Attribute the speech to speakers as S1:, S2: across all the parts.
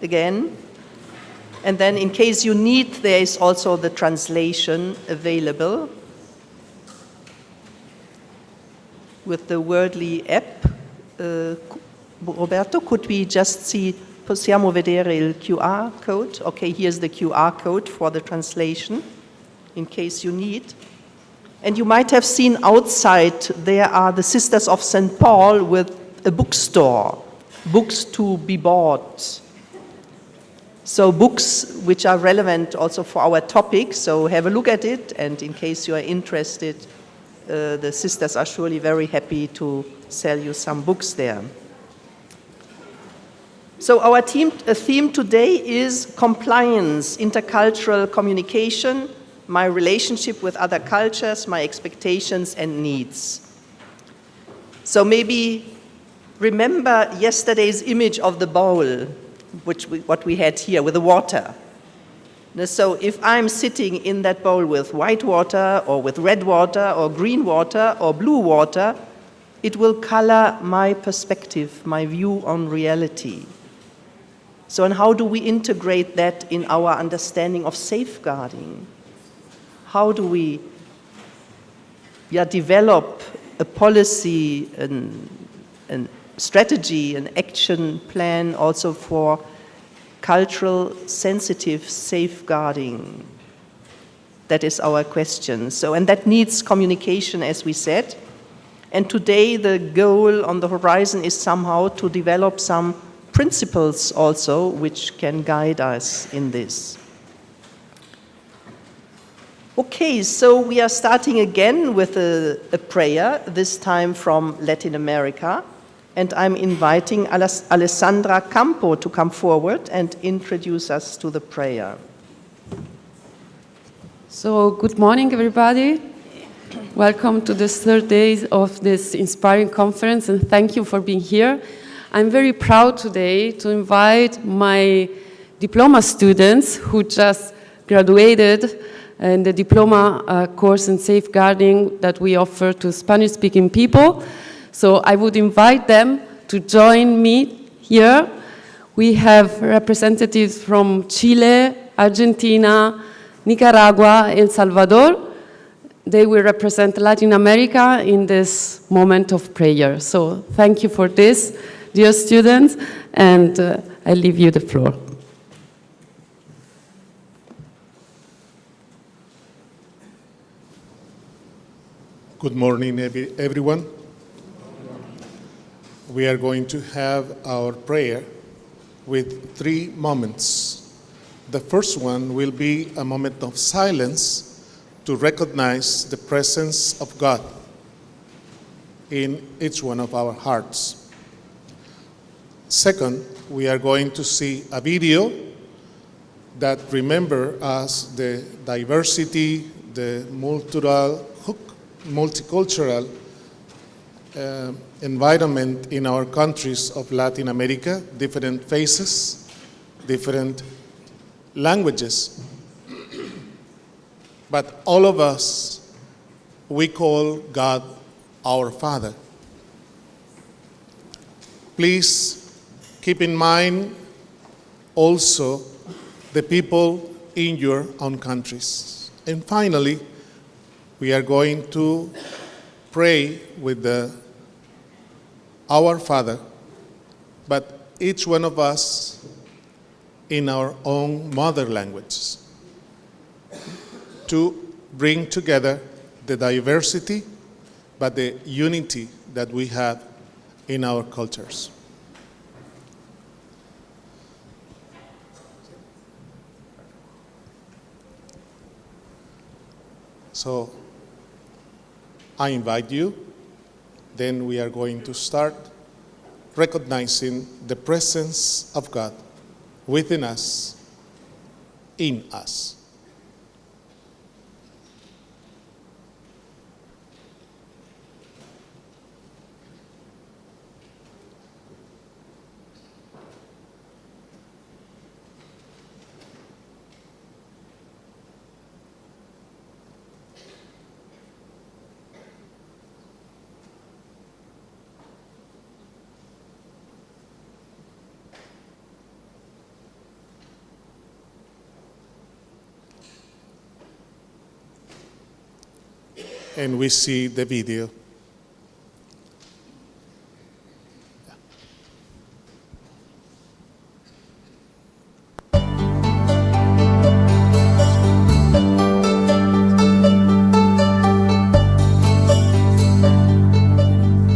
S1: again. And then in case you need, there is also the translation available with the Wordly app. Roberto, could we just see, possiamo vedere il QR code? Okay, here's the QR code for the translation, in case you need. And you might have seen outside, there are the Sisters of St. Paul with a bookstore, books to be bought. So books which are relevant also for our topic, so have a look at it, and in case you are interested, the sisters are surely very happy to sell you some books there. So our theme today is compliance, intercultural communication, my relationship with other cultures, my expectations and needs. So maybe remember yesterday's image of the bowl, what we had here with the water. So if I'm sitting in that bowl with white water or with red water or green water or blue water, it will color my perspective, my view on reality. So, and how do we integrate that in our understanding of safeguarding? How do we develop a policy, an strategy, an action plan also for cultural sensitive safeguarding? That is our question. So, and that needs communication, as we said. And today the goal on the horizon is somehow to develop some principles also which can guide us in this. Okay, so we are starting again with a prayer, this time from Latin America. And I'm inviting Alessandra Campo to come forward and introduce us to the prayer.
S2: So, good morning, everybody. Welcome to the third day of this inspiring conference, and thank you for being here. I'm very proud today to invite my diploma students who just graduated in the diploma course in safeguarding that we offer to Spanish-speaking people. So I would invite them to join me here. We have representatives from Chile, Argentina, Nicaragua, El Salvador. They will represent Latin America in this moment of prayer. So thank you for this, dear students, and I leave you the floor.
S3: Good morning, everyone. We are going to have our prayer with 3 moments. The first one will be a moment of silence to recognize the presence of God in each one of our hearts. Second, we are going to see a video that remembers us the diversity, the multicultural environment in our countries of Latin America, different faces, different languages. But all of us, we call God our Father. Please keep in mind also the people in your own countries. And finally, we are going to pray with our Father, but each one of us in our own mother languages, to bring together the diversity, but the unity that we have in our cultures. So I invite you, then we are going to start recognizing the presence of God within us, in us. and we see the video.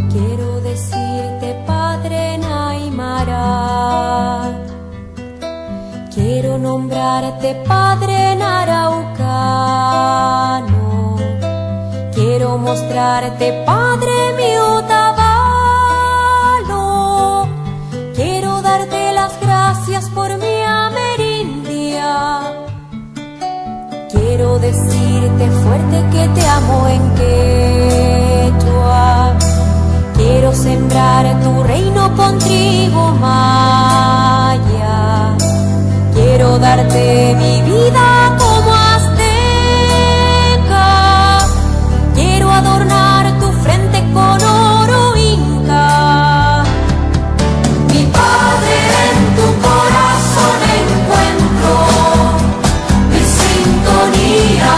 S4: Quiero decirte, Padre Naimara, quiero nombrarte Padre Naraucano, quiero mostrarte Padre mi Otavalo, quiero darte las gracias por mi amerindia, quiero decirte fuerte que te amo en quechua. Quiero sembrar tu reino con trigo maya. Quiero darte mi vida como azteca. Quiero adornar tu frente con oro inca. Mi Padre, en tu corazón encuentro mi sintonía,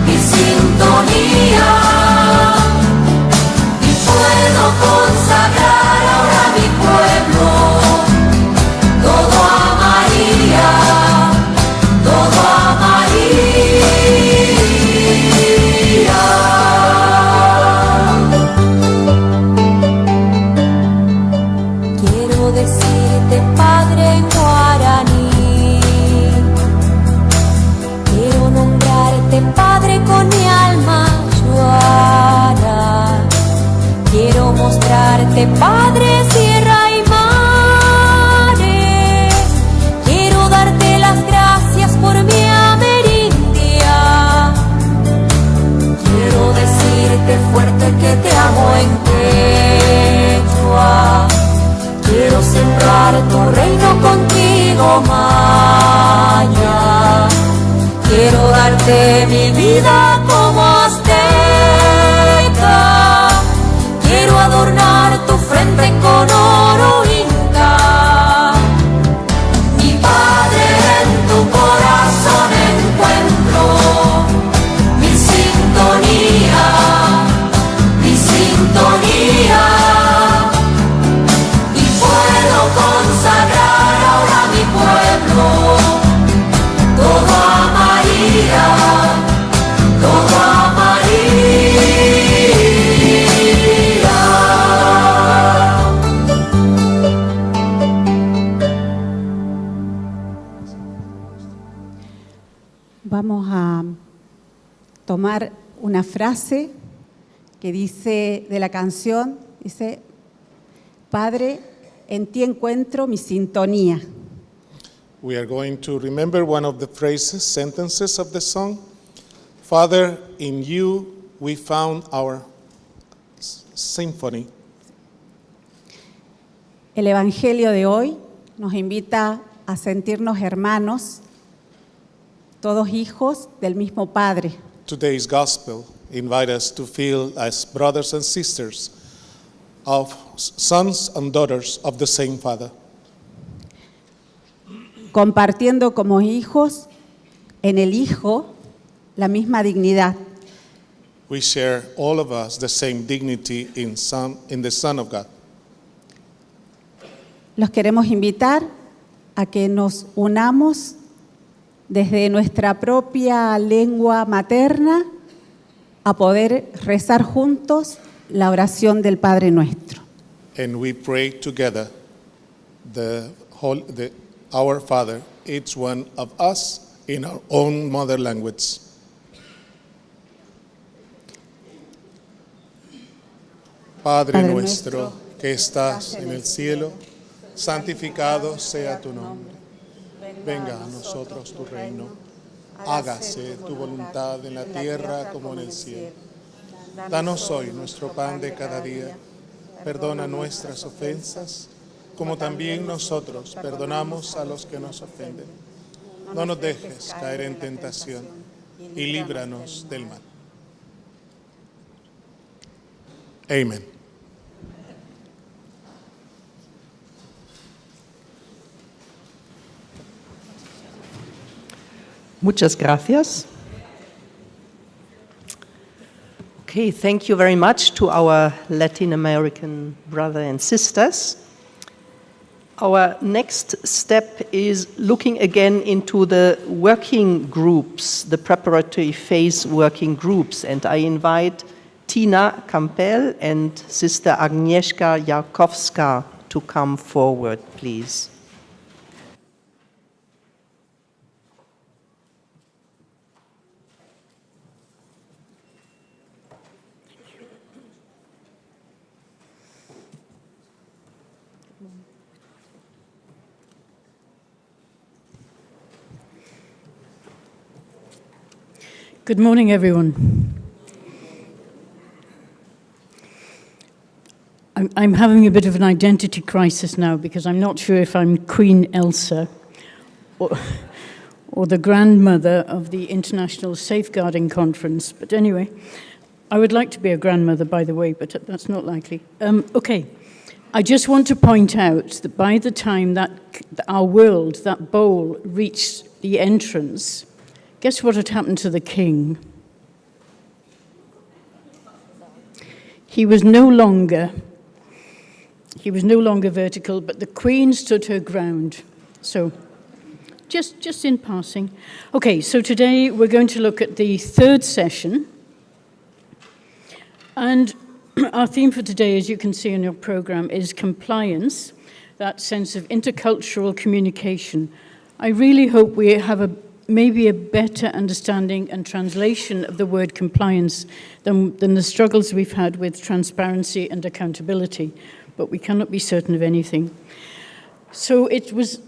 S4: mi sintonía. Consagrar ahora mi pueblo, todo a María, todo a María. Quiero decirte, Padre en guaraní, quiero nombrarte Padre con mi alma yuara. Quiero mostrarte, Padre, sierra y mares. Quiero darte las gracias por mi amerindia. Quiero decirte fuerte que te amo en quechua. Quiero sembrar tu reino contigo, maya. Quiero darte mi vida como azteca. Quiero adornar tu frente con oro inca. Mi Padre, en tu corazón encuentro mi sintonía, mi sintonía. Y puedo consagrar ahora mi pueblo, todo a María, todo a María.
S5: Vamos a tomar una frase que dice de la canción, dice, Padre, en ti encuentro mi sintonía.
S3: We are going to remember one of the phrases, sentences of the song. Father, in you we found our symphony.
S5: El Evangelio de hoy nos invita a sentirnos hermanos, todos hijos del mismo Padre.
S3: Today's gospel invites us to feel as brothers and sisters of sons and daughters of the same Father.
S5: Compartiendo como hijos en el Hijo la misma dignidad.
S3: We share, all of us, the same dignity in the Son of God.
S5: Los queremos invitar a que nos unamos desde nuestra propia lengua materna a poder rezar juntos la oración del Padre Nuestro.
S3: And we pray together our Father, each one of us in our own mother language. Padre nuestro que estás en el cielo, santificado sea tu nombre. Venga a nosotros tu reino. Hágase tu voluntad en la tierra como en el cielo. Danos hoy nuestro pan de cada día. Perdona nuestras ofensas, como también nosotros perdonamos a los que nos ofenden. No nos dejes caer en tentación y líbranos del mal. Amén.
S1: Muchas gracias. Okay, thank you very much to our Latin American brother and sisters. Our next step is looking again into the working groups, the preparatory phase working groups, and I invite Tina Campbell and Sister Agnieszka Jarkowska to come forward, please.
S6: Good morning, everyone. I'm having a bit of an identity crisis now because I'm not sure if I'm Queen Elsa or the grandmother of the International Safeguarding Conference. But anyway, I would like to be a grandmother, by the way, but that's not likely. Okay, I just want to point out that by the time that our world, that bowl, reached the entrance, guess what had happened to the king? He was no longer vertical, but the queen stood her ground. So, just in passing. Okay, so today we're going to look at the third session. And our theme for today, as you can see in your program, is compliance, that sense of intercultural communication. I really hope we have maybe a better understanding and translation of the word compliance than the struggles we've had with transparency and accountability, but we cannot be certain of anything. So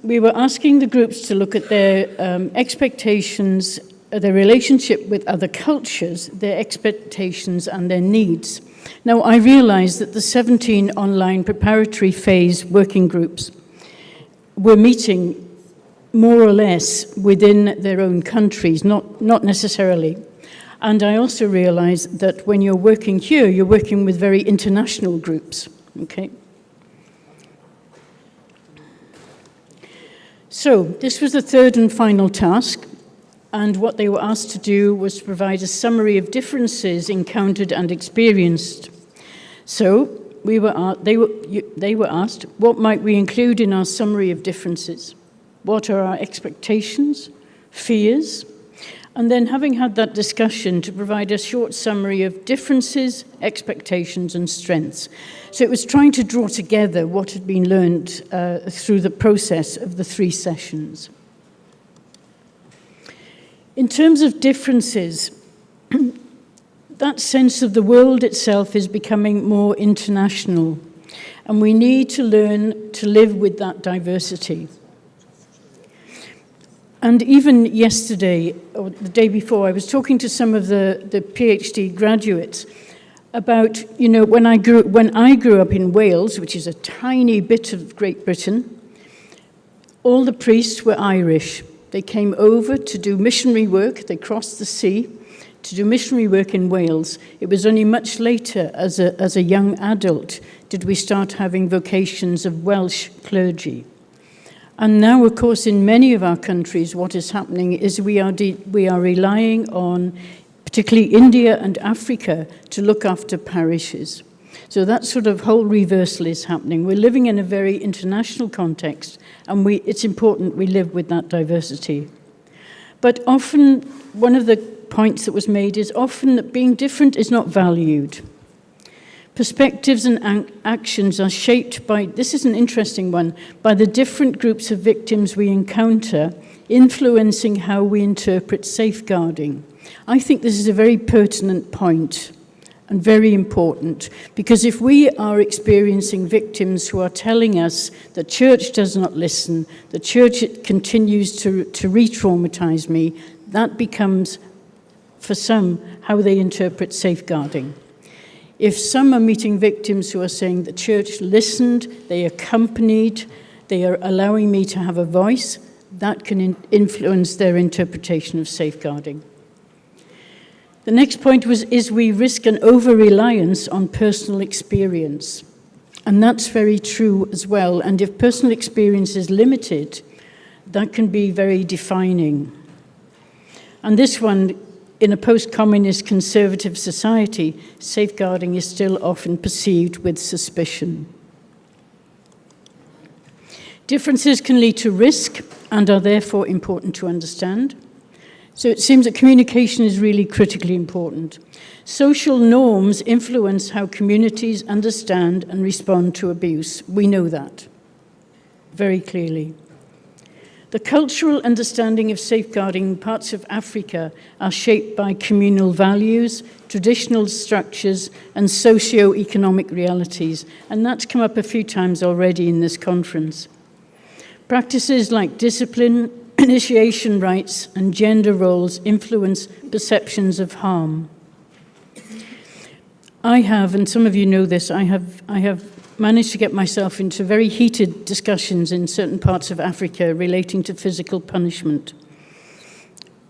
S6: we were asking the groups to look at their expectations, their relationship with other cultures, their expectations and their needs. Now, I realize that the 17 online preparatory phase working groups were meeting more or less within their own countries, not necessarily. And I also realize that when you're working here, you're working with very international groups, okay? So this was the third and final task, and what they were asked to do was to provide a summary of differences encountered and experienced. So they were asked, what might we include in our summary of differences? What are our expectations, fears? And then having had that discussion, to provide a short summary of differences, expectations, and strengths. So it was trying to draw together what had been learned through the process of the 3 sessions. In terms of differences, that sense of the world itself is becoming more international, and we need to learn to live with that diversity. And even yesterday, or the day before, I was talking to some of the PhD graduates about, you know, when I grew up in Wales, which is a tiny bit of Great Britain, all the priests were Irish. They came over to do missionary work. They crossed the sea to do missionary work in Wales. It was only much later, as a young adult, did we start having vocations of Welsh clergy. And now, of course, in many of our countries, what is happening is we are relying on, particularly India and Africa, to look after parishes. So that sort of whole reversal is happening. We're living in a very international context, and it's important we live with that diversity. But often, one of the points that was made is often that being different is not valued. Perspectives and actions are shaped by, this is an interesting one, by the different groups of victims we encounter, influencing how we interpret safeguarding. I think this is a very pertinent point and very important, because if we are experiencing victims who are telling us the church does not listen, the church continues to re-traumatize me, that becomes, for some, how they interpret safeguarding. If some are meeting victims who are saying the church listened, they accompanied, they are allowing me to have a voice, that can influence their interpretation of safeguarding. The next point is we risk an over-reliance on personal experience. And that's very true as well. And if personal experience is limited, that can be very defining. And this one in a post-communist conservative society, safeguarding is still often perceived with suspicion. Differences can lead to risk and are therefore important to understand. So it seems that communication is really critically important. Social norms influence how communities understand and respond to abuse. We know that very clearly. The cultural understanding of safeguarding in parts of Africa are shaped by communal values, traditional structures, and socio-economic realities. And that's come up a few times already in this conference. Practices like discipline, initiation rites, and gender roles influence perceptions of harm. I have, and some of you know this, I have managed to get myself into very heated discussions in certain parts of Africa relating to physical punishment.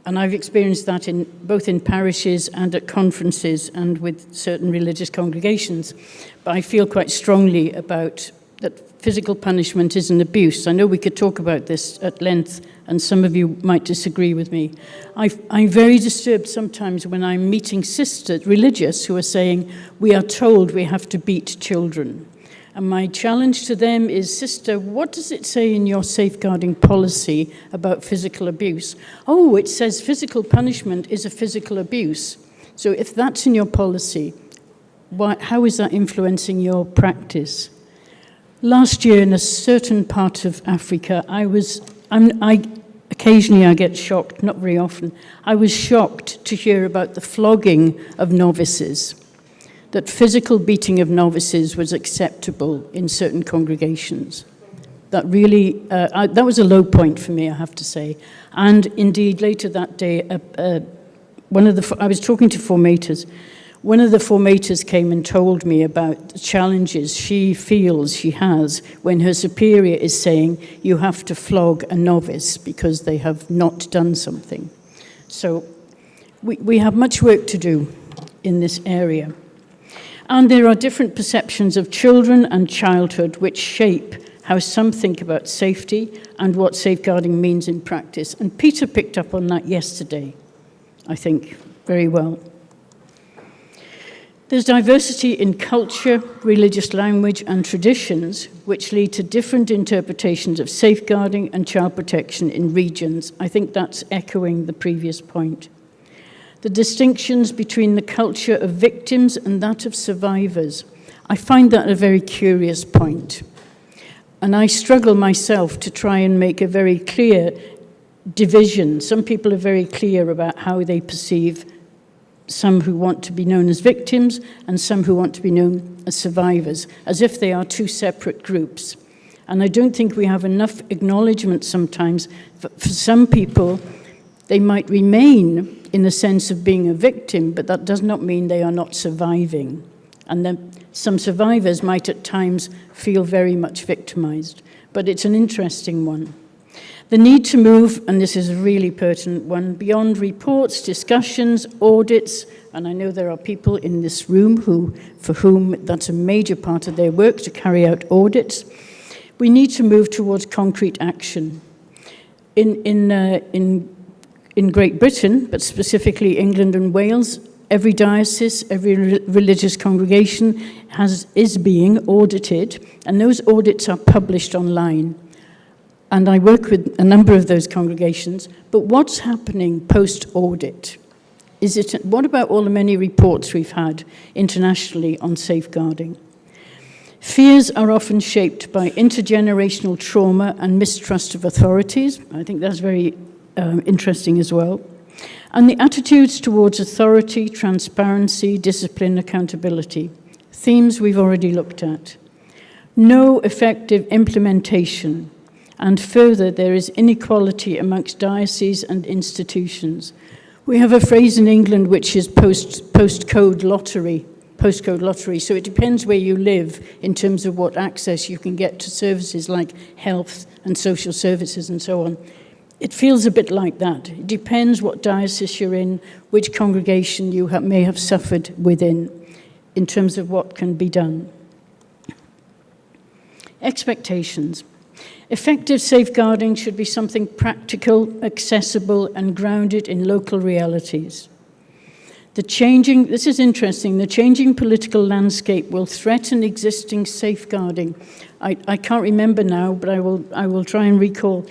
S6: And I've experienced that both in parishes and at conferences and with certain religious congregations. But I feel quite strongly about that physical punishment is an abuse. I know we could talk about this at length, and some of you might disagree with me. I'm very disturbed sometimes when I'm meeting sisters, religious, who are saying, we are told we have to beat children. And my challenge to them is, sister, what does it say in your safeguarding policy about physical abuse? Oh, it says physical punishment is a physical abuse. So if that's in your policy, how is that influencing your practice? Last year, in a certain part of Africa, occasionally I get shocked, not very often. I was shocked to hear about the flogging of novices, that physical beating of novices was acceptable in certain congregations. That really, that was a low point for me, I have to say. And indeed, later that day, I was talking to formators. One of the formators came and told me about the challenges she feels she has when her superior is saying, you have to flog a novice because they have not done something. So we have much work to do in this area. And there are different perceptions of children and childhood which shape how some think about safety and what safeguarding means in practice. And Peter picked up on that yesterday, I think, very well. There's diversity in culture, religious language, and traditions, which lead to different interpretations of safeguarding and child protection in regions. I think that's echoing the previous point. The distinctions between the culture of victims and that of survivors. I find that a very curious point. And I struggle myself to try and make a very clear division. Some people are very clear about how they perceive some who want to be known as victims and some who want to be known as survivors, as if they are two separate groups. And I don't think we have enough acknowledgement sometimes. For some people, they might remain in the sense of being a victim, but that does not mean they are not surviving. And then some survivors might at times feel very much victimized. But it's an interesting one. The need to move, and this is a really pertinent one, beyond reports, discussions, audits, and I know there are people in this room for whom that's a major part of their work, to carry out audits. We need to move towards concrete action. In Great Britain, but specifically England and Wales, every diocese, every religious congregation is being audited, and those audits are published online. And I work with a number of those congregations, but what's happening post-audit? What about all the many reports we've had internationally on safeguarding? Fears are often shaped by intergenerational trauma and mistrust of authorities. I think that's very interesting as well. And the attitudes towards authority, transparency, discipline, accountability. Themes we've already looked at. No effective implementation. And further, there is inequality amongst dioceses and institutions. We have a phrase in England which is postcode lottery, so it depends where you live in terms of what access you can get to services like health and social services and so on. It feels a bit like that. It depends what diocese you're in, which congregation you may have suffered within, in terms of what can be done. Expectations. Effective safeguarding should be something practical, accessible, and grounded in local realities. This is interesting, the changing political landscape will threaten existing safeguarding. I can't remember now, but I will try and recall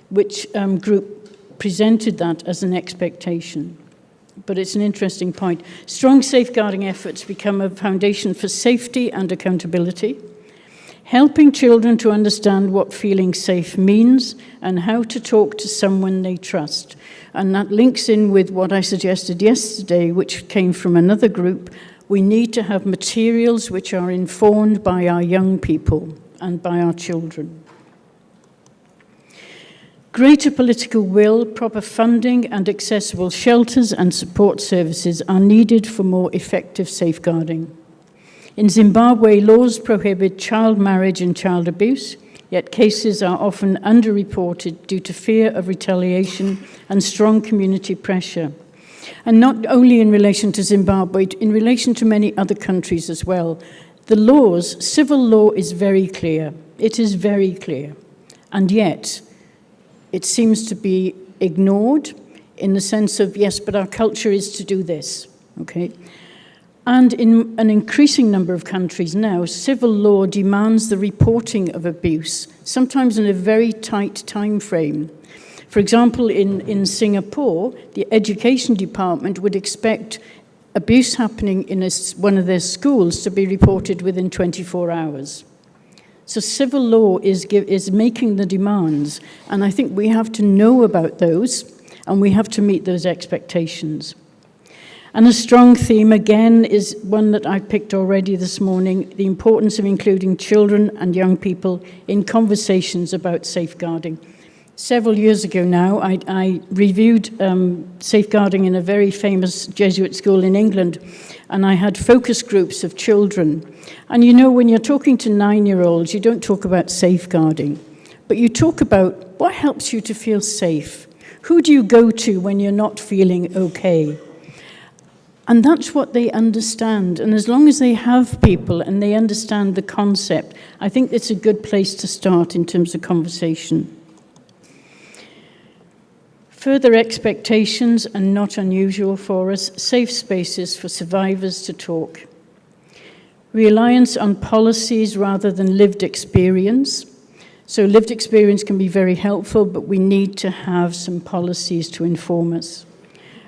S6: which group presented that as an expectation. But it's an interesting point. Strong safeguarding efforts become a foundation for safety and accountability, helping children to understand what feeling safe means and how to talk to someone they trust. And that links in with what I suggested yesterday, which came from another group. We need to have materials which are informed by our young people and by our children. Greater political will, proper funding, and accessible shelters and support services are needed for more effective safeguarding. In Zimbabwe, laws prohibit child marriage and child abuse, yet cases are often underreported due to fear of retaliation and strong community pressure. And not only in relation to Zimbabwe, in relation to many other countries as well. The laws, civil law is very clear. It is very clear. And yet, it seems to be ignored in the sense of, yes, but our culture is to do this, okay? And in an increasing number of countries now, civil law demands the reporting of abuse, sometimes in a very tight time frame. For example, in Singapore, the education department would expect abuse happening in one of their schools to be reported within 24 hours. So civil law is making the demands, and I think we have to know about those, and we have to meet those expectations. And a strong theme, again, is one that I picked already this morning, the importance of including children and young people in conversations about safeguarding. Several years ago now, I reviewed safeguarding in a very famous Jesuit school in England, and I had focus groups of children. And you know, when you're talking to 9-year-olds, you don't talk about safeguarding, but you talk about what helps you to feel safe. Who do you go to when you're not feeling okay? And that's what they understand. And as long as they have people and they understand the concept, I think it's a good place to start in terms of conversation. Further expectations, and not unusual for us, safe spaces for survivors to talk. Reliance on policies rather than lived experience. So lived experience can be very helpful, but we need to have some policies to inform us.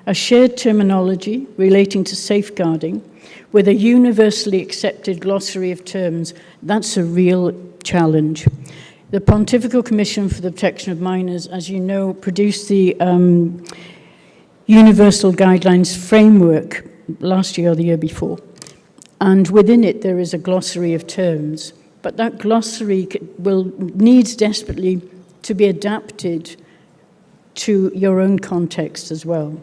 S6: A shared terminology relating to safeguarding with a universally accepted glossary of terms, that's a real challenge. The Pontifical Commission for the Protection of Minors, as you know, produced the Universal Guidelines Framework last year or the year before. And within it, there is a glossary of terms. But that glossary needs desperately to be adapted to your own context as well.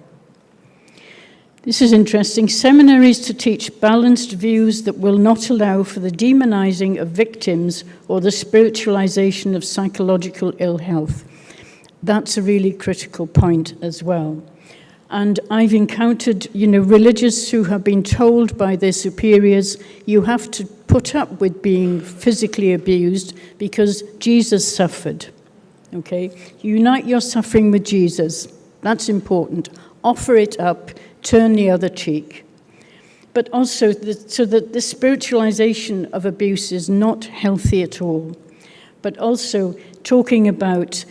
S6: This is interesting. Seminaries to teach balanced views that will not allow for the demonizing of victims or the spiritualization of psychological ill health. That's a really critical point as well. And I've encountered, religious who have been told by their superiors, you have to put up with being physically abused because Jesus suffered. Okay? Unite your suffering with Jesus. That's important. Offer it up. Turn the other cheek. But also, so that the spiritualization of abuse is not healthy at all. But also talking about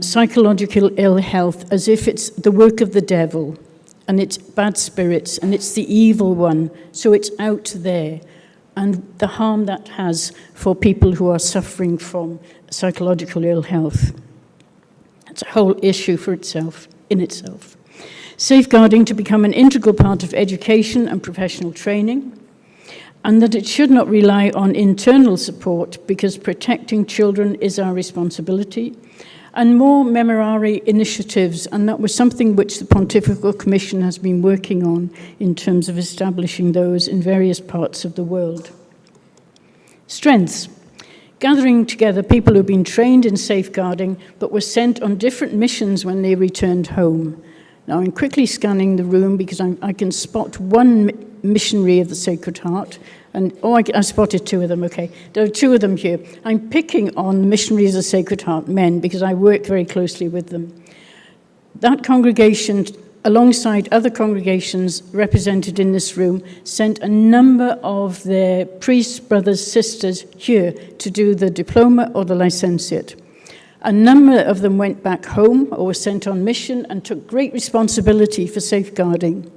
S6: psychological ill health as if it's the work of the devil, and it's bad spirits, and it's the evil one, so it's out there, and the harm that has for people who are suffering from psychological ill health. That's a whole issue in itself. Safeguarding to become an integral part of education and professional training, and that it should not rely on internal support because protecting children is our responsibility, and more memorare initiatives, and that was something which the Pontifical Commission has been working on in terms of establishing those in various parts of the world. Strengths. Gathering together people who have been trained in safeguarding but were sent on different missions when they returned home. Now, I'm quickly scanning the room because I can spot one missionary of the Sacred Heart. I spotted two of them, okay. There are two of them here. I'm picking on the missionaries of the Sacred Heart men because I work very closely with them. That congregation alongside other congregations represented in this room, sent a number of their priests, brothers, sisters here to do the diploma or the licentiate. A number of them went back home or were sent on mission and took great responsibility for safeguarding.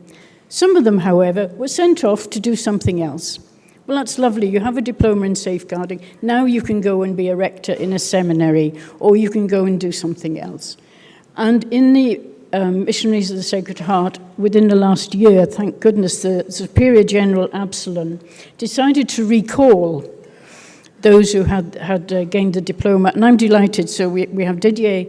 S6: Some of them, however, were sent off to do something else. Well, that's lovely. You have a diploma in safeguarding. Now you can go and be a rector in a seminary, or you can go and do something else. And in the Missionaries of the Sacred Heart, within the last year, thank goodness, the Superior General Absalon decided to recall those who had gained the diploma. And I'm delighted. So we have Didier,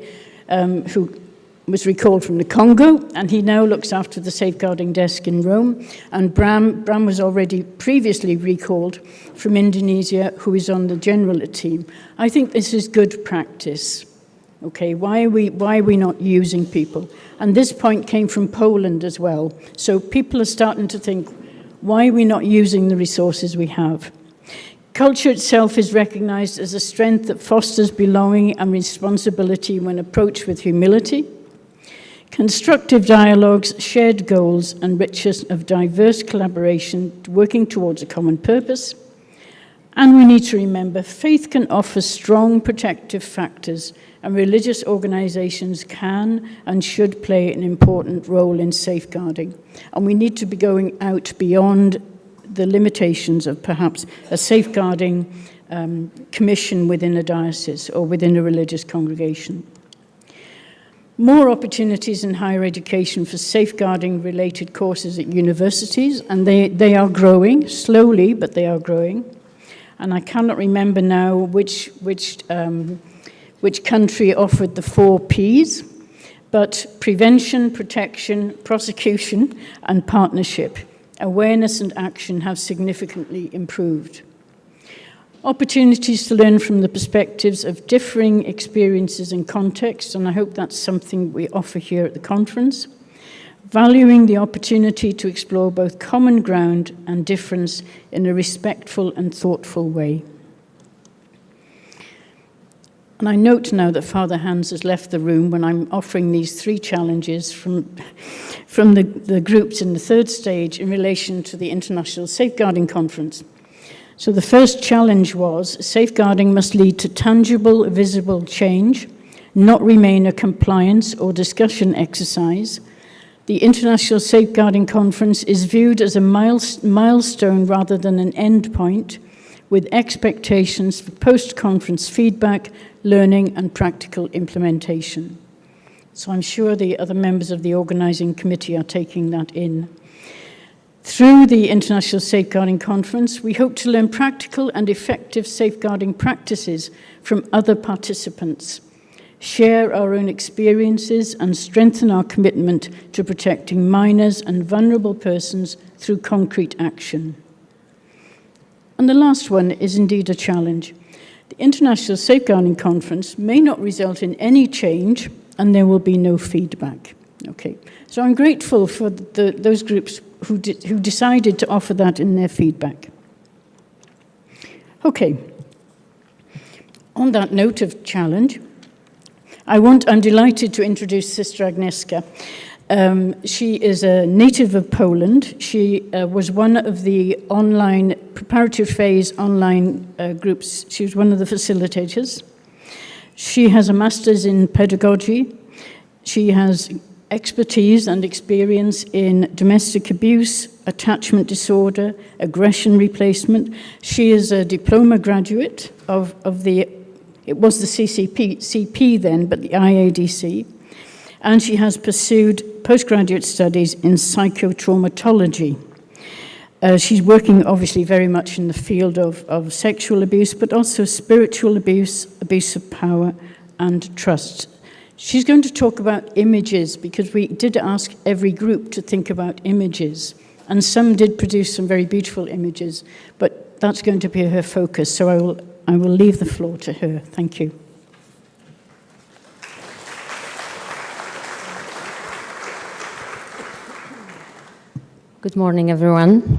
S6: who was recalled from the Congo, and he now looks after the safeguarding desk in Rome. And Bram was already previously recalled from Indonesia, who is on the general team. I think this is good practice. Okay, why are we not using people? And this point came from Poland as well. So people are starting to think, why are we not using the resources we have? Culture itself is recognized as a strength that fosters belonging and responsibility when approached with humility. Constructive dialogues, shared goals, and richness of diverse collaboration working towards a common purpose. And we need to remember, faith can offer strong protective factors, and religious organizations can and should play an important role in safeguarding. And we need to be going out beyond the limitations of perhaps a safeguarding commission within a diocese or within a religious congregation. More opportunities in higher education for safeguarding related courses at universities, and they are growing, slowly, but they are growing. And I cannot remember now which country offered the 4 Ps, but prevention, protection, prosecution, and partnership, awareness and action have significantly improved. Opportunities to learn from the perspectives of differing experiences and contexts, and I hope that's something we offer here at the conference. Valuing the opportunity to explore both common ground and difference in a respectful and thoughtful way. And I note now that Father Hans has left the room when I'm offering these 3 challenges from the groups in the 3rd stage in relation to the International Safeguarding Conference. So the first challenge was, safeguarding must lead to tangible, visible change, not remain a compliance or discussion exercise. The International Safeguarding Conference is viewed as a milestone rather than an end point, with expectations for post-conference feedback, learning, and practical implementation. So I'm sure the other members of the organizing committee are taking that in. Through the International Safeguarding Conference, we hope to learn practical and effective safeguarding practices from other participants, share our own experiences, and strengthen our commitment to protecting minors and vulnerable persons through concrete action. And the last one is indeed a challenge. The International Safeguarding Conference may not result in any change, and there will be no feedback. Okay, so I'm grateful for those groups who decided to offer that in their feedback. Okay, on that note of challenge, I'm delighted to introduce Sister Agnieszka. She is a native of Poland. She was one of the online, preparatory phase online groups. She was one of the facilitators. She has a master's in pedagogy. She has expertise and experience in domestic abuse, attachment disorder, aggression replacement. She is a diploma graduate of it was the CP then, but the IADC. And she has pursued postgraduate studies in psychotraumatology. She's working obviously very much in the field of sexual abuse, but also spiritual abuse, abuse of power, and trust. She's going to talk about images, because we did ask every group to think about images, and some did produce some very beautiful images, but that's going to be her focus, so I will leave the floor to her. Thank you.
S7: Good morning, everyone.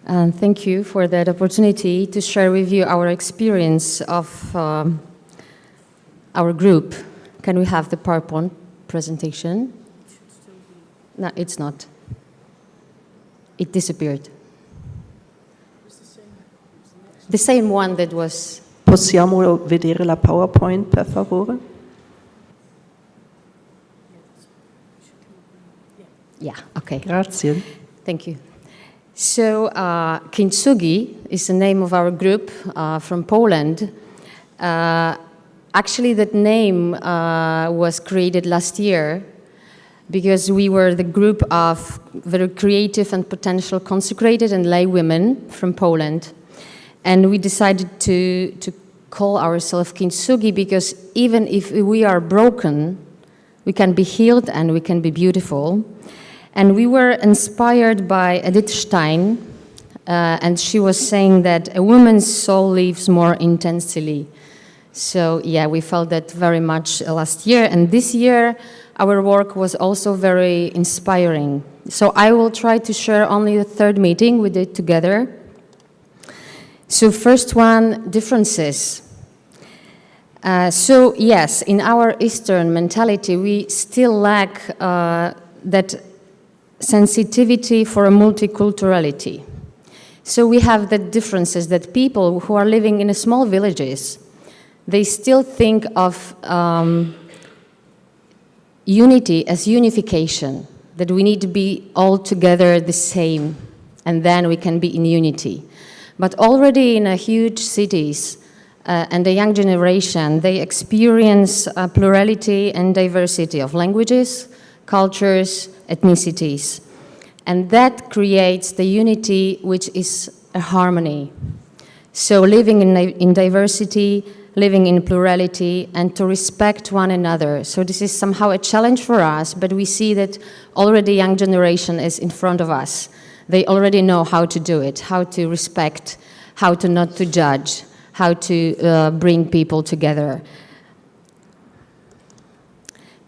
S7: And thank you for that opportunity to share with you our experience of our group. Can we have the PowerPoint presentation? No, it's not. It disappeared. The same one that was...
S1: Possiamo vedere la PowerPoint, per favore?
S7: Yeah, okay.
S1: Grazie.
S7: Thank you. So, Kintsugi is the name of our group from Poland. Actually, that name was created last year because we were the group of very creative and potential consecrated and lay women from Poland. And we decided to call ourselves Kintsugi because even if we are broken, we can be healed and we can be beautiful. And we were inspired by Edith Stein, and she was saying that a woman's soul lives more intensely. So yeah, we felt that very much last year, and this year our work was also very inspiring. So I will try to share only the third meeting we did together. So first one, differences. So yes, in our Eastern mentality, we still lack that sensitivity for a multiculturality. So we have the differences that people who are living in small villages, they still think of unity as unification, that we need to be all together the same, and then we can be in unity. But already in huge cities and the young generation, they experience plurality and diversity of languages, cultures, ethnicities. And that creates the unity, which is a harmony. So living in diversity, living in plurality, and to respect one another. So this is somehow a challenge for us, but we see that already young generation is in front of us. They already know how to do it, how to respect, how to not to judge, how to bring people together.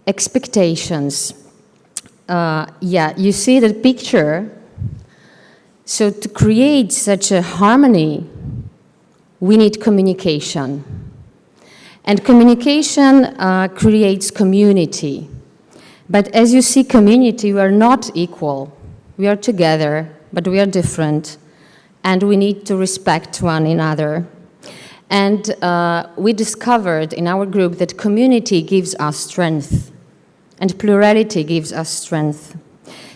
S7: Expectations. Yeah, you see the picture. So to create such a harmony, we need communication. And communication creates community. But as you see community, we are not equal. We are together, but we are different. And we need to respect one another. And we discovered in our group that community gives us strength. And plurality gives us strength.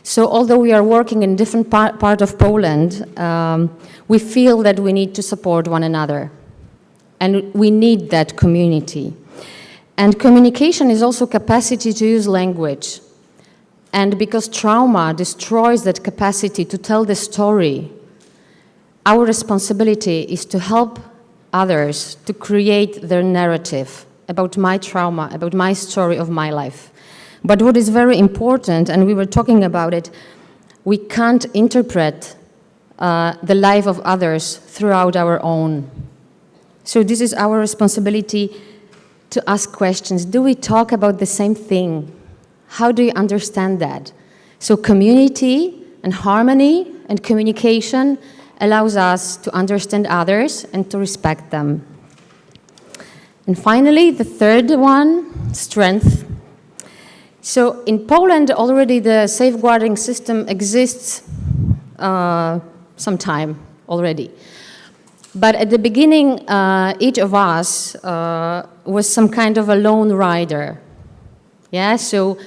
S7: So although we are working in different part of Poland, we feel that we need to support one another. And we need that community. And communication is also capacity to use language. And because trauma destroys that capacity to tell the story, our responsibility is to help others to create their narrative about my trauma, about my story of my life. But what is very important, and we were talking about it, we can't interpret the life of others throughout our own. So this is our responsibility to ask questions. Do we talk about the same thing? How do you understand that? So community and harmony and communication allows us to understand others and to respect them. And finally, the third one, strength. So in Poland, already the safeguarding system exists some time already. But at the beginning, each of us was some kind of a lone rider. Yeah, so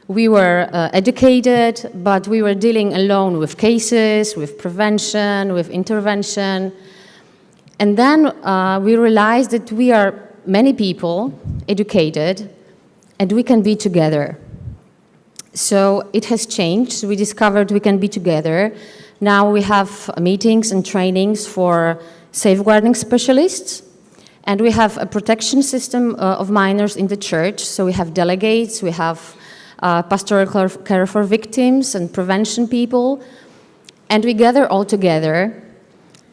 S7: we were educated, but we were dealing alone with cases, with prevention, with intervention. And then we realized that we are many people, educated, and we can be together. So it has changed. We discovered we can be together. Now we have meetings and trainings for safeguarding specialists, and we have a protection system of minors in the church. So we have delegates, we have pastoral care for victims and prevention people, and we gather all together.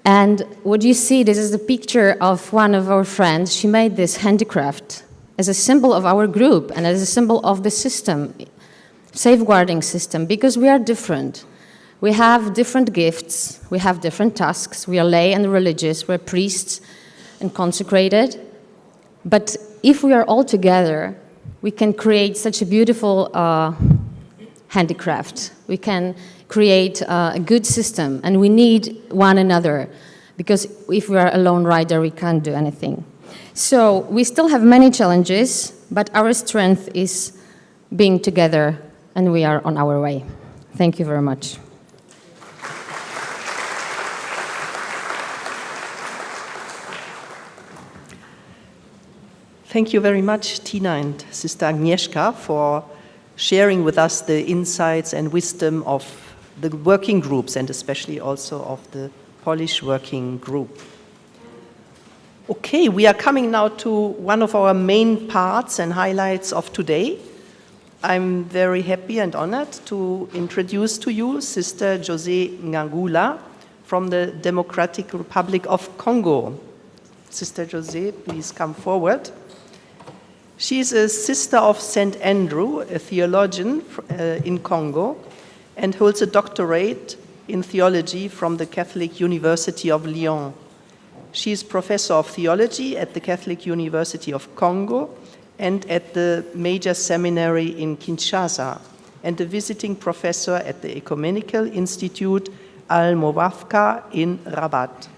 S7: And what you see, this is the picture of one of our friends. She made this handicraft as a symbol of our group and as a symbol of the system, safeguarding system, because we are different. We have different gifts, we have different tasks, we are lay and religious, we're priests and consecrated. But if we are all together, we can create such a beautiful handicraft. We can create a good system, and we need one another, because if we are a lone rider, we can't do anything. So we still have many challenges, but our strength is being together, and we are on our way. Thank you very much.
S1: Thank you very much, Tina and Sister Agnieszka, for sharing with us the insights and wisdom of the working groups, and especially also of the Polish working group. Okay, we are coming now to one of our main parts and highlights of today. I'm very happy and honored to introduce to you Sister José Ngangula from the Democratic Republic of Congo. Sister José, please come forward. She is a sister of St. Andrew, a theologian in Congo, and holds a doctorate in theology from the Catholic University of Lyon. She is professor of theology at the Catholic University of Congo and at the major seminary in Kinshasa, and a visiting professor at the Ecumenical Institute Al-Mowafqa in Rabat.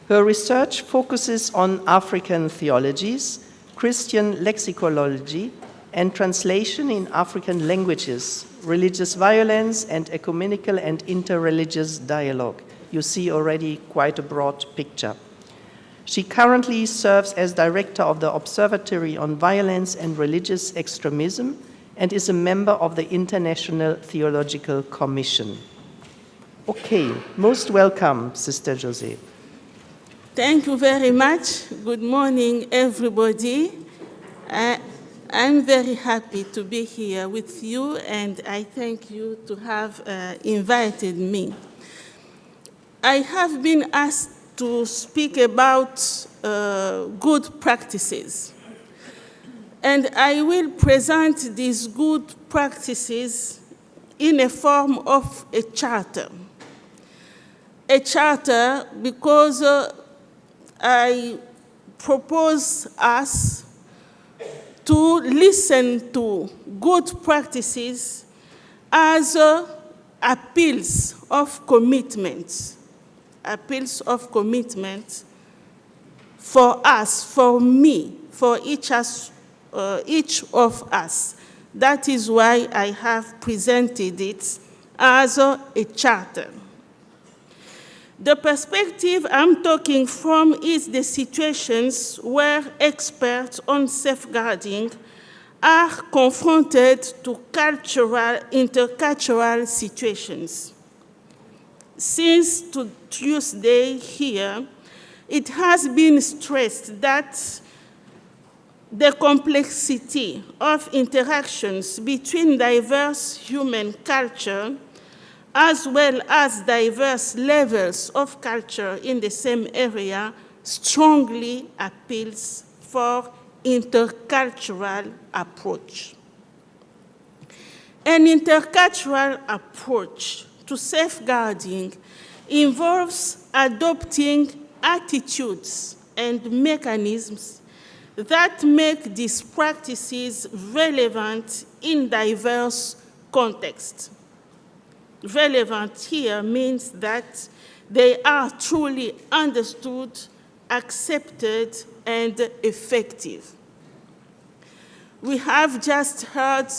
S1: Her research focuses on African theologies, Christian lexicology, and translation in African languages, religious violence, and ecumenical and interreligious dialogue. You see already quite a broad picture. She currently serves as director of the Observatory on Violence and Religious Extremism and is a member of the International Theological Commission. Okay, most welcome, Sister José.
S8: Thank you very much. Good morning, everybody. I'm very happy to be here with you, and I thank you to have invited me. I have been asked to speak about good practices, and I will present these good practices in a form of a charter. A charter because I propose us to listen to good practices as appeals of commitment for us, for me, for each of us. That is why I have presented it as a charter. The perspective I'm talking from is the situations where experts on safeguarding are confronted to intercultural situations. Since Tuesday here, it has been stressed that the complexity of interactions between diverse human culture as well as diverse levels of culture in the same area strongly appeals for intercultural approach. An intercultural approach to safeguarding involves adopting attitudes and mechanisms that make these practices relevant in diverse contexts. Relevant here means that they are truly understood, accepted, and effective. We have just heard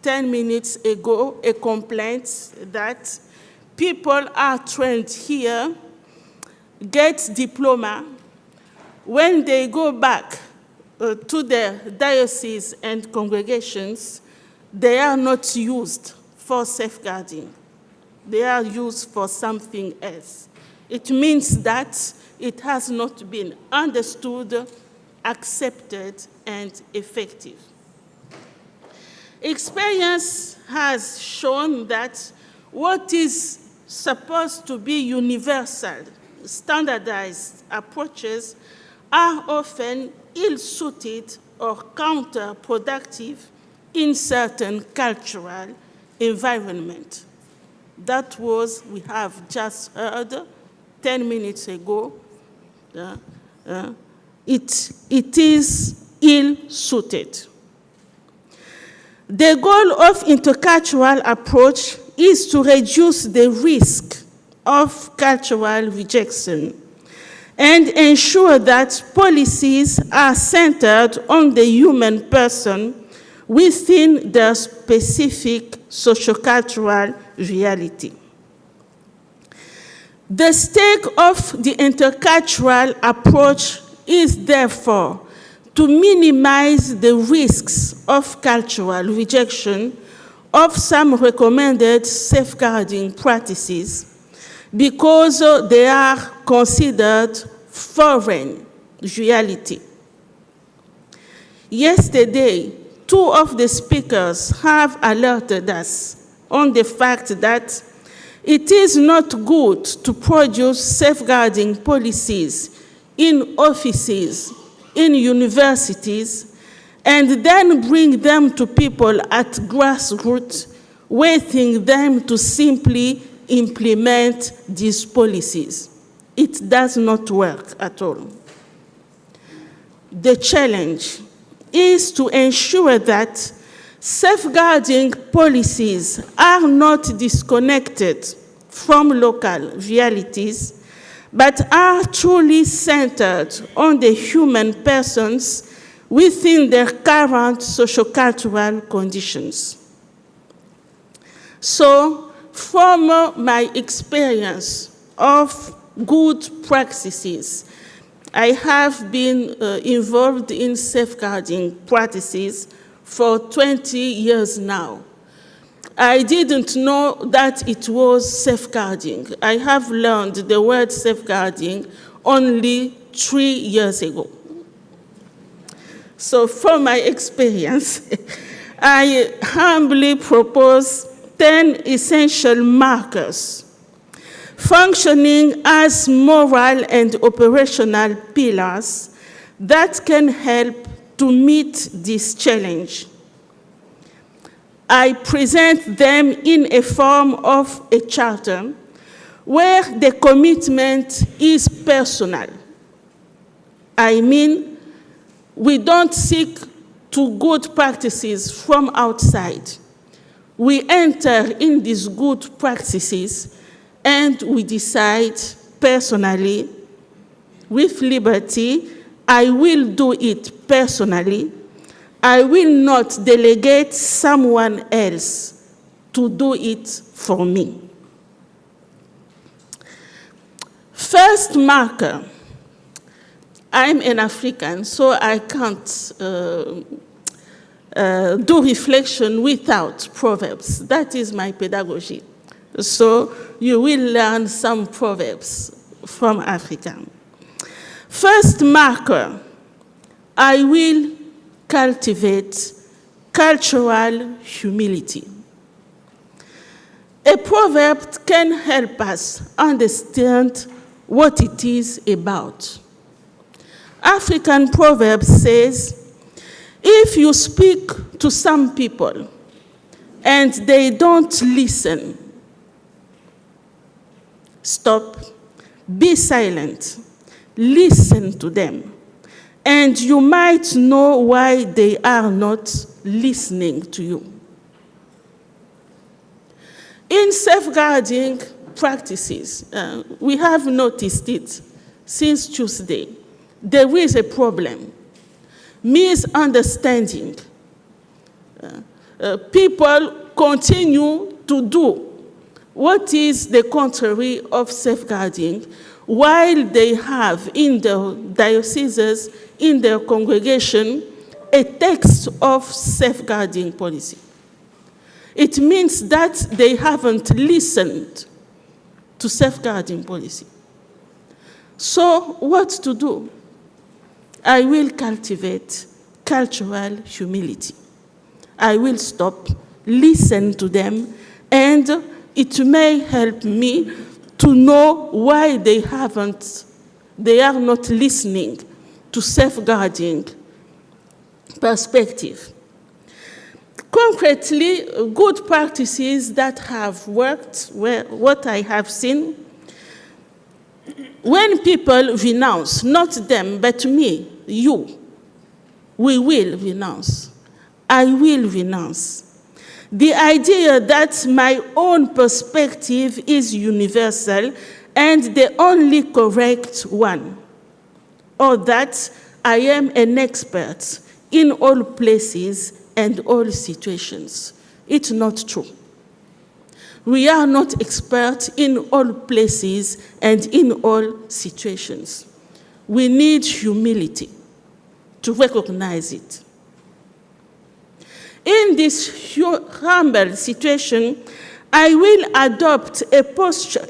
S8: 10 minutes ago a complaint that people are trained here, get diploma. When they go back to their dioceses and congregations, they are not used for safeguarding. They are used for something else. It means that it has not been understood, accepted, and effective. Experience has shown that what is supposed to be universal, standardized approaches are often ill-suited or counterproductive in certain cultural environments. That was, we have just heard 10 minutes ago, it is ill-suited. The goal of intercultural approach is to reduce the risk of cultural rejection and ensure that policies are centered on the human person within their specific sociocultural reality. The stake of the intercultural approach is therefore to minimize the risks of cultural rejection of some recommended safeguarding practices because they are considered foreign reality. Yesterday, two of the speakers have alerted us on the fact that it is not good to produce safeguarding policies in offices, in universities, and then bring them to people at grassroots, waiting them to simply implement these policies. It does not work at all. The challenge is to ensure that safeguarding policies are not disconnected from local realities, but are truly centered on the human persons within their current sociocultural conditions. So, from my experience of good practices, I have been involved in safeguarding practices for 20 years now. I didn't know that it was safeguarding. I have learned the word safeguarding only 3 years ago. So from my experience, I humbly propose 10 essential markers functioning as moral and operational pillars that can help to meet this challenge. I present them in a form of a charter where the commitment is personal. I mean, we don't seek to good practices from outside. We enter in these good practices and we decide personally, with liberty, I will do it personally. I will not delegate someone else to do it for me. First marker, I'm an African, so I can't do reflection without proverbs. That is my pedagogy. So you will learn some proverbs from Africa. First marker, I will cultivate cultural humility. A proverb can help us understand what it is about. African proverb says, if you speak to some people and they don't listen, stop, be silent, listen to them, and you might know why they are not listening to you. In safeguarding practices, we have noticed it since Tuesday. There is a problem, misunderstanding. People continue to do what is the contrary of safeguarding, while they have in their dioceses, in their congregation, a text of safeguarding policy. It means that they haven't listened to safeguarding policy. So what to do? I will cultivate cultural humility. I will stop, listen to them, and it may help me to know why they are not listening to safeguarding perspective. Concretely, good practices that have worked, what I have seen, when people renounce, not them, but me, you, we will renounce. I will renounce. The idea that my own perspective is universal and the only correct one, or that I am an expert in all places and all situations. It's not true. We are not experts in all places and in all situations. We need humility to recognize it. In this humble situation, I will adopt a posture,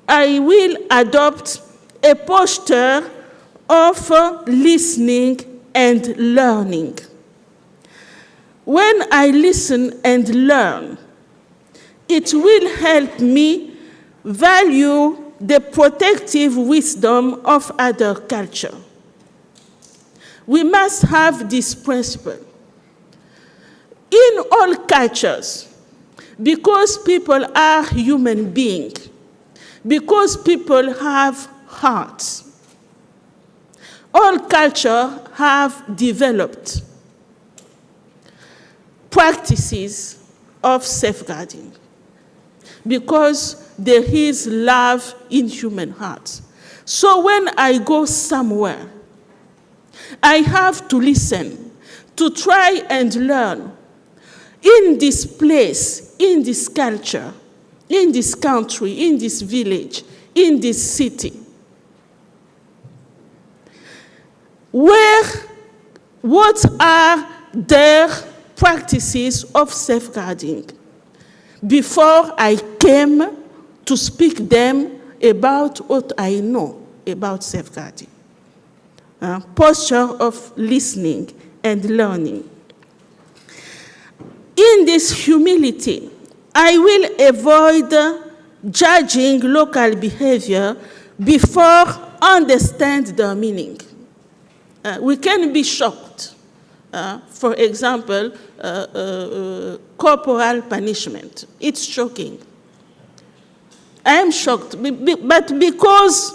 S8: I will adopt a posture of listening and learning. When I listen and learn, it will help me value the protective wisdom of other culture. We must have this principle. In all cultures, because people are human beings, because people have hearts, all cultures have developed practices of safeguarding because there is love in human hearts. So when I go somewhere, I have to listen, to try and learn. In this place, in this culture, in this country, in this village, in this city, what are their practices of safeguarding before I came to speak them about what I know about safeguarding. Posture of listening and learning. In this humility, I will avoid judging local behavior before understand their meaning. We can be shocked. For example, corporal punishment. It's shocking. I am shocked, but because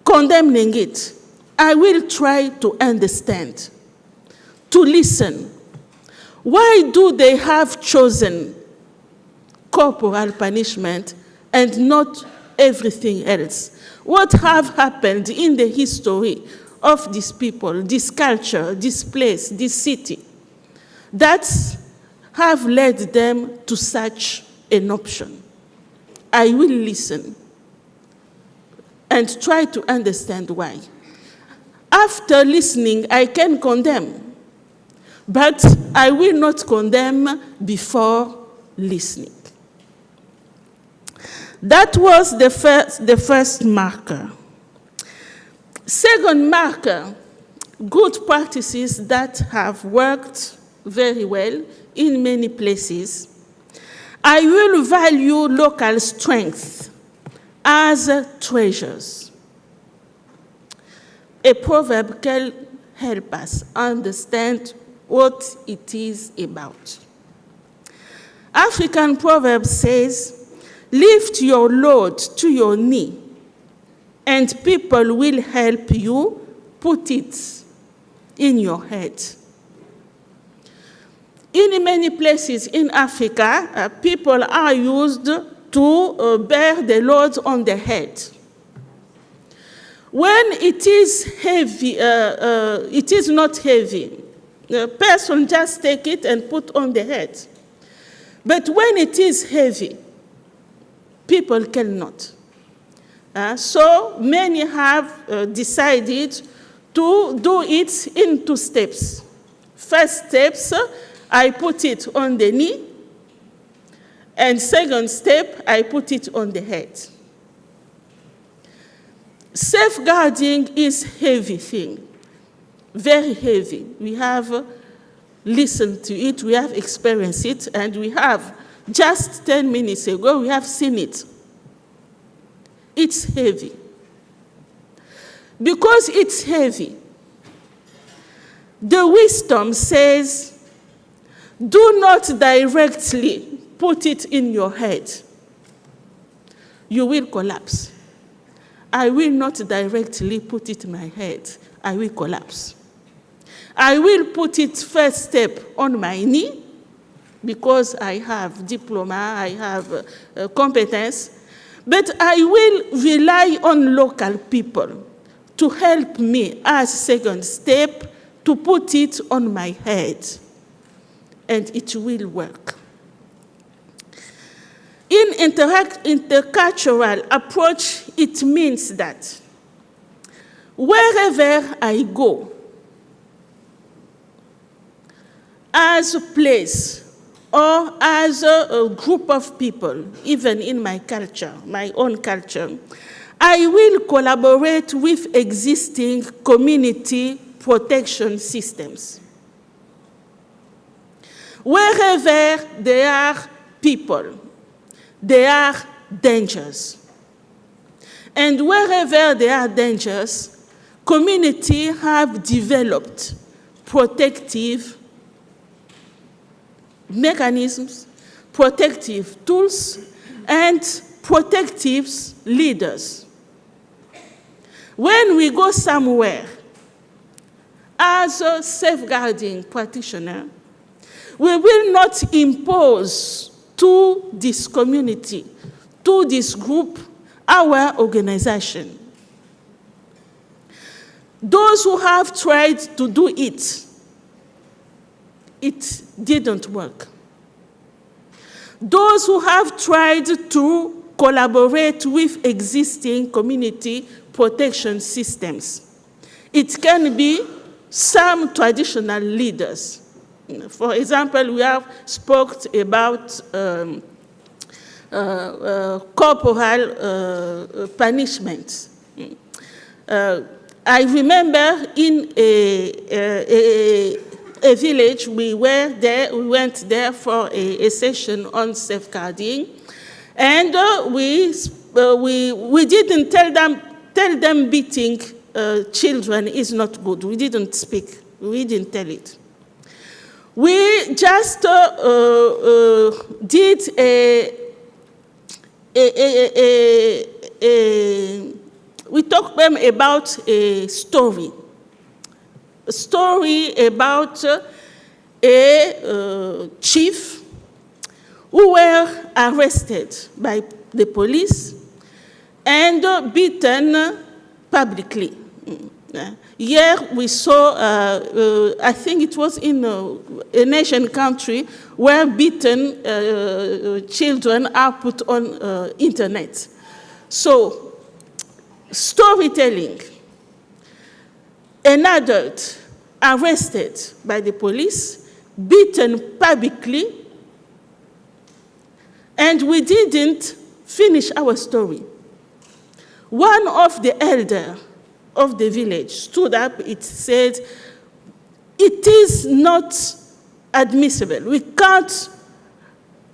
S8: condemning it, I will try to understand, to listen. Why do they have chosen corporal punishment and not everything else? What have happened in the history of these people, this culture, this place, this city, that have led them to such an option? I will listen and try to understand why. After listening, I can condemn, but I will not condemn before listening. That was the first marker. Second marker, good practices that have worked very well in many places. I will value local strength as treasures. A proverb can help us understand what it is about. African proverb says, lift your load to your knee, and people will help you put it in your head. In many places in Africa, people are used to bear the load on the head. When it is heavy, it is not heavy. The person just take it and put on the head. But when it is heavy, people cannot. So many have decided to do it in 2 steps. First steps, I put it on the knee, and second step, I put it on the head. Safeguarding is heavy thing, very heavy. We have listened to it, we have experienced it, and we have, just 10 minutes ago, we have seen it. It's heavy. Because it's heavy, the wisdom says, do not directly put it in your head. You will collapse. I will not directly put it in my head. I will collapse. I will put it first step on my knee, because I have diploma, I have competence, but I will rely on local people to help me as second step to put it on my head, and it will work. In intercultural approach, it means that wherever I go, as a place or as a group of people, even in my culture, my own culture, I will collaborate with existing community protection systems. Wherever there are people, there are dangers. And wherever there are dangers, communities have developed protective mechanisms, protective tools, and protective leaders. When we go somewhere, as a safeguarding practitioner, we will not impose to this community, to this group, our organization. Those who have tried to do it, it didn't work. Those who have tried to collaborate with existing community protection systems, it can be some traditional leaders. For example, we have spoken about corporal punishment. I remember in a village, we went there for a session on safeguarding, and we didn't tell them beating children is not good. We didn't speak. We didn't tell it. We just did we talked them about a story about a chief who were arrested by the police and beaten publicly. Here we saw, I think it was in a nation country where beaten children are put on internet. So, storytelling. An adult arrested by the police, beaten publicly, and we didn't finish our story. One of the elders of the village stood up, it said, it is not admissible. We can't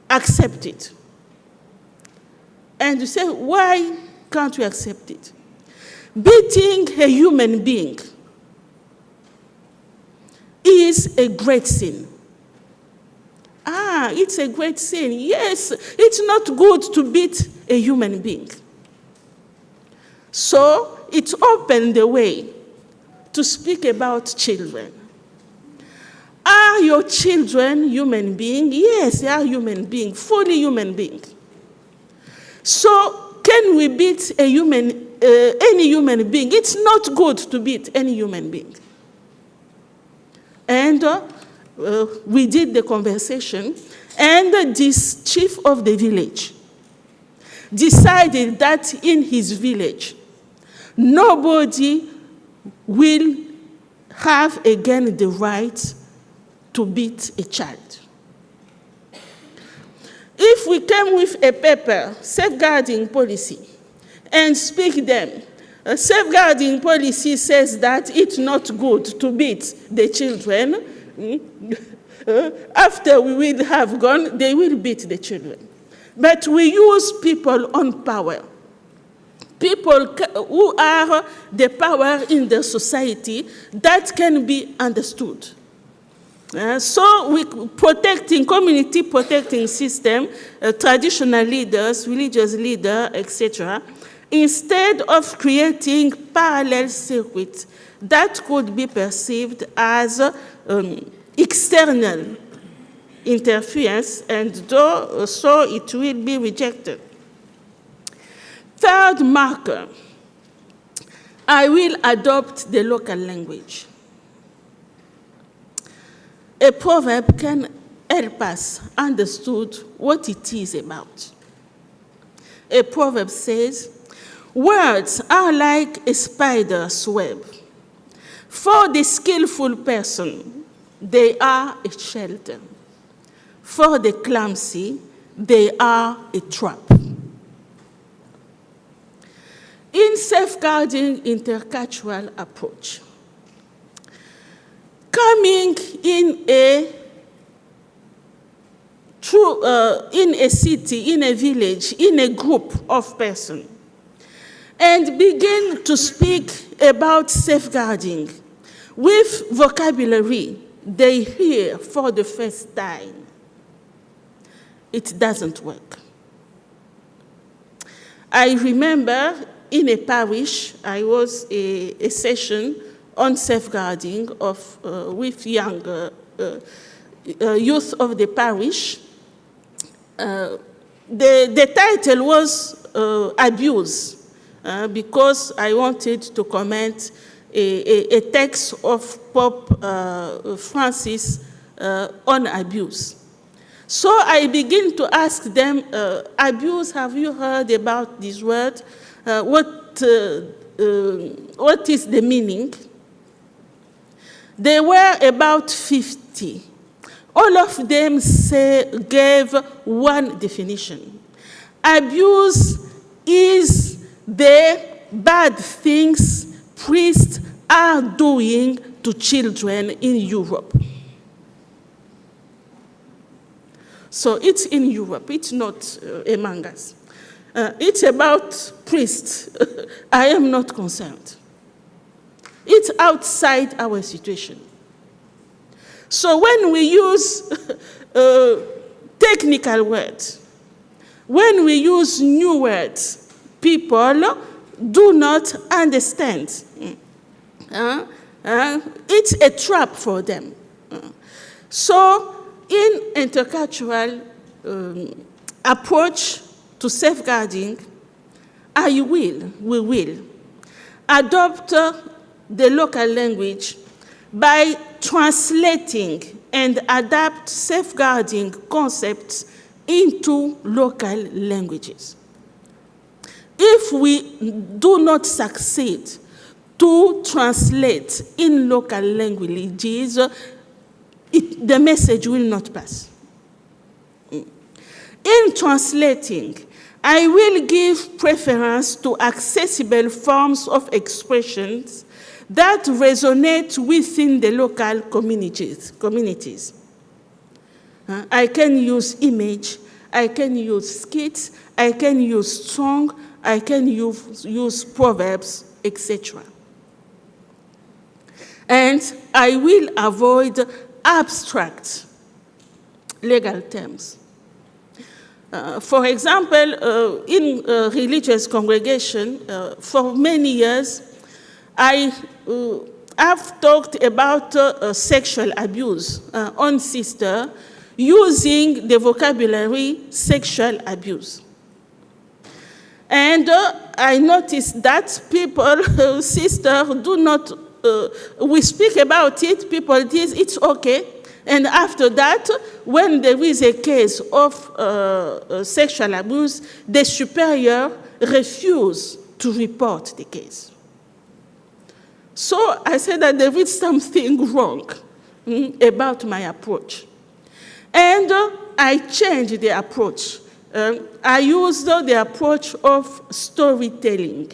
S8: accept it. And you say, why can't we accept it? Beating a human being is a great sin. It's a great sin. Yes, it's not good to beat a human being. So it opened the way to speak about children. Are your children human beings? Yes, they are human beings, fully human beings. So can we beat any human being? It's not good to beat any human being. And we did the conversation, and this chief of the village decided that in his village, nobody will have again the right to beat a child. If we came with a paper, safeguarding policy, and speak them, a safeguarding policy says that it's not good to beat the children, after we will have gone, they will beat the children. But we use people on power. People who are the power in the society that can be understood. So we protecting, community protecting system, traditional leaders, religious leaders, etc., instead of creating parallel circuits that could be perceived as external interference, and so it will be rejected. Third marker, I will adopt the local language. A proverb can help us understand what it is about. A proverb says, words are like a spider's web. For the skillful person, they are a shelter. For the clumsy, they are a trap. In safeguarding intercultural approach, coming in a city, in a village, in a group of persons, and begin to speak about safeguarding with vocabulary they hear for the first time, it doesn't work. I remember in a parish, I was a session on safeguarding with young youth of the parish. The title was Abuse, because I wanted to comment a text of Pope Francis on abuse. So I begin to ask them, abuse, have you heard about this word? What is the meaning? There were about 50. All of them gave one definition. Abuse is the bad things priests are doing to children in Europe. So it's in Europe, it's not among us. It's about priests. I am not concerned. It's outside our situation. So when we use technical words, when we use new words, people do not understand. It's a trap for them. So in intercultural approach to safeguarding, we will adopt the local language by translating and adapt safeguarding concepts into local languages. If we do not succeed to translate in local languages, the message will not pass. In translating, I will give preference to accessible forms of expressions that resonate within the local communities. I can use image, I can use skits, I can use song, I can use proverbs, etc. And I will avoid abstract legal terms. For example, in a religious congregation, for many years, I have talked about sexual abuse on sister using the vocabulary sexual abuse. And I noticed that people, sisters, do not, we speak about it, people, it's okay. And after that, when there is a case of sexual abuse, the superior refuses to report the case. So I said that there is something wrong about my approach. And I changed the approach. I used the approach of storytelling.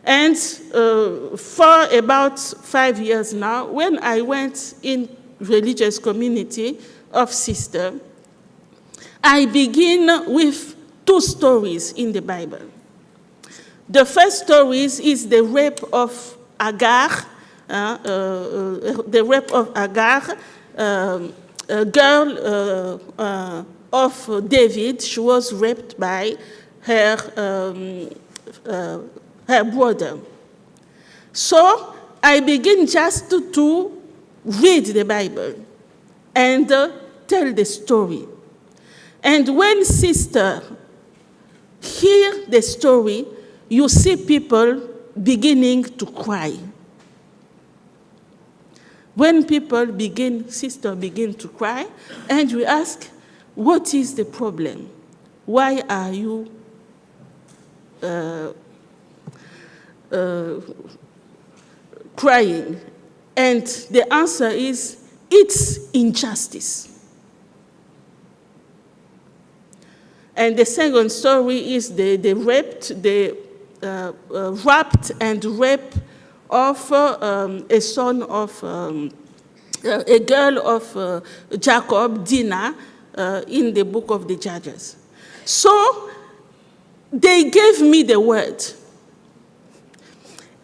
S8: And for about 5 years now, when I went in religious community of sister, I begin with 2 stories in the Bible. The first story is the rape of Agar, the rape of Agar, a girl of David. She was raped by her brother. So I begin just to read the Bible and tell the story. And when sister hear the story, you see people beginning to cry. When sister begin to cry, and we ask, what is the problem? Why are you crying? And the answer is, it's injustice. And the second story is the raped and rape of a son of a girl of Jacob, Dinah, in the book of the Judges. So they gave me the word,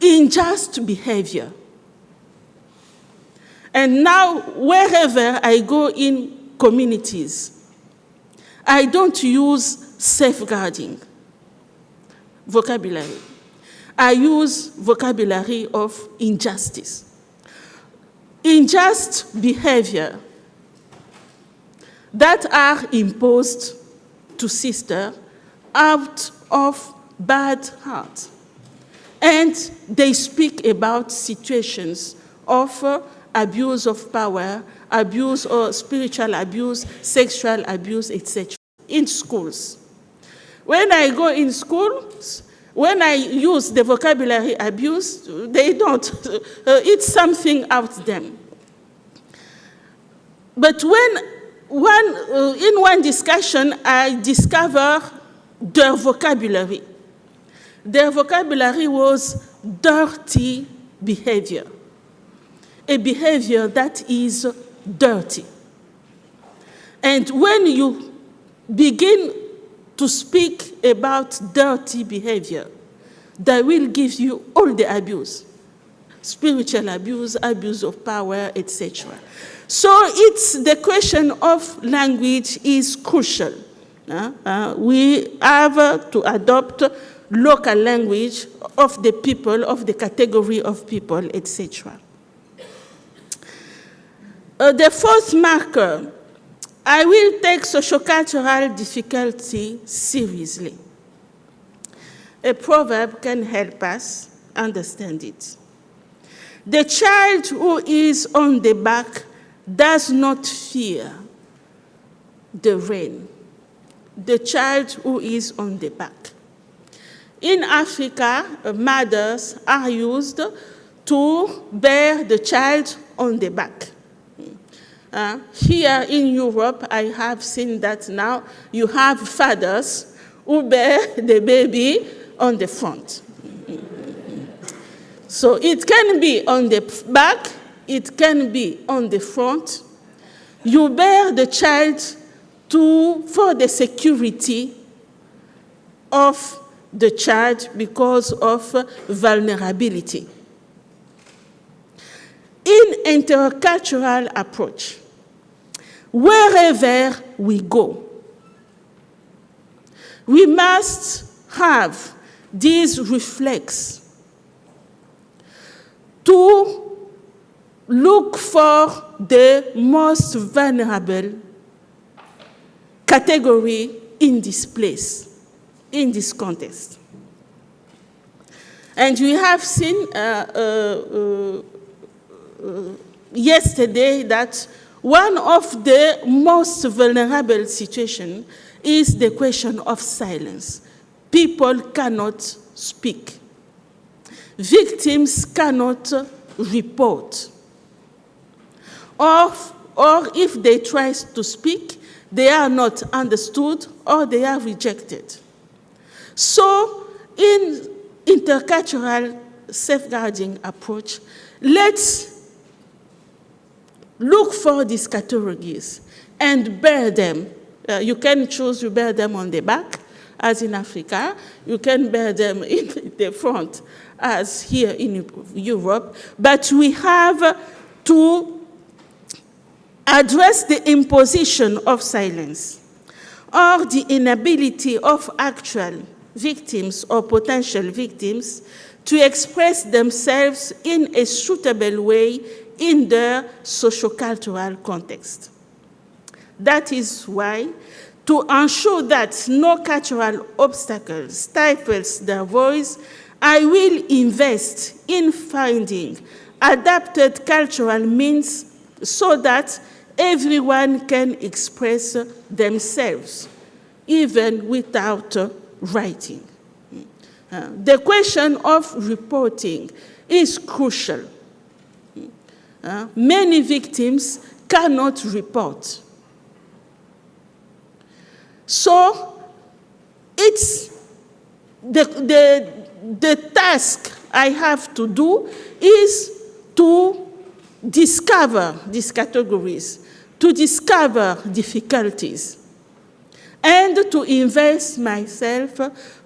S8: unjust behavior. And now, wherever I go in communities, I don't use safeguarding vocabulary. I use vocabulary of injustice. Unjust behavior that are imposed to sister out of bad heart. And they speak about situations of abuse of power, abuse or spiritual abuse, sexual abuse, etc. in schools. When I go in schools, when I use the vocabulary abuse, they don't. It's something out them. But in one discussion, I discover their vocabulary. Their vocabulary was dirty behavior. A behavior that is dirty. And when you begin to speak about dirty behavior, that will give you all the abuse. Spiritual abuse, abuse of power, etc. So it's the question of language is crucial. We have to adopt local language of the people, of the category of people, etc. The fourth marker, I will take sociocultural difficulty seriously. A proverb can help us understand it. The child who is on the back does not fear the rain. The child who is on the back. In Africa, mothers are used to bear the child on the back. Here in Europe, I have seen that now you have fathers who bear the baby on the front. So it can be on the back, it can be on the front. You bear the child for the security of the child because of vulnerability. In intercultural approach, wherever we go, we must have these reflex to look for the most vulnerable category in this place, in this context. And we have seen yesterday that one of the most vulnerable situations is the question of silence. People cannot speak. Victims cannot report. Or if they try to speak, they are not understood or they are rejected. So in intercultural safeguarding approach, let's look for these categories and bear them. You can choose to bear them on the back, as in Africa. You can bear them in the front, as here in Europe. But we have to address the imposition of silence or the inability of actual victims or potential victims to express themselves in a suitable way in their sociocultural context. That is why, to ensure that no cultural obstacle stifles their voice, I will invest in finding adapted cultural means so that everyone can express themselves, even without writing. The question of reporting is crucial. Many victims cannot report. So it's the task I have to do is to discover these categories, to discover difficulties, and to invest myself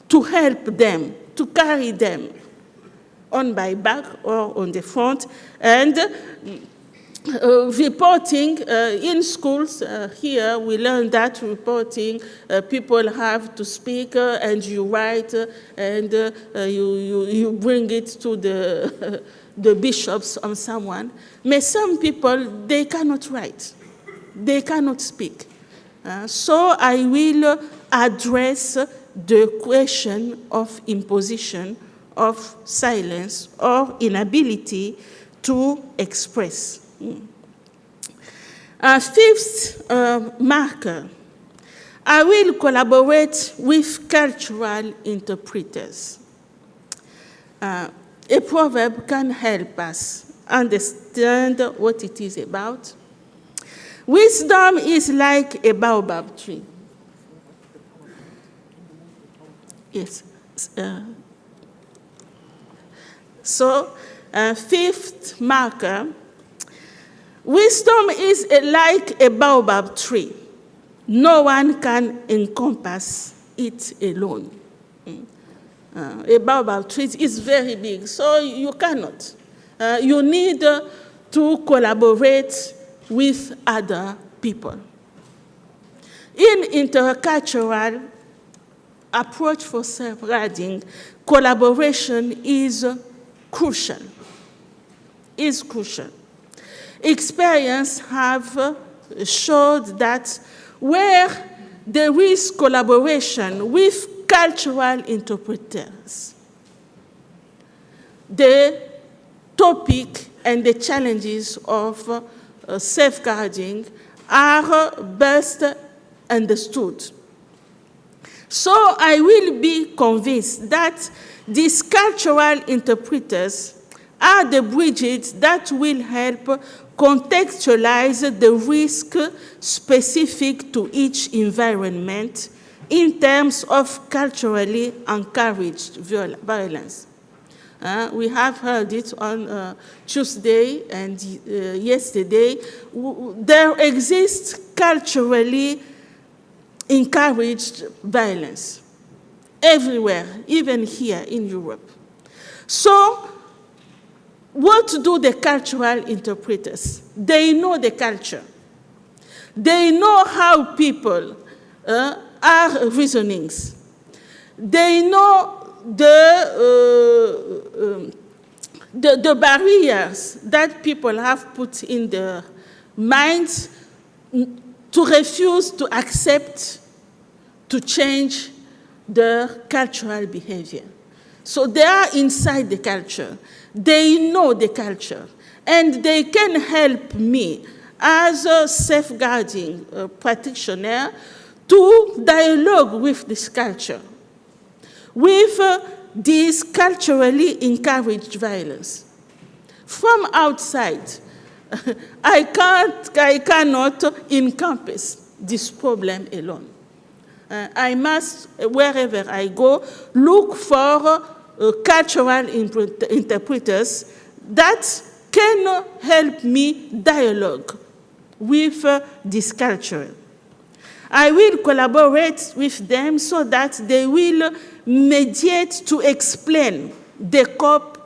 S8: to help them, to carry them on my back or on the front, and reporting in schools, here we learn that reporting, people have to speak and you write and you bring it to the bishops or someone. But some people, they cannot write, they cannot speak. So I will address the question of imposition of silence or inability to express. Fifth marker, I will collaborate with cultural interpreters. A proverb can help us understand what it is about. Wisdom is like a baobab tree. Yes. Fifth marker, wisdom is like a baobab tree. No one can encompass it alone. A baobab tree is very big, so you cannot. You need to collaborate with other people. In intercultural approach for safeguarding, collaboration is crucial. Experience have showed that where there is collaboration with cultural interpreters, the topic and the challenges of safeguarding are best understood. So I will be convinced that these cultural interpreters are the bridges that will help contextualize the risk specific to each environment in terms of culturally encouraged violence. We have heard it on Tuesday and yesterday. There exists culturally encouraged violence everywhere, even here in Europe. So, what do the cultural interpreters? They know the culture. They know how people are reasonings. They know the barriers that people have put in their minds to refuse to accept, to change their cultural behavior. So they are inside the culture. They know the culture. And they can help me as a safeguarding practitioner to dialogue with this culture, with this culturally encouraged violence. From outside, I cannot encompass this problem alone. I must, wherever I go, look for cultural interpreters that can help me dialogue with this culture. I will collaborate with them so that they will mediate to explain the scope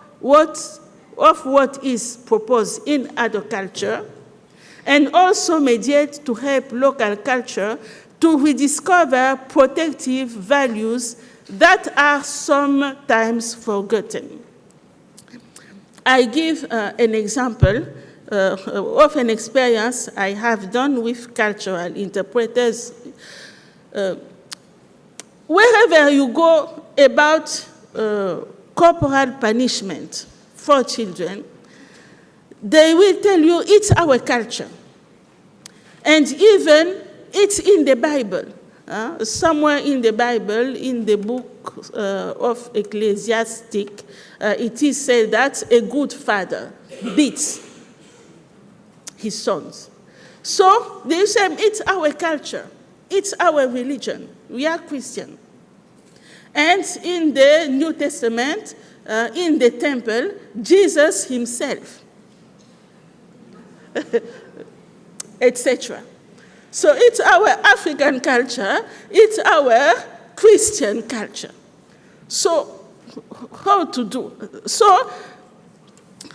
S8: of what is proposed in other culture, and also mediate to help local culture to rediscover protective values that are sometimes forgotten. I give an example of an experience I have done with cultural interpreters. Wherever you go about corporal punishment for children, they will tell you it's our culture. And even it's in the Bible. Somewhere in the Bible, in the book of Ecclesiastic, it is said that a good father beats his sons. So they say it's our culture, it's our religion. We are Christian. And in the New Testament, in the temple, Jesus himself, etc. So it's our African culture, it's our Christian culture. So how to do? So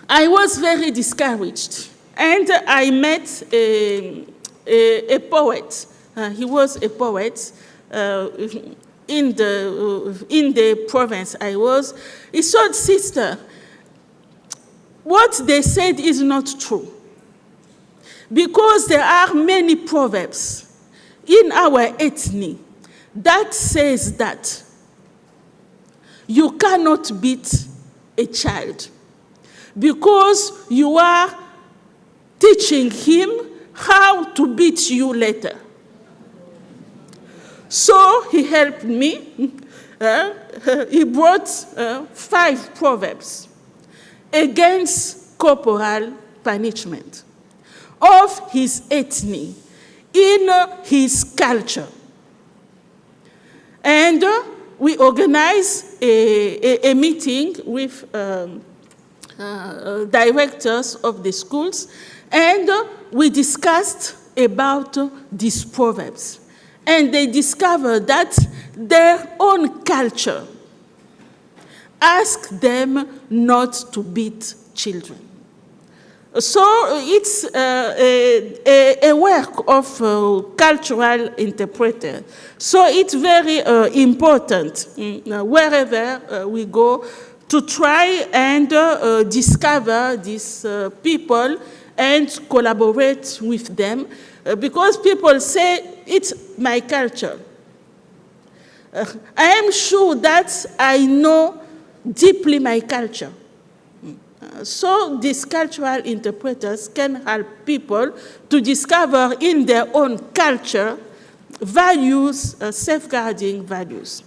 S8: I was very discouraged, and I met a poet. He was a poet in the province I was. He said, "Sister, what they said is not true. Because there are many proverbs in our ethnic that says that you cannot beat a child because you are teaching him how to beat you later." So he helped me. He brought 5 proverbs against corporal punishment of his ethnic, in his culture. And we organized a meeting with directors of the schools, and we discussed about these proverbs. And they discovered that their own culture asked them not to beat children. So it's a work of cultural interpreter. So it's very important wherever we go to try and discover these people and collaborate with them, because people say it's my culture. I am sure that I know deeply my culture. So these cultural interpreters can help people to discover in their own culture values, safeguarding values.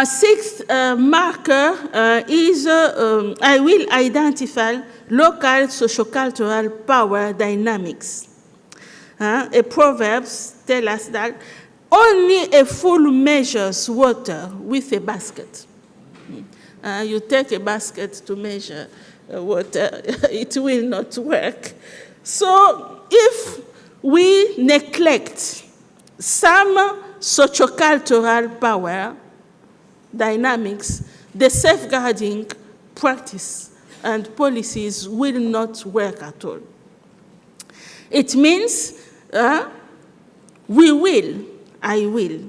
S8: Sixth marker is I will identify local sociocultural power dynamics. A Proverbs tell us that only a fool measures water with a basket. You take a basket to measure water, it will not work. So if we neglect some sociocultural power dynamics, the safeguarding practice and policies will not work at all. It means I will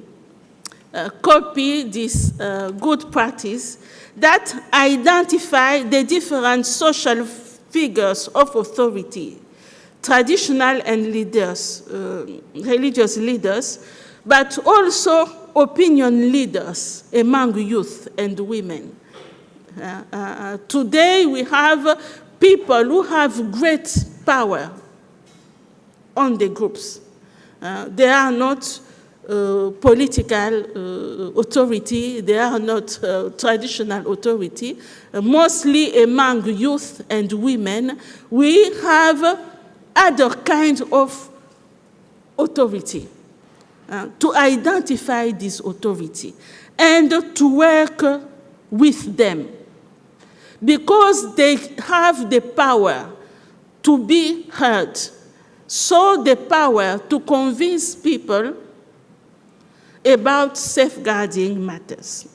S8: copy this good practice that identify the different social figures of authority, traditional and leaders, religious leaders, but also opinion leaders among youth and women. Today we have people who have great power on the groups. They are not political authority, they are not traditional authority. Mostly among youth and women, we have other kinds of authority. To identify this authority and to work with them, because they have the power to be heard, so the power to convince people about safeguarding matters.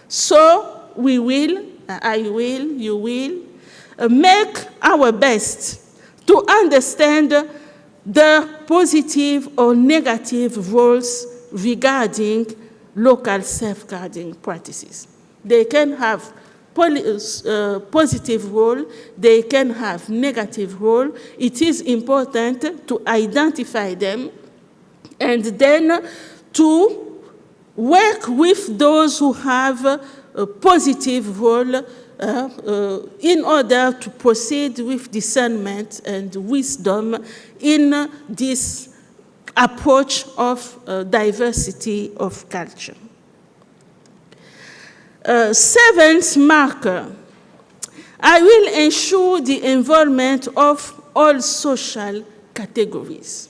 S8: So we will, I will, you will, make our best to understand the positive or negative roles regarding local safeguarding practices. They can have positive role, they can have negative role. It is important to identify them and then to work with those who have a positive role in order to proceed with discernment and wisdom in this approach of diversity of culture. Seventh marker, I will ensure the involvement of all social categories.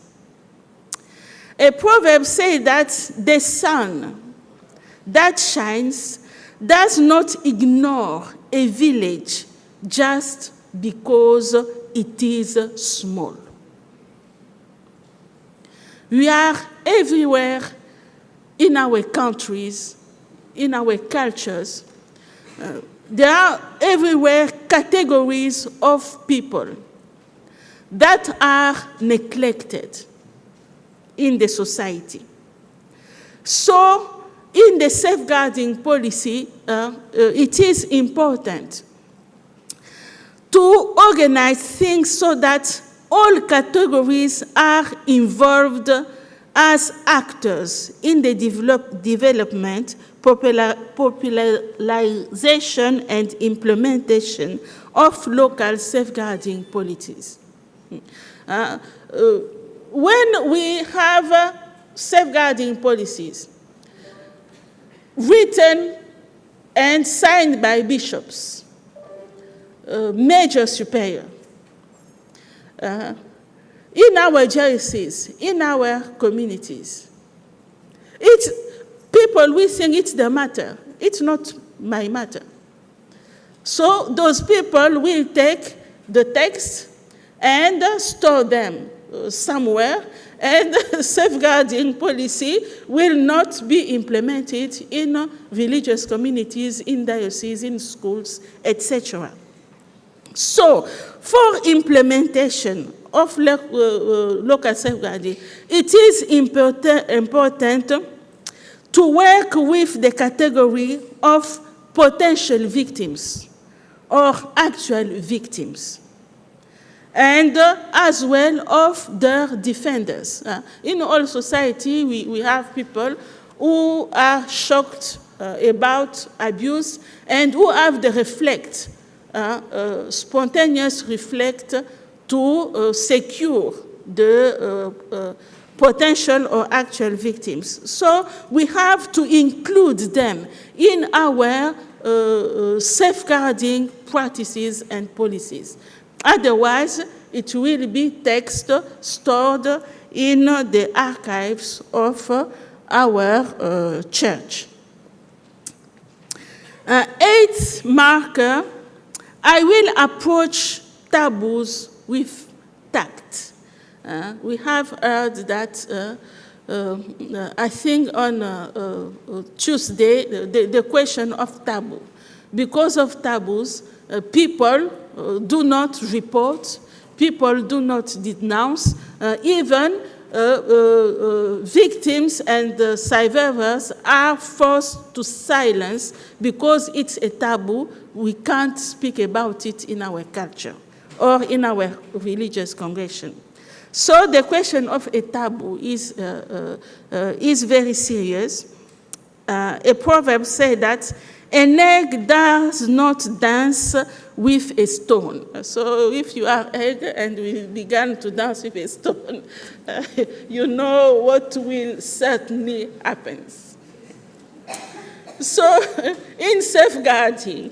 S8: A proverb says that the sun that shines does not ignore a village just because it is small. We are everywhere in our countries, in our cultures. There are everywhere categories of people that are neglected in the society. So, in the safeguarding policy, it is important to organize things so that all categories are involved as actors in the development, popularization, and implementation of local safeguarding policies. When we have safeguarding policies written and signed by bishops, major superior, in our dioceses, in our communities, we think it's the matter. It's not my matter. So those people will take the text and store them somewhere, and safeguarding policy will not be implemented in religious communities, in dioceses, in schools, etc. So, for implementation of local safeguarding, it is important to work with the category of potential victims or actual victims, and as well of their defenders. In all society, we have people who are shocked about abuse and who have the reflect, spontaneous reflect to secure the potential or actual victims. So we have to include them in our safeguarding practices and policies. Otherwise, it will be text stored in the archives of our church. Eighth marker, I will approach taboos with tact. We have heard that, I think on Tuesday, the question of taboo. Because of taboos, people do not report, people do not denounce, even victims and survivors are forced to silence because it's a taboo. We can't speak about it in our culture or in our religious congregation. So the question of a taboo is very serious. A proverb says that an egg does not dance with a stone. So if you are egg and we began to dance with a stone, you know what will certainly happen. So in safeguarding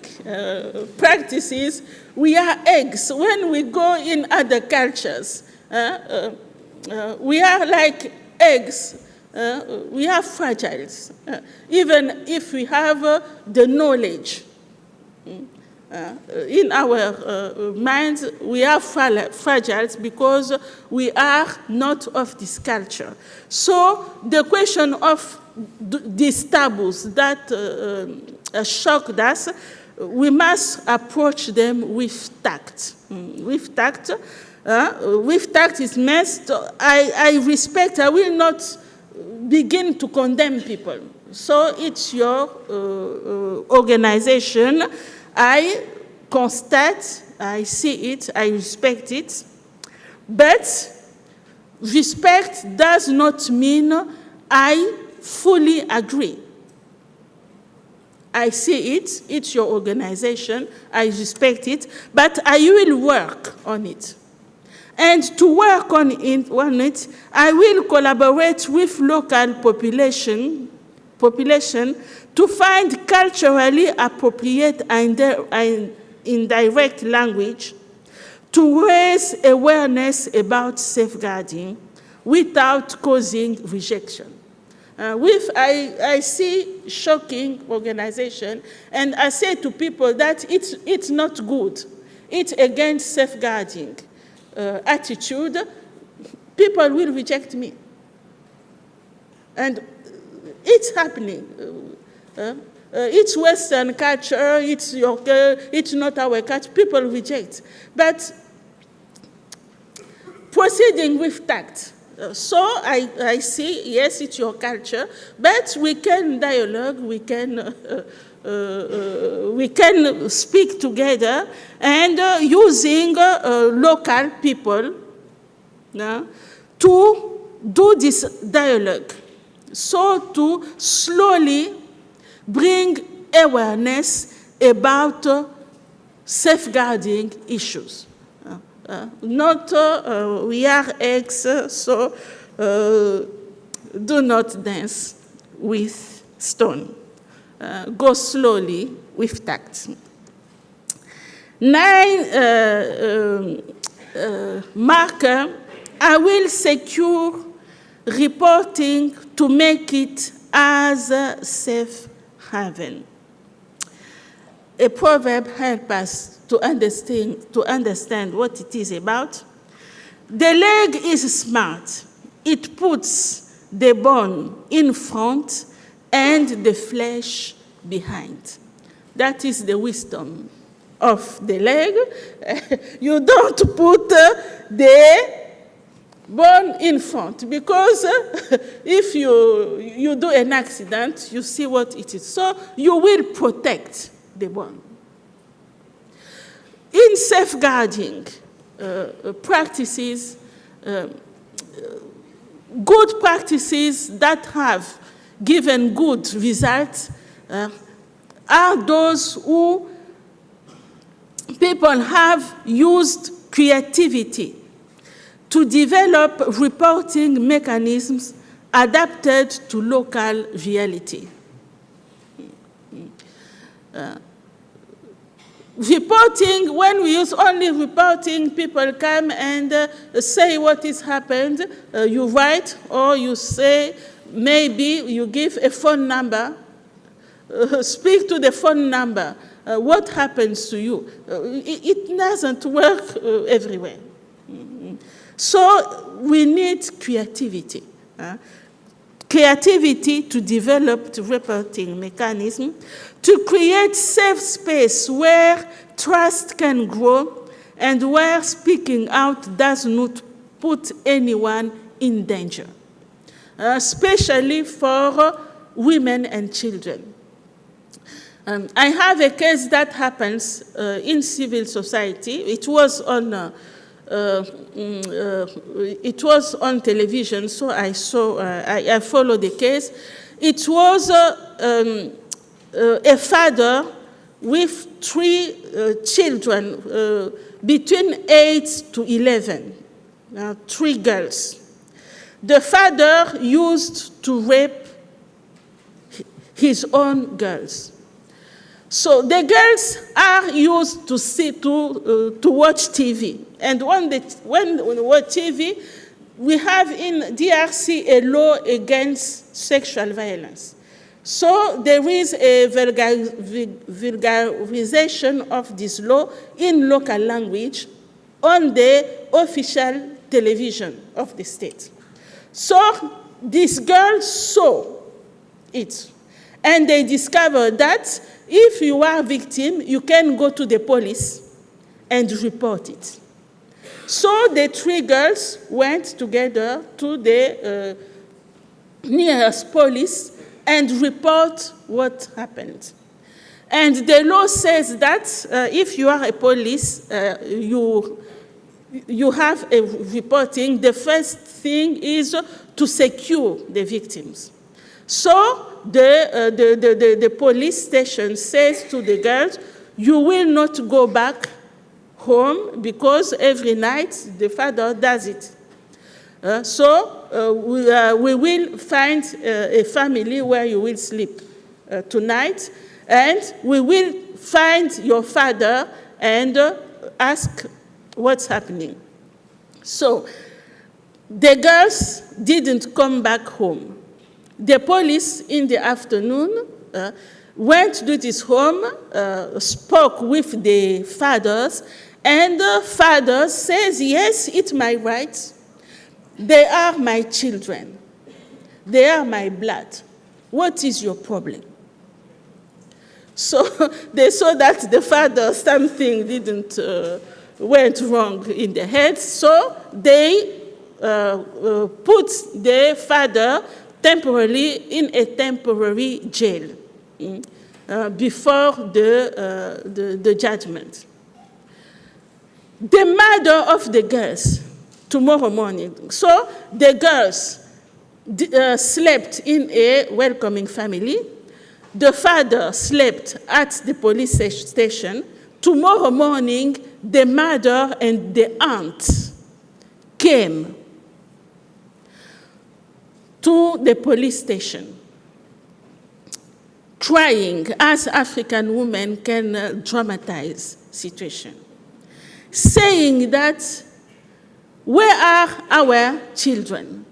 S8: practices, we are eggs. When we go in other cultures, we are like eggs. We are fragiles, even if we have the knowledge. In our minds, we are fragile because we are not of this culture. So the question of these taboos that shocked us, we must approach them with tact. With tact. With tact is meant, I respect, I will not begin to condemn people. So it's your organization. I constate, I see it, I respect it, but respect does not mean I fully agree. I see it, it's your organization, I respect it, but I will work on it. And to work on it, I will collaborate with local population to find culturally appropriate and indirect language to raise awareness about safeguarding without causing rejection. I see shocking organization, and I say to people that it's not good. It's against safeguarding attitude. People will reject me. And it's happening. It's Western culture, it's not our culture. People reject. But proceeding with tact. So I see, yes, it's your culture, but we can dialogue, we can speak together, and using local people to do this dialogue. So to slowly bring awareness about safeguarding issues. Not we are X, so do not dance with stone. Go slowly with tact. 9 marker, I will secure reporting to make it as a safe haven. A proverb helps us to understand what it is about. The leg is smart. It puts the bone in front and the flesh behind. That is the wisdom of the leg. You don't put the bone in front, because if you do an accident, you see what it is. So you will protect the bone. In safeguarding practices, good practices that have given good results are those who people have used creativity to develop reporting mechanisms adapted to local reality. Reporting, when we use only reporting, people come and say what has happened. You write, or you say, maybe you give a phone number, speak to the phone number. What happens to you? It doesn't work everywhere. So we need creativity. Creativity to develop the reporting mechanism, to create safe space where trust can grow and where speaking out does not put anyone in danger, especially for women and children. I have a case that happens in civil society. It was on television, so I saw. I followed the case. It was a father with 3 children between 8 to 11, 3 girls. The father used to rape his own girls. So the girls are used to watch TV. And when we watch TV, we have in DRC a law against sexual violence. So there is a vulgarization of this law in local language on the official television of the state. So these girls saw it, and they discovered that if you are a victim, you can go to the police and report it. So the 3 girls went together to the nearest police and report what happened. And the law says that if you are a police, you have a reporting, the first thing is to secure the victims. So the police station says to the girls, you will not go back home because every night the father does it. We will find a family where you will sleep tonight, and we will find your father and ask what's happening. So the girls didn't come back home. The police in the afternoon went to this home, spoke with the fathers, and the father says, yes, it's my right. They are my children. They are my blood. What is your problem? So they saw that the father, something went wrong in the head, so they put the father temporarily in a temporary jail before the judgment. The mother of the girls, tomorrow morning. So the girls slept in a welcoming family. The father slept at the police station. Tomorrow morning, the mother and the aunt came to the police station, trying, as African women can dramatize situation, saying that, where are our children?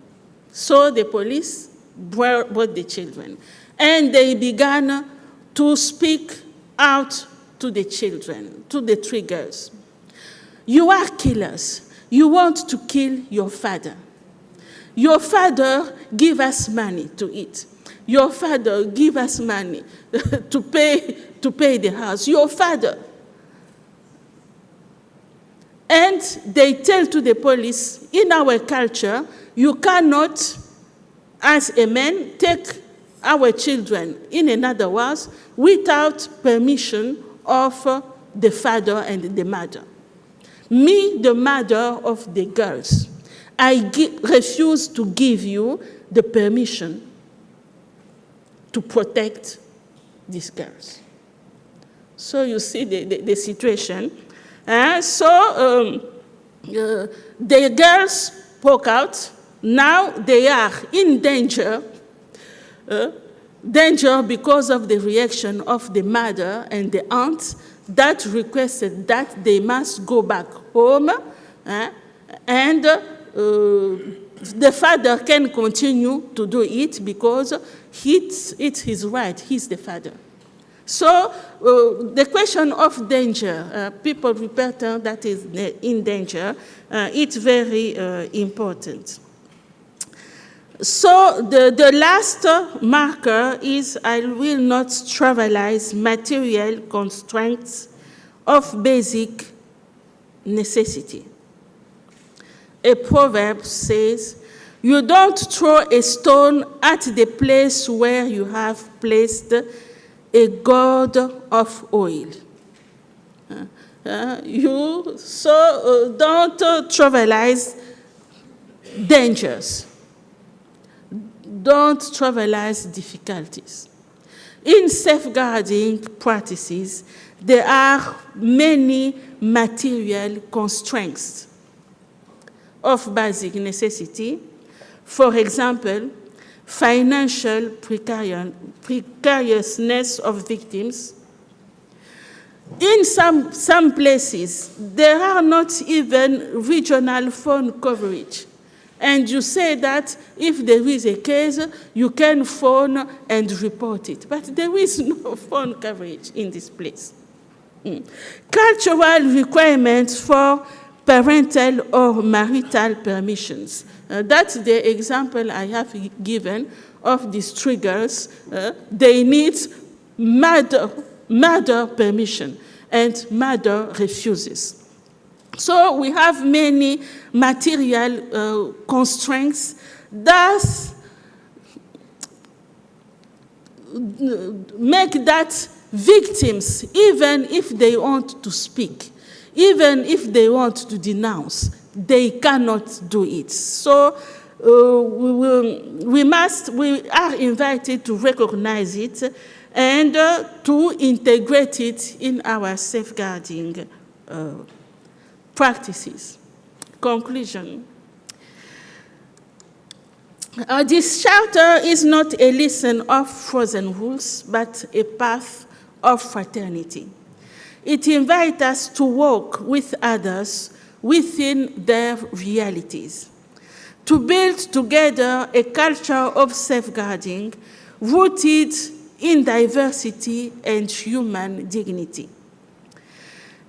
S8: So the police brought the children, and they began to speak out to the children, to the three girls. You are killers. You want to kill your father. Your father give us money to eat. Your father give us money to pay the house. Your father. And they tell to the police, in our culture, you cannot, as a man, take our children in another house without permission of the father and the mother. Me, the mother of the girls, I refuse to give you the permission to protect these girls. So you see the situation. The girls spoke out. Now they are in danger because of the reaction of the mother and the aunt that requested that they must go back home, and the father can continue to do it because it's his right, he's the father. So the question of danger, people repair that is in danger, it's very important. So the last marker is I will not trivialize material constraints of basic necessity. A proverb says, you don't throw a stone at the place where you have placed a gourd of oil. Don't trivialize dangers. Don't trivialize difficulties. In safeguarding practices, there are many material constraints of basic necessity. For example, financial precariousness of victims. In some places, there are not even regional phone coverage. And you say that if there is a case, you can phone and report it. But there is no phone coverage in this place. Cultural requirements for parental or marital permissions. That's the example I have given of these triggers. They need mother permission, and mother refuses. So we have many material constraints that make that Victims, even if they want to speak, even if they want to denounce, they cannot do it. So we are invited to recognize it and to integrate it in our safeguarding practices. Conclusion. This charter is not a list of frozen rules, but a path of fraternity. It invites us to walk with others within their realities, to build together a culture of safeguarding rooted in diversity and human dignity.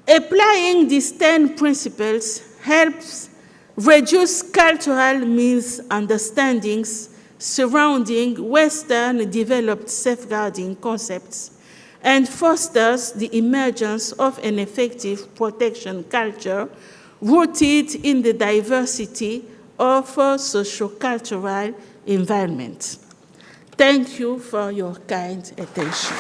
S8: Applying these 10 principles helps reduce cultural misunderstandings surrounding Western developed safeguarding concepts and fosters the emergence of an effective protection culture rooted in the diversity of socio-cultural environment. Thank you for your kind attention.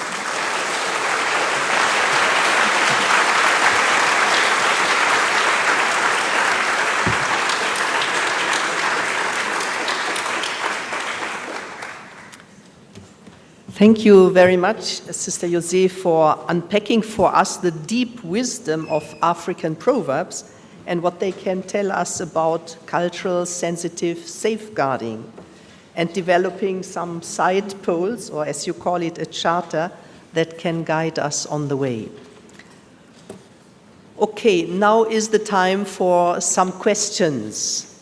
S1: Thank you very much, Sister José, for unpacking for us the deep wisdom of African proverbs and what they can tell us about cultural sensitive safeguarding and developing some side poles, or as you call it, a charter that can guide us on the way. Okay, now is the time for some questions.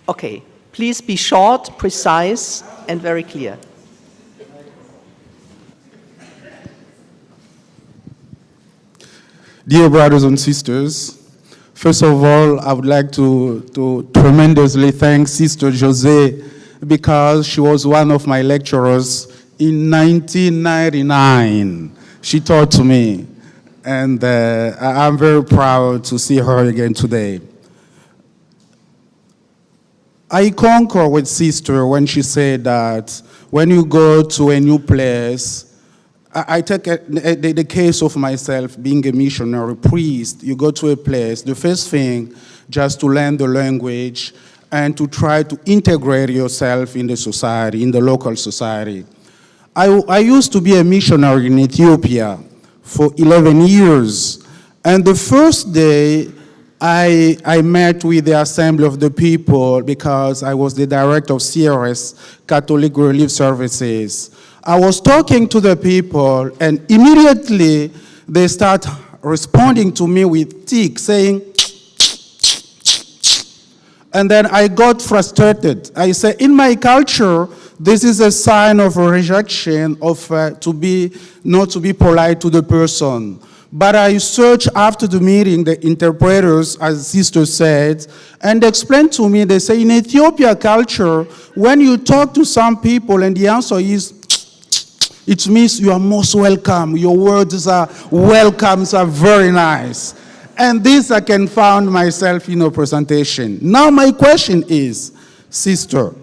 S1: Okay, please be short, precise, and very clear.
S9: Dear brothers and sisters, first of all, I would like to tremendously thank Sister José because she was one of my lecturers in 1999. She taught to me, and I'm very proud to see her again today. I concur with Sister when she said that when you go to a new place, I take the case of myself being a missionary priest. You go to a place, the first thing, just to learn the language and to try to integrate yourself in the society, in the local society. I used to be a missionary in Ethiopia for 11 years. And the first day, I met with the Assembly of the People because I was the director of CRS, Catholic Relief Services. I was talking to the people, and immediately they start responding to me with tick, saying, and then I got frustrated. I said, in my culture, this is a sign of a rejection of not to be polite to the person. But I searched after the meeting, the interpreters, as Sister said, and explained to me, they say, in Ethiopia culture, when you talk to some people and the answer is, it means you are most welcome. Your words are welcomes are very nice. And this I can find myself in a presentation. Now my question is, Sister,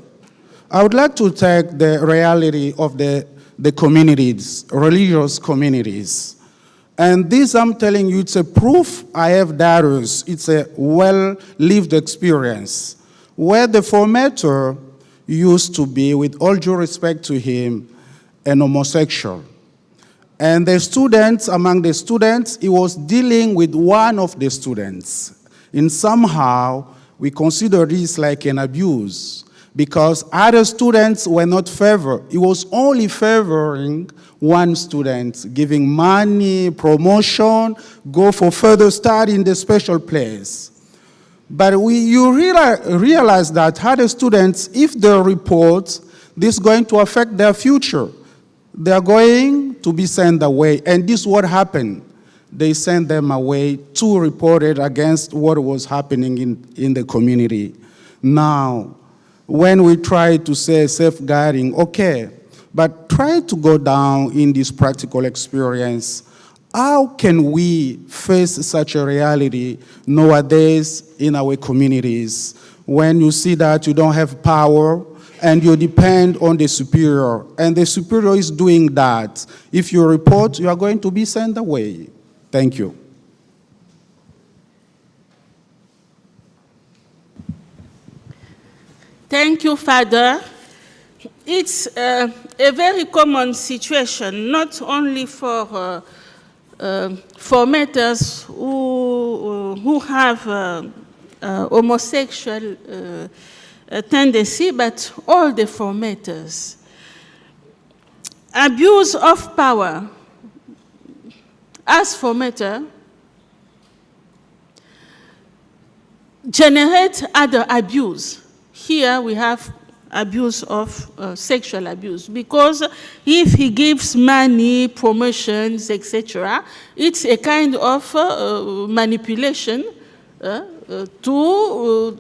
S9: I would like to take the reality of the communities, religious communities. And this I'm telling you, it's a proof I have daughters. It's a well-lived experience where the formator used to be, with all due respect to him, an homosexual. And the students, among the students, he was dealing with one of the students. And somehow, we consider this like an abuse because other students were not favored. He was only favoring one student, giving money, promotion, go for further study in the special place. But you realize that other students, if they report, this is going to affect their future. They are going to be sent away. And this is what happened. They sent them away to report it against what was happening in the community. Now, when we try to say safeguarding, okay, but try to go down in this practical experience. How can we face such a reality nowadays in our communities when you see that you don't have power and you depend on the superior, and the superior is doing that. If you report, you are going to be sent away. Thank you.
S8: Thank you, Father. It's a very common situation, not only for formators who have homosexual tendency, but all the formators. Abuse of power. As formatter, generate other abuse. Here we have abuse of sexual abuse, because if he gives money, promotions, etc., it's a kind of manipulation to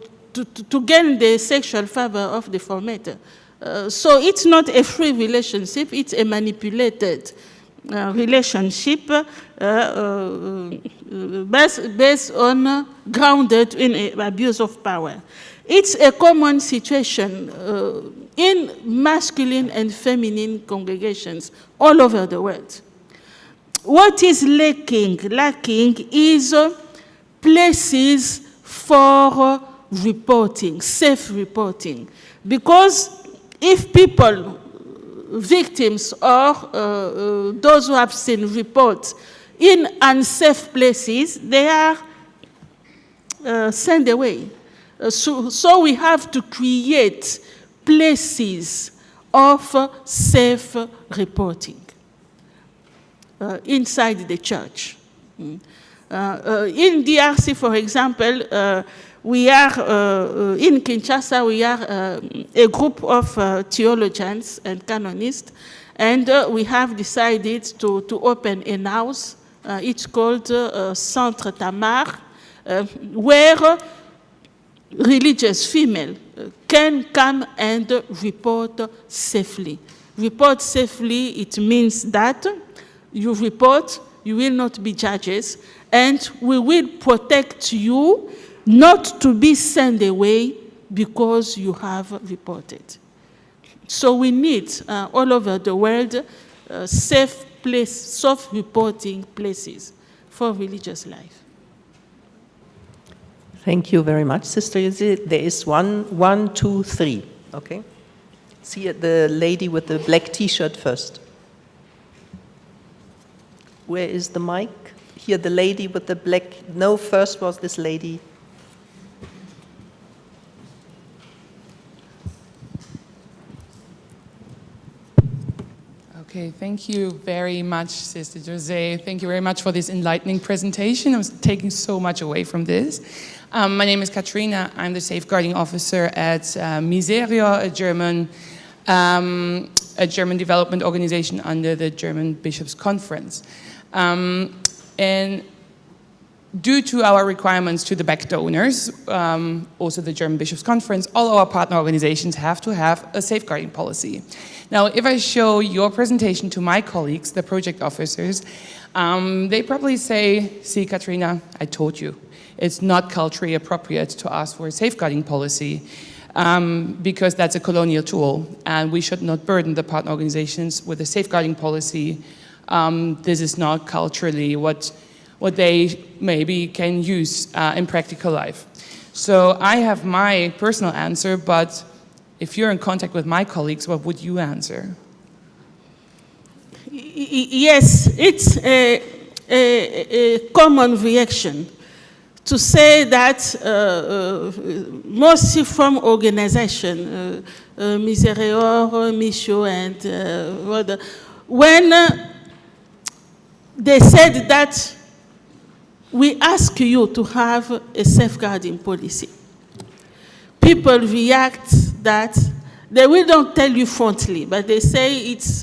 S8: gain the sexual favor of the formatter. So it's not a free relationship, it's a manipulated relationship based on, grounded in abuse of power. It's a common situation in masculine and feminine congregations all over the world. What is lacking is places for reporting, safe reporting. Because if people, victims or those who have seen reports in unsafe places, they are sent away. So we have to create places of safe reporting inside the church. In DRC, for example, we are, in Kinshasa, we are a group of theologians and canonists, and we have decided to open a house. It's called Centre Tamar, where religious female can come and report safely. Report safely, it means that you report, you will not be judges, and we will protect you not to be sent away because you have reported. So we need all over the world safe reporting places for religious life.
S1: Thank you very much, Sister Yuzi. There is one, two, three. Okay. See the lady with the black T-shirt first. Where is the mic? Here, the lady with the black. No, first was this lady.
S10: Okay, thank you very much, Sister Jose. Thank you very much for this enlightening presentation. I was taking so much away from this. My name is Katrina. I'm the safeguarding officer at Miserio, a German development organization under the German Bishops' Conference. And due to our requirements to the back donors, also the German Bishops' Conference, all our partner organizations have to have a safeguarding policy. Now, if I show your presentation to my colleagues, the project officers, they probably say, see, Katrina, I told you. It's not culturally appropriate to ask for a safeguarding policy because that's a colonial tool, and we should not burden the partner organizations with a safeguarding policy. This is not culturally what they maybe can use in practical life. So I have my personal answer, but if you're in contact with my colleagues, what would you answer?
S8: Yes, it's a common reaction to say that mostly from organization, Miserio, Michaud, and when they said that we ask you to have a safeguarding policy, people react that they will not tell you frontally, but they say it's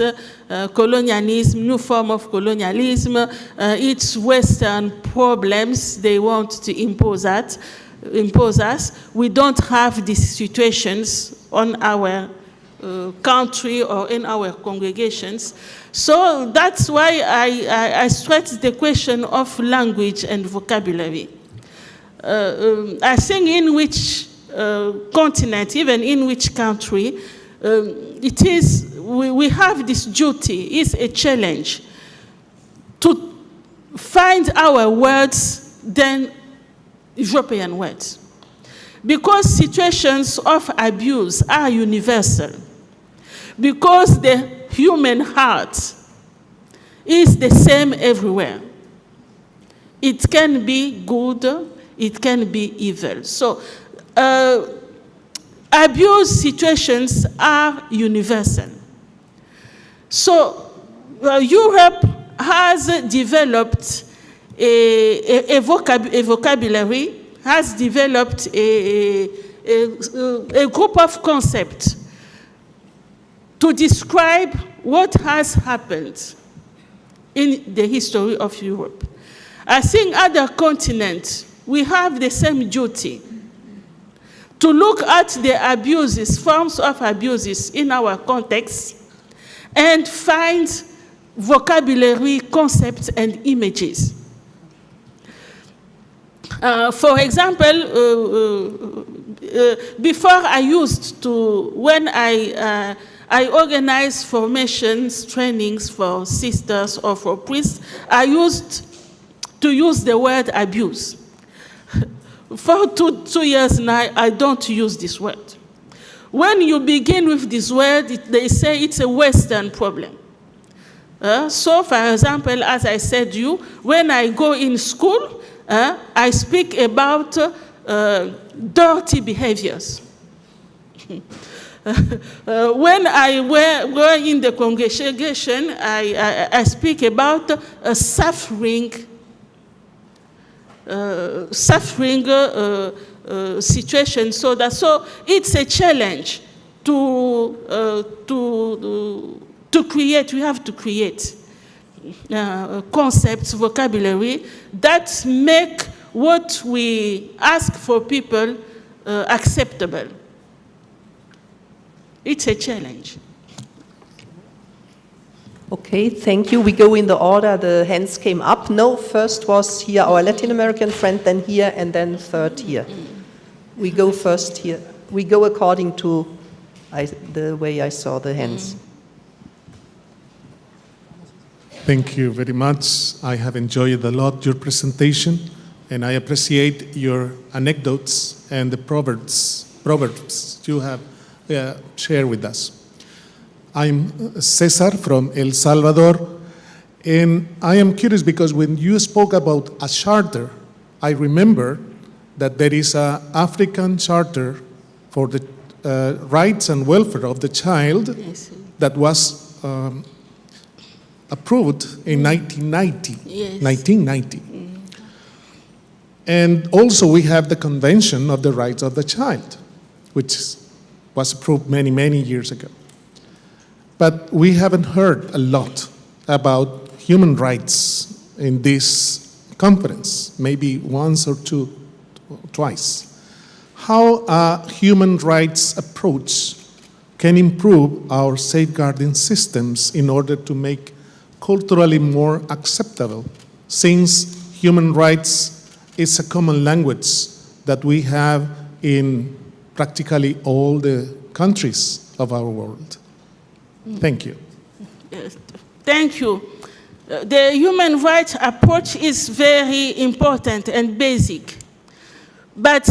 S8: colonialism, new form of colonialism, it's Western problems they want to impose us. We don't have these situations on our country or in our congregations. So that's why I stress the question of language and vocabulary. I think in which continent, even in which country, we have this duty, it's a challenge to find our words than European words. Because situations of abuse are universal. Because the human heart is the same everywhere. It can be good, it can be evil. So, abuse situations are universal. So, Europe has developed a vocabulary, has developed a group of concepts to describe what has happened in the history of Europe. I think other continents, we have the same duty to look at the abuses, forms of abuses in our context, and find vocabulary, concepts, and images. For example, before I used to, when I organized formations, trainings for sisters or for priests, I used to use the word abuse. For two years now, I don't use this word. When you begin with this word, they say it's a Western problem. So, for example, as I said to you, when I go in school, I speak about dirty behaviors. When I were in the congregation, I speak about suffering situation. So it's a challenge to create. We have to create concepts, vocabulary that make what we ask for people acceptable. It's a challenge.
S1: Okay, thank you. We go in the order the hands came up. No, first was here our Latin American friend, then here, and then third here. We go first here. We go according to the way I saw the hands.
S3: Thank you very much. I have enjoyed a lot your presentation, and I appreciate your anecdotes and the proverbs you have shared with us. I'm Cesar from El Salvador, and I am curious because when you spoke about a charter, I remember that there is an African charter for the rights and welfare of the child that was approved in 1990. And also we have the Convention of the Rights of the Child, which was approved many, many years ago. But we haven't heard a lot about human rights in this conference, maybe once or twice. How a human rights approach can improve our safeguarding systems in order to make culturally more acceptable, since human rights is a common language that we have in practically all the countries of our world. Thank you.
S8: Thank you. The human rights approach is very important and basic, but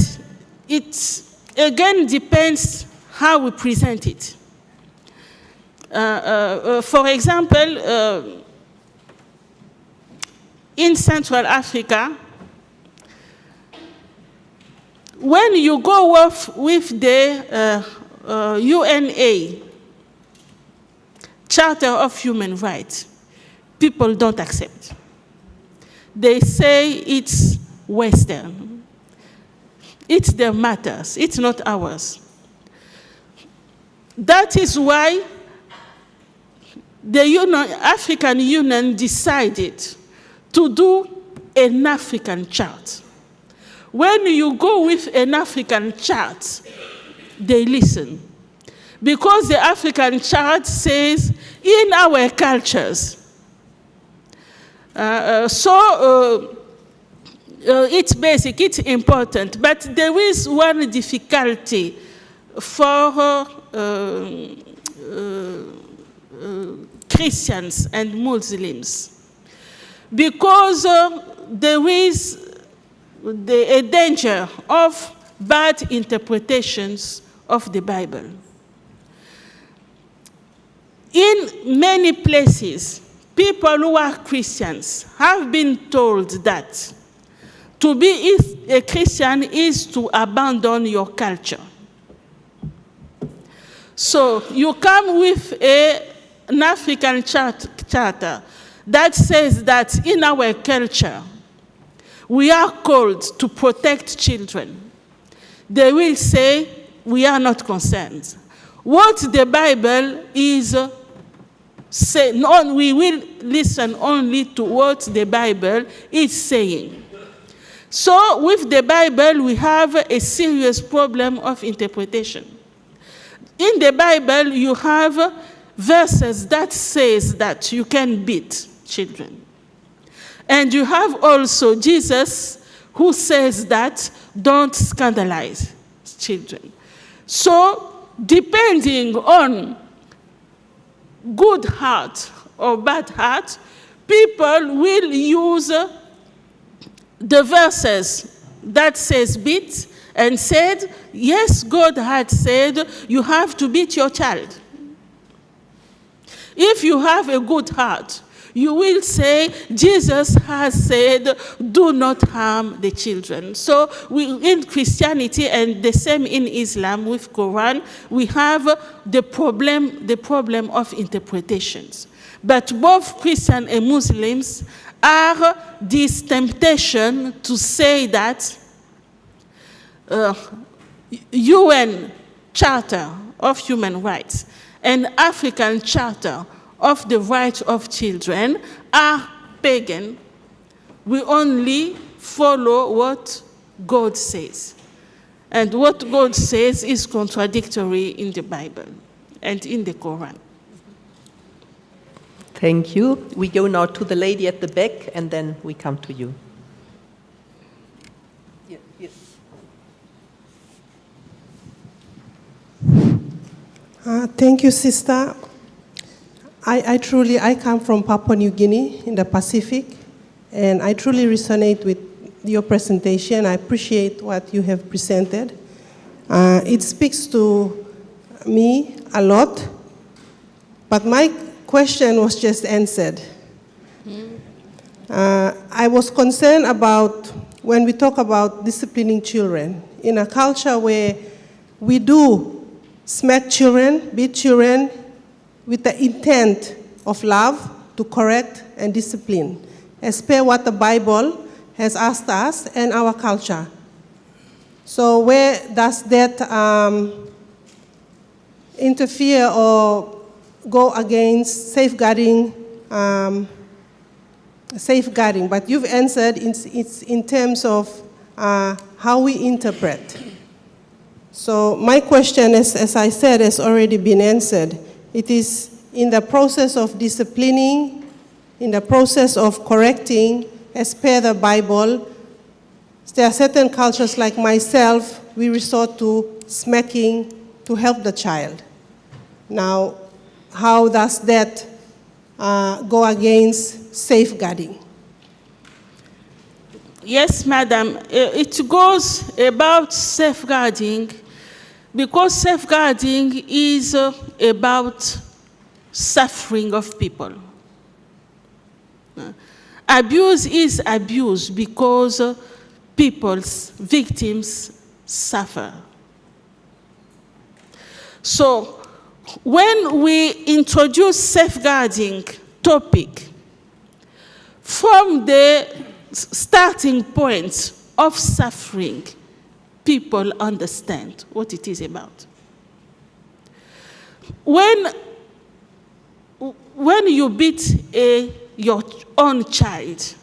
S8: it again depends how we present it. For example, in Central Africa, when you go off with the UNA Charter of Human Rights, people don't accept. They say it's Western. It's their matters. It's not ours. That is why the African Union decided to do an African chart. When you go with an African chart, they listen. Because the African chart says, in our cultures, it's basic, it's important, but there is one difficulty for Christians and Muslims, because there is a danger of bad interpretations of the Bible. In many places, people who are Christians have been told that to be a Christian is to abandon your culture. So you come with an African charter that says that in our culture, we are called to protect children. They will say, we are not concerned. What the Bible is saying, we will listen only to what the Bible is saying. So with the Bible, we have a serious problem of interpretation. In the Bible, you have verses that says that you can beat children. And you have also Jesus who says that don't scandalize children. So depending on good heart or bad heart, people will use the verses that says beat and said, yes, God had said you have to beat your child. If you have a good heart, you will say, Jesus has said, do not harm the children. So in Christianity, and the same in Islam with Quran, we have the problem of interpretations. But both Christians and Muslims are this temptation to say that UN Charter of Human Rights and African Charter of the Rights of Children are pagan. We only follow what God says. And what God says is contradictory in the Bible and in the Quran.
S1: Thank you. We go now to the lady at the back, and then we come to you. Yes.
S11: Thank you, sister. I come from Papua New Guinea in the Pacific, and I truly resonate with your presentation. I appreciate what you have presented. It speaks to me a lot, but my question was just answered. I was concerned about when we talk about disciplining children in a culture where we do smack children, beat children, with the intent of love to correct and discipline, as per what the Bible has asked us and our culture. So where does that interfere or go against safeguarding? But you've answered it's in terms of how we interpret. So my question, as I said, has already been answered. It is in the process of disciplining, in the process of correcting, as per the Bible. There are certain cultures like myself, we resort to smacking to help the child. Now, how does that go against safeguarding?
S8: Yes, madam, it goes about safeguarding, because safeguarding is about suffering of people. Abuse is abuse because people's victims suffer. So when we introduce safeguarding topic from the starting point of suffering, people understand what it is about. When you beat your own child,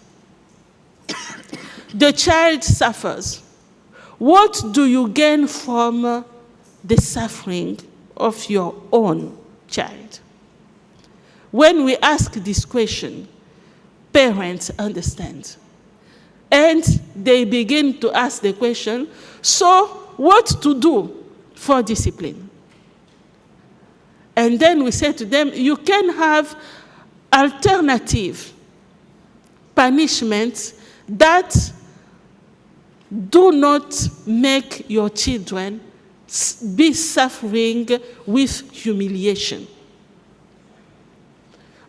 S8: the child suffers. What do you gain from the suffering of your own child? When we ask this question, parents understand. And they begin to ask the question, so what to do for discipline. And then we say to them, you can have alternative punishments that do not make your children be suffering with humiliation.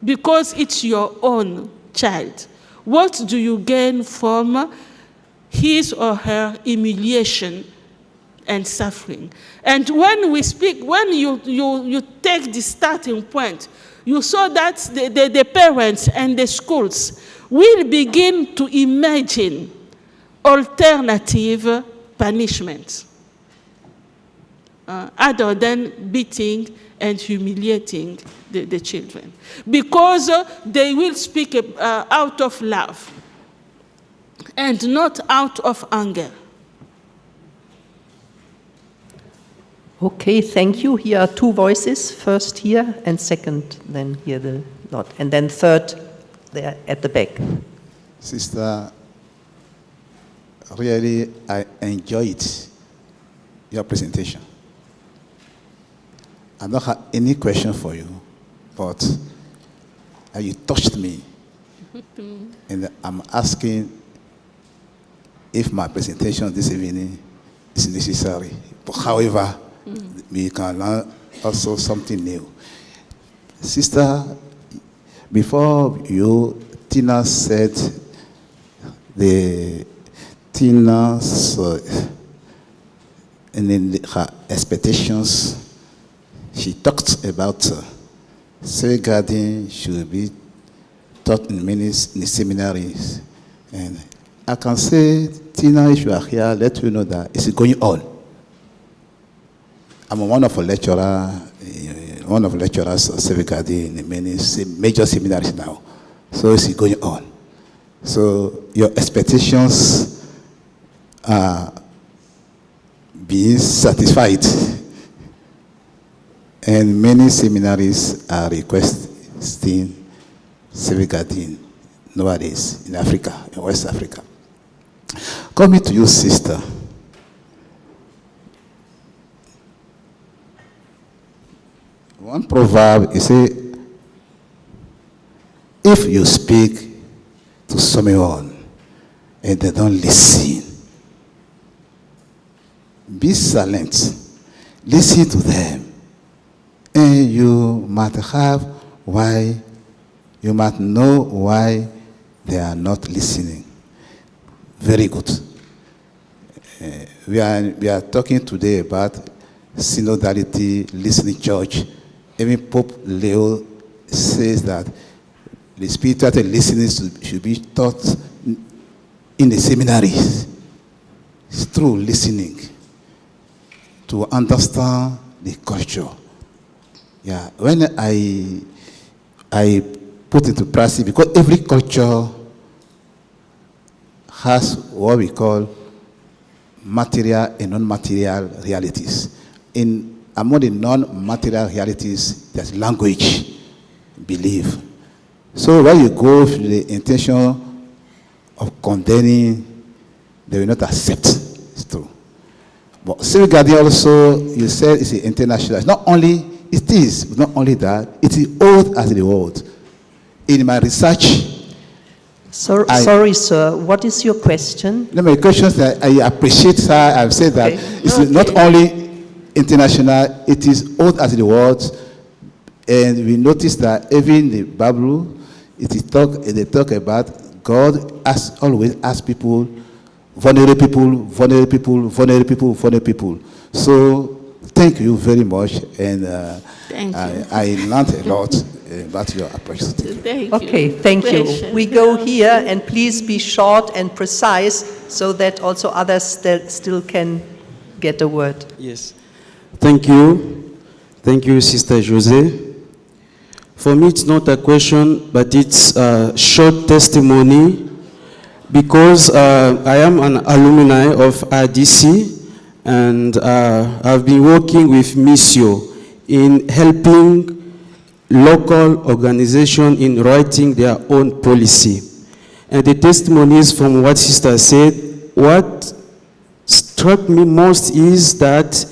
S8: Because it's your own child. What do you gain from his or her humiliation and suffering? And when we speak, when you take the starting point, you saw that the parents and the schools will begin to imagine alternative punishments other than beating and humiliating the children. Because they will speak out of love and not out of anger.
S1: Okay, thank you. Here are two voices, first here and second, then here the lot. And then third there at the back.
S12: Sister, really, I enjoyed your presentation. I don't have any question for you, but you touched me. And I'm asking if my presentation this evening is necessary. But however, we can learn also something new. Sister, before you, Tina said Tina's and then her expectations. She talked about safeguarding should be taught in many seminaries. And I can say, Tina, if you are here, let you know that it's going on. I'm one of the lecturers of safeguarding in many major seminaries now. So it's going on. So your expectations are being satisfied. And many seminaries are requesting safeguarding nowadays in Africa, in West Africa. Coming to you, sister. One proverb is say, if you speak to someone and they don't listen, be silent, listen to them. And you might know why they are not listening. Very good. We are talking today about synodality, listening church. Even Pope Leo says that the spiritual listening should be taught in the seminaries. It's through listening to understand the culture. Yeah, when I put into practice, because every culture has what we call material and non-material realities. Among the non-material realities, there's language, belief. So when you go with the intention of condemning, they will not accept. It's true. But safeguarding also, you said it's international. It's not only. It is not only that, it is old as the world. In my research...
S1: Sorry, sir, what is your question?
S12: No, my question is that I appreciate her. I've said that it's not only international, it is old as the world. And we notice that even in the Bible, they talk about God always asks people, vulnerable people. So, thank you very much, and I learned a lot about your approach.
S1: Thank you. We go here, and please be short and precise so that also others still can get a word.
S13: Yes. Thank you. Thank you, Sister Jose. For me, it's not a question, but it's a short testimony because I am an alumni of IDC. And I've been working with Missio in helping local organizations in writing their own policy. And the testimonies from what Sister said, what struck me most is that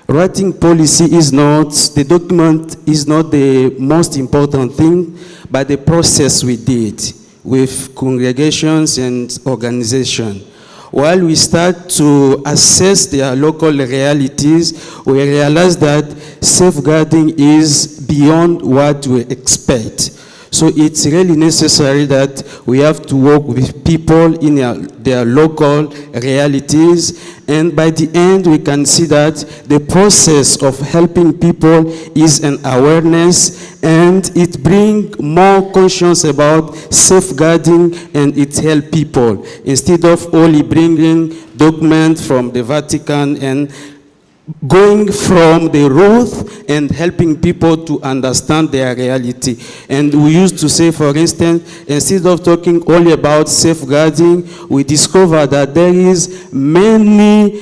S13: writing policy is not, the document is not the most important thing, but the process we did with congregations and organizations. While we start to assess their local realities, we realize that safeguarding is beyond what we expect. So it's really necessary that we have to work with people in their local realities, and by the end we can see that the process of helping people is an awareness, and it brings more conscience about safeguarding, and it helps people instead of only bringing documents from the Vatican and going from the root and helping people to understand their reality. And we used to say, for instance, instead of talking only about safeguarding, we discover that there is many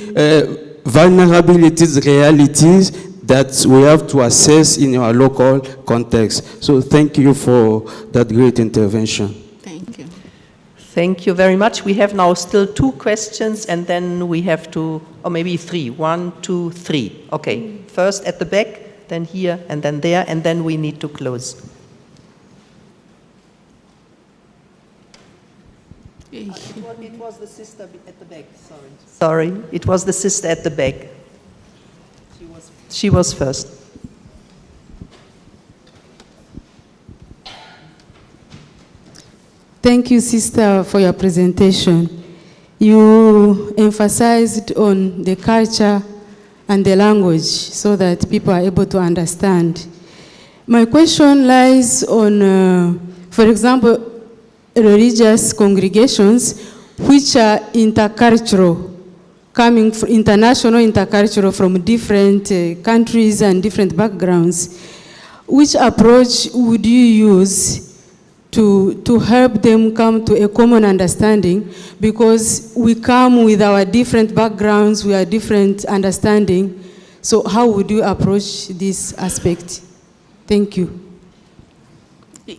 S13: vulnerabilities, realities that we have to assess in our local context. So thank you for that great intervention.
S8: Thank you.
S1: Thank you very much. We have now still 2 questions, and then we have to, or maybe 3. 1, 2, 3. Okay, first at the back, then here, and then there, and then we need to close. It was the sister at the back, sorry. Sorry, it was the sister at the back. She was first.
S14: Thank you, sister, for your presentation. You emphasized on the culture and the language so that people are able to understand. My question lies on, for example, religious congregations which are intercultural, coming from international intercultural from different countries and different backgrounds. Which approach would you use to help them come to a common understanding? Because we come with our different backgrounds, we have different understanding. So how would you approach this aspect? Thank you.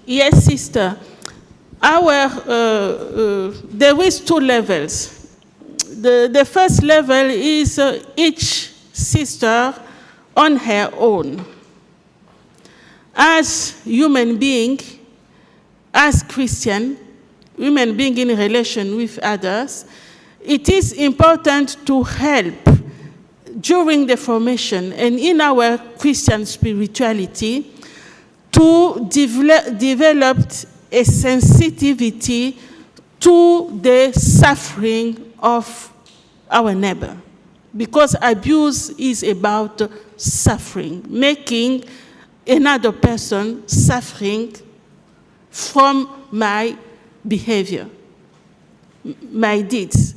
S8: Yes, sister. There is 2 levels. The first level is each sister on her own. As human being, as Christian, human being in relation with others, it is important to help during the formation and in our Christian spirituality to develop a sensitivity to the suffering of our neighbor. Because abuse is about suffering, making another person suffering from my behavior, my deeds.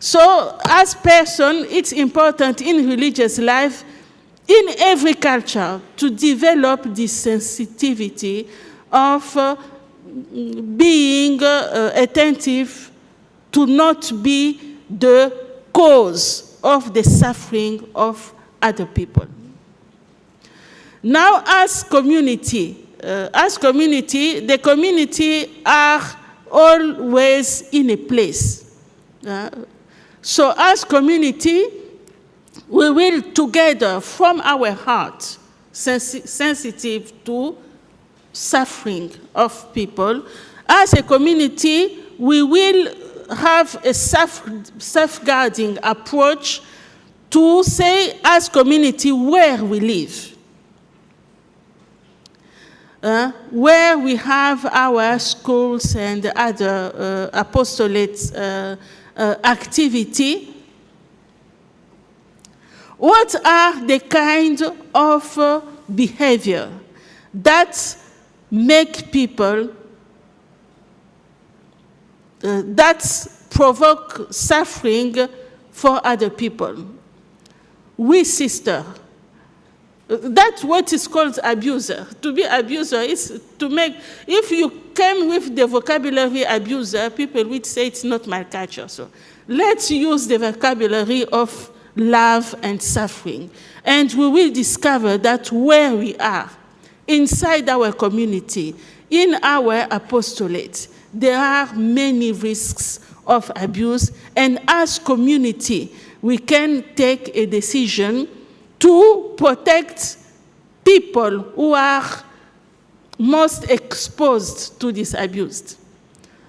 S8: So as person, it's important in religious life, in every culture, to develop this sensitivity of being attentive to not be the cause of the suffering of other people. Now, as community, the community are always in a place. So as community, we will together from our heart, sensitive to suffering of people. As a community, we will have a safeguarding approach to say as community where we live. Where we have our schools and other apostolate activity, what are the kind of behavior that make people, that provoke suffering for other people? We, sister, that's what is called abuser. To be abuser is to make, if you came with the vocabulary abuser, people would say it's not my culture. So let's use the vocabulary of love and suffering. And we will discover that where we are, inside our community, in our apostolate, there are many risks of abuse. And as community, we can take a decision to protect people who are most exposed to this abuse.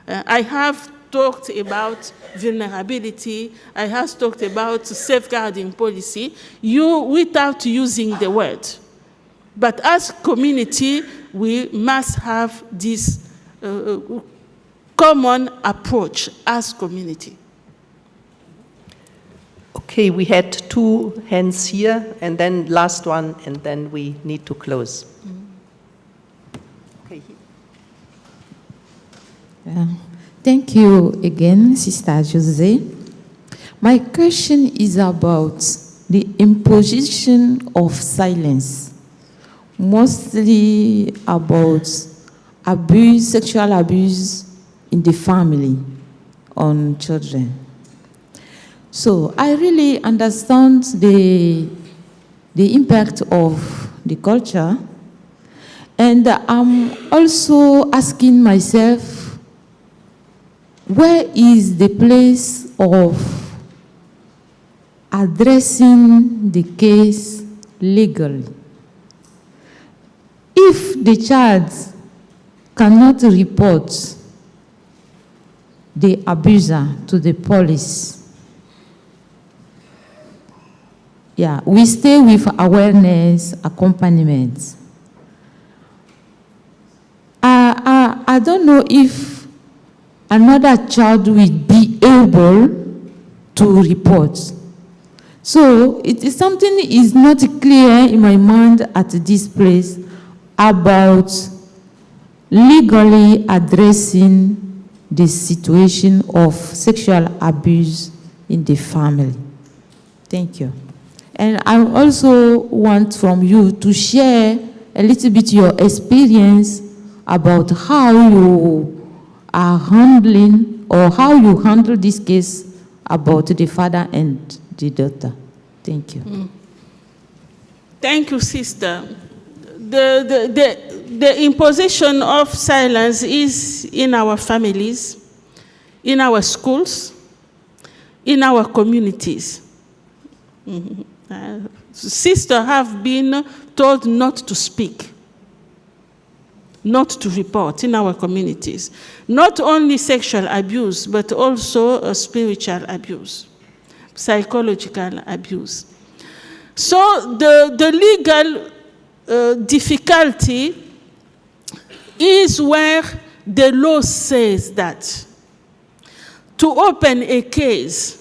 S8: I have talked about vulnerability, I have talked about safeguarding policy, without using the word. But as community, we must have this common approach as community.
S1: Okay, we had 2 hands here, and then last one, and then we need to close. Okay.
S15: Thank you again, Sister Jose. My question is about the imposition of silence, mostly about abuse, sexual abuse in the family on children. So I really understand the impact of the culture, and I'm also asking myself, where is the place of addressing the case legally? If the child cannot report the abuser to the police, we stay with awareness, accompaniment. I don't know if another child will be able to report. So it is something is not clear in my mind at this place about legally addressing the situation of sexual abuse in the family. Thank you. And I also want from you to share a little bit your experience about how you are handling or how you handle this case about the father and the daughter. Thank you.
S8: Thank you, sister. The imposition of silence is in our families, in our schools, in our communities. Sisters have been told not to speak, not to report in our communities. Not only sexual abuse, but also spiritual abuse, psychological abuse. So the legal difficulty is where the law says that to open a case,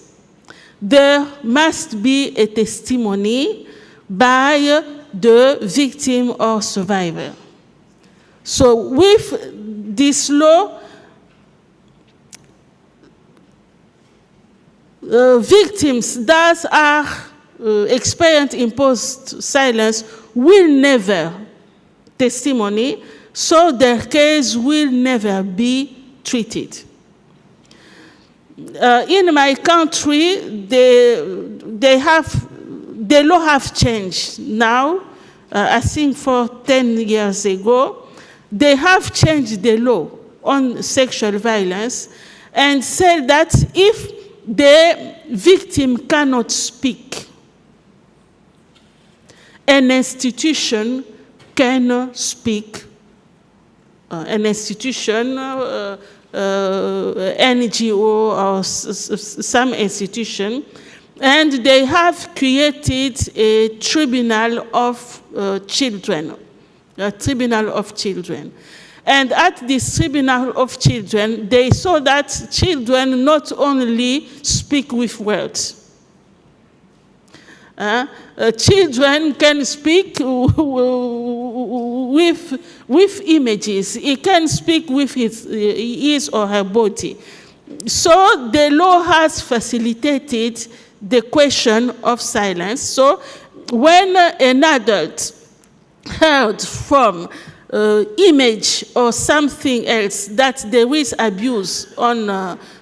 S8: there must be a testimony by the victim or survivor. So with this law, victims that are experience imposed silence will never testimony, so their case will never be treated. In my country, the law have changed now. I think for 10 years ago, they have changed the law on sexual violence and said that if the victim cannot speak, an institution can speak. An institution, NGO or some institution, and they have created a tribunal of children, a tribunal of children. And at this tribunal of children, they saw that children not only speak with words. Children can speak with images. He can speak with his or her body. So the law has facilitated the question of silence. So when an adult heard from image or something else that there is abuse on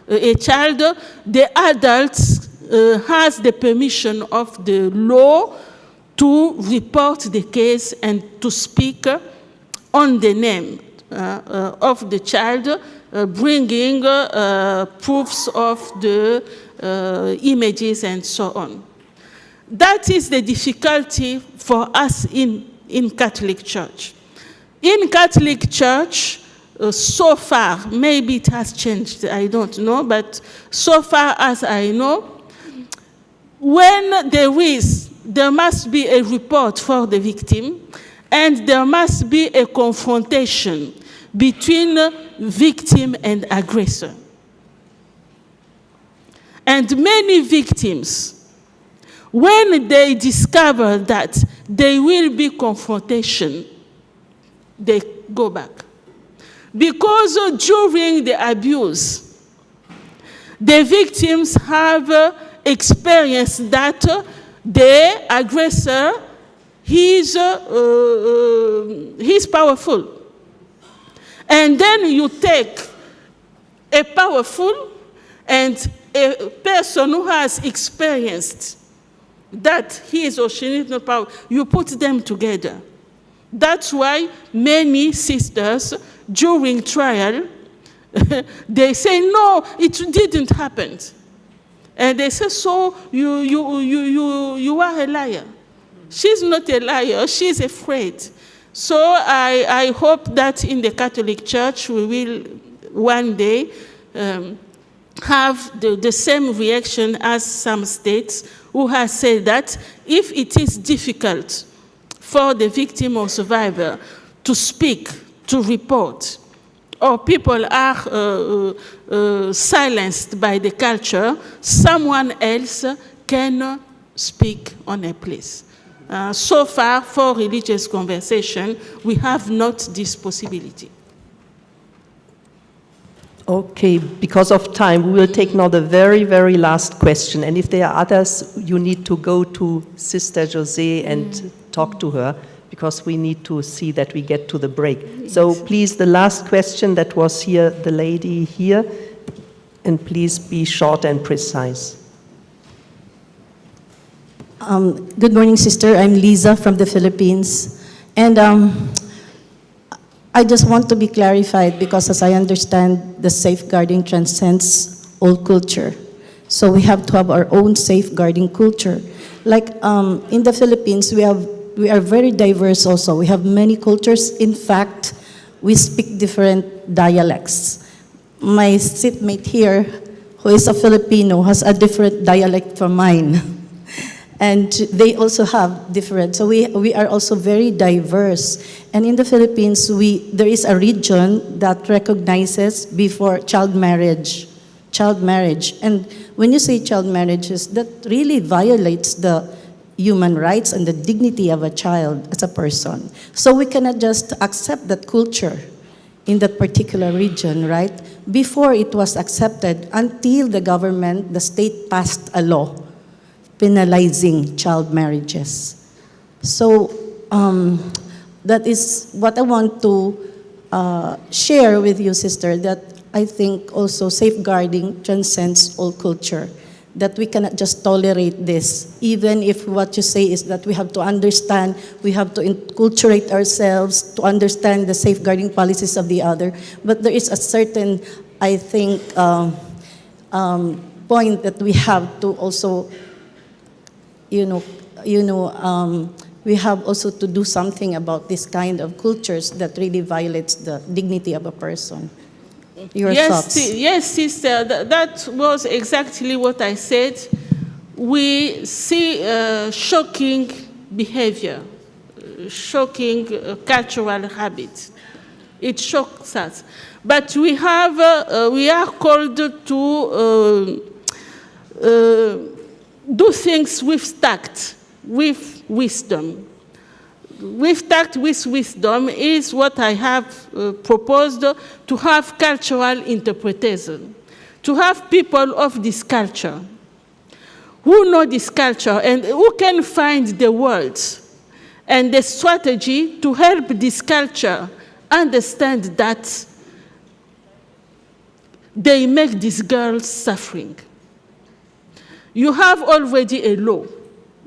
S8: a child, the adult has the permission of the law to report the case and to speak on the name of the child, bringing proofs of the images and so on. That is the difficulty for us in Catholic Church. In Catholic Church, so far, maybe it has changed, I don't know, but so far as I know, when there must be a report for the victim, and there must be a confrontation between victim and aggressor. And many victims, when they discover that there will be confrontation, they go back. Because during the abuse, the victims have experienced that the aggressor, he's powerful. And then you take a powerful and a person who has experienced that he is or she is not powerful, you put them together. That's why many sisters, during trial, they say, no, it didn't happen. And they say, so you are a liar. She's not a liar, she's afraid. So I hope that in the Catholic Church we will one day have the same reaction as some states who have said that if it is difficult for the victim or survivor to speak, to report, or people are silenced by the culture, someone else can speak on a place. So far, for religious conversation, we have not this possibility.
S1: Okay, because of time, we will take now the very, very last question. And if there are others, you need to go to Sister José and talk to her, because we need to see that we get to the break. Yes. So please, the last question that was here, the lady here, and please be short and precise.
S16: Good morning, sister. I'm Lisa from the Philippines. And I just want to be clarified, because as I understand, the safeguarding transcends all culture. So we have to have our own safeguarding culture. Like in the Philippines, we are very diverse also. We have many cultures. In fact, we speak different dialects. My seatmate here, who is a Filipino, has a different dialect from mine. And they also have different, so we are also very diverse. And in the Philippines, there is a region that recognizes before child marriage. And when you say child marriages, that really violates the human rights and the dignity of a child as a person. So we cannot just accept that culture in that particular region, right? Before it was accepted, until the government, the state passed a law penalizing child marriages. So that is what I want to share with you, sister, that I think also safeguarding transcends all culture, that we cannot just tolerate this, even if what you say is that we have to understand, we have to enculturate ourselves to understand the safeguarding policies of the other. But there is a certain, I think, point that we have to also we have also to do something about this kind of cultures that really violates the dignity of a person. Your thoughts?
S8: Yes, sister, that was exactly what I said. We see shocking behavior, shocking cultural habits. It shocks us. But we are called to do things with tact, with wisdom. With tact, with wisdom is what I have proposed, to have cultural interpretation, to have people of this culture, who know this culture and who can find the words and the strategy to help this culture understand that they make these girls suffering. You have already a law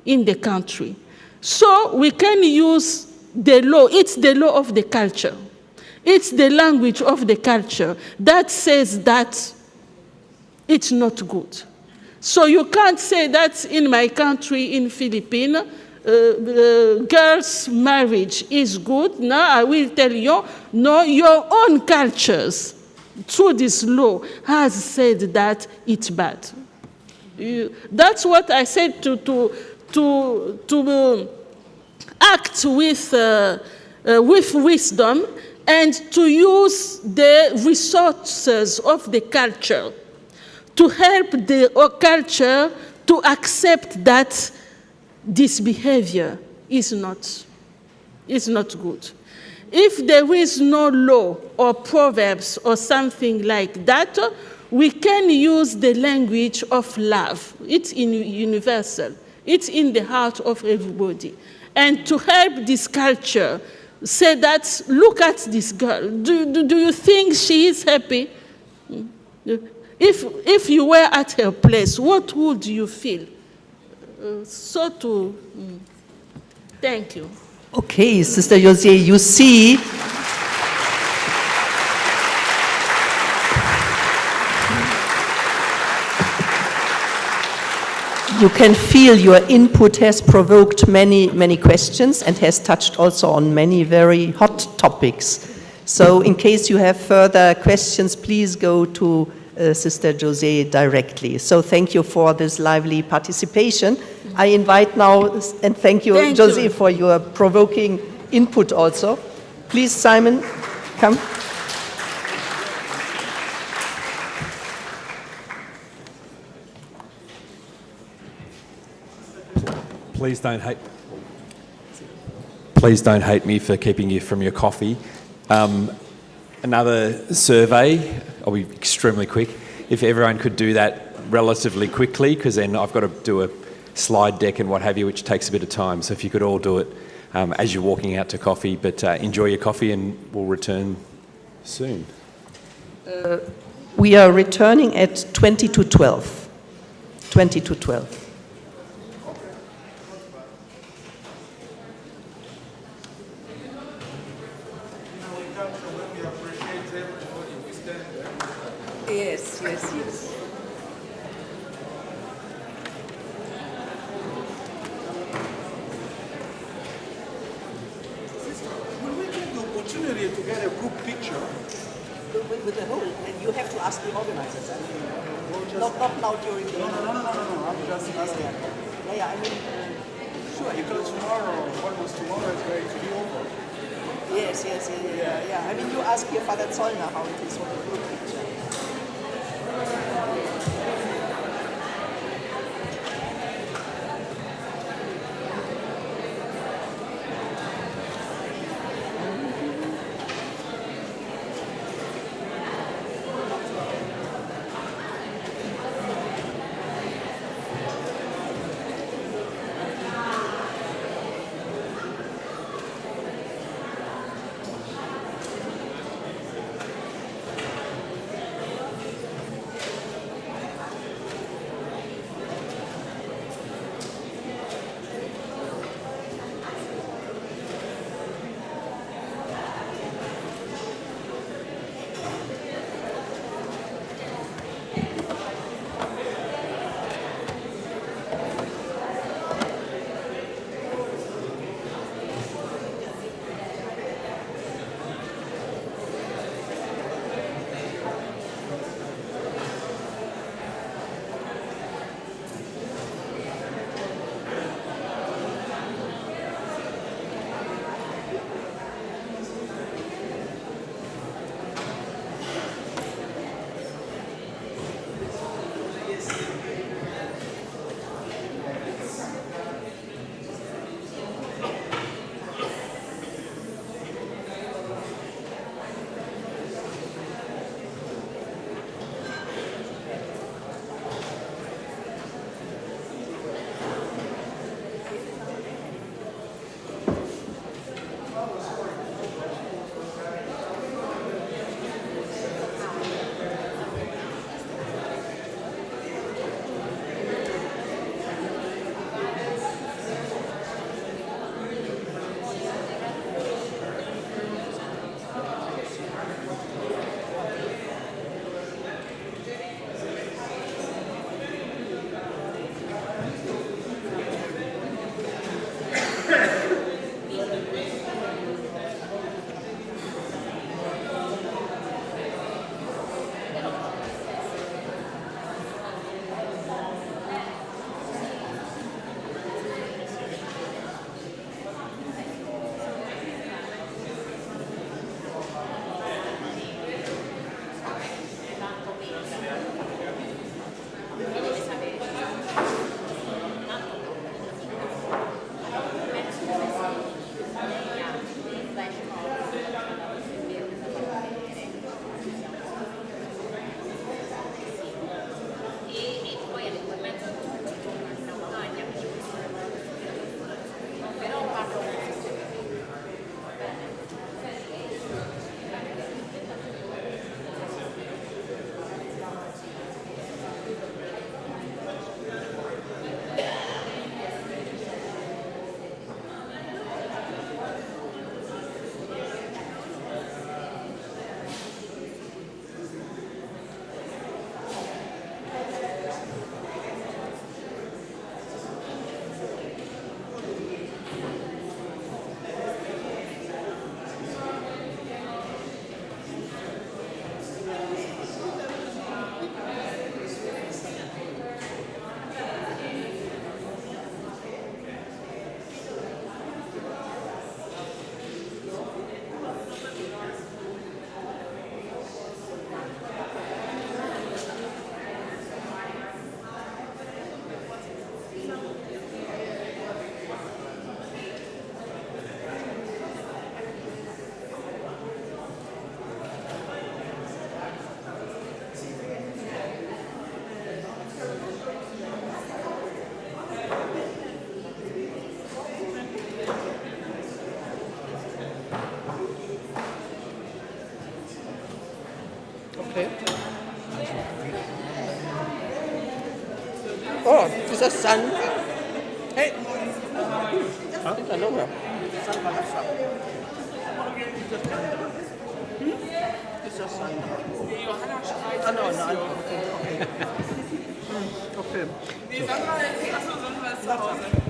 S8: in the country. So we can use the law. It's the law of the culture. It's the language of the culture that says that it's not good. So you can't say that in my country, in Philippines, girls' marriage is good. Now I will tell you, no, your own cultures, through this law, has said that it's bad. That's what I said to act with wisdom and to use the resources of the culture to help the culture to accept that this behavior is not good. If there is no law or proverbs or something like that, we can use the language of love. It's universal. It's in the heart of everybody. And to help this culture say that, look at this girl. Do you think she is happy? If you were at her place, what would you feel? Thank you.
S1: Okay, Sister Jose, you see, you can feel your input has provoked many questions and has touched also on many very hot topics. So in case you have further questions, please go to Sister Jose directly. So thank you for this lively participation. I invite now, and thank you, Jose, for your provoking input also. Please, Simon, come.
S17: Please don't hate me for keeping you from your coffee. Another survey, I'll be extremely quick. If everyone could do that relatively quickly, because then I've got to do a slide deck and what have you, which takes a bit of time. So if you could all do it as you're walking out to coffee, but enjoy your coffee and we'll return soon.
S1: We are returning at 20 to 12. 20 to 12. Yes.
S9: Will we get the opportunity to get a group picture?
S1: With the whole, and you have to ask the organizers. Not now during the... No,
S9: I'm just asking.
S1: Yeah, I mean, sure.
S9: Because tomorrow is going to be over.
S1: Yes. I mean, you ask your Father Zollner how it is with the group picture. Okay. Oh, is that sun? Hey. Huh? Ist das sun? Ah, no, no, okay. Okay.
S10: Nee, Sandra ist zu Hause.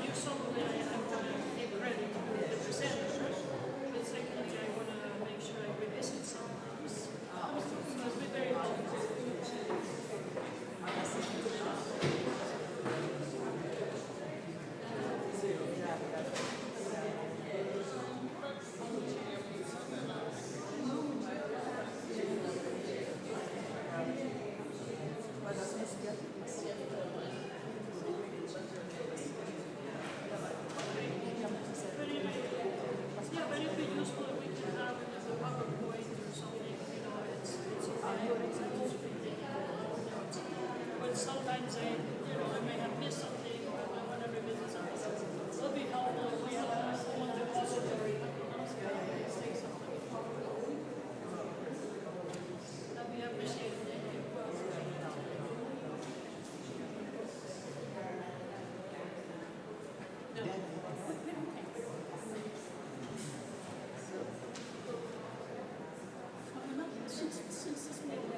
S6: you saw the way I'm going to give credit to the presenter, but secondly, I want to make sure I revisit some things. So it's been very helpful. Sometimes I may have missed something, or I want to revisit something. It'll be helpful if we have one depository. Say something. That'd be appreciated. Thank you. Since this meeting.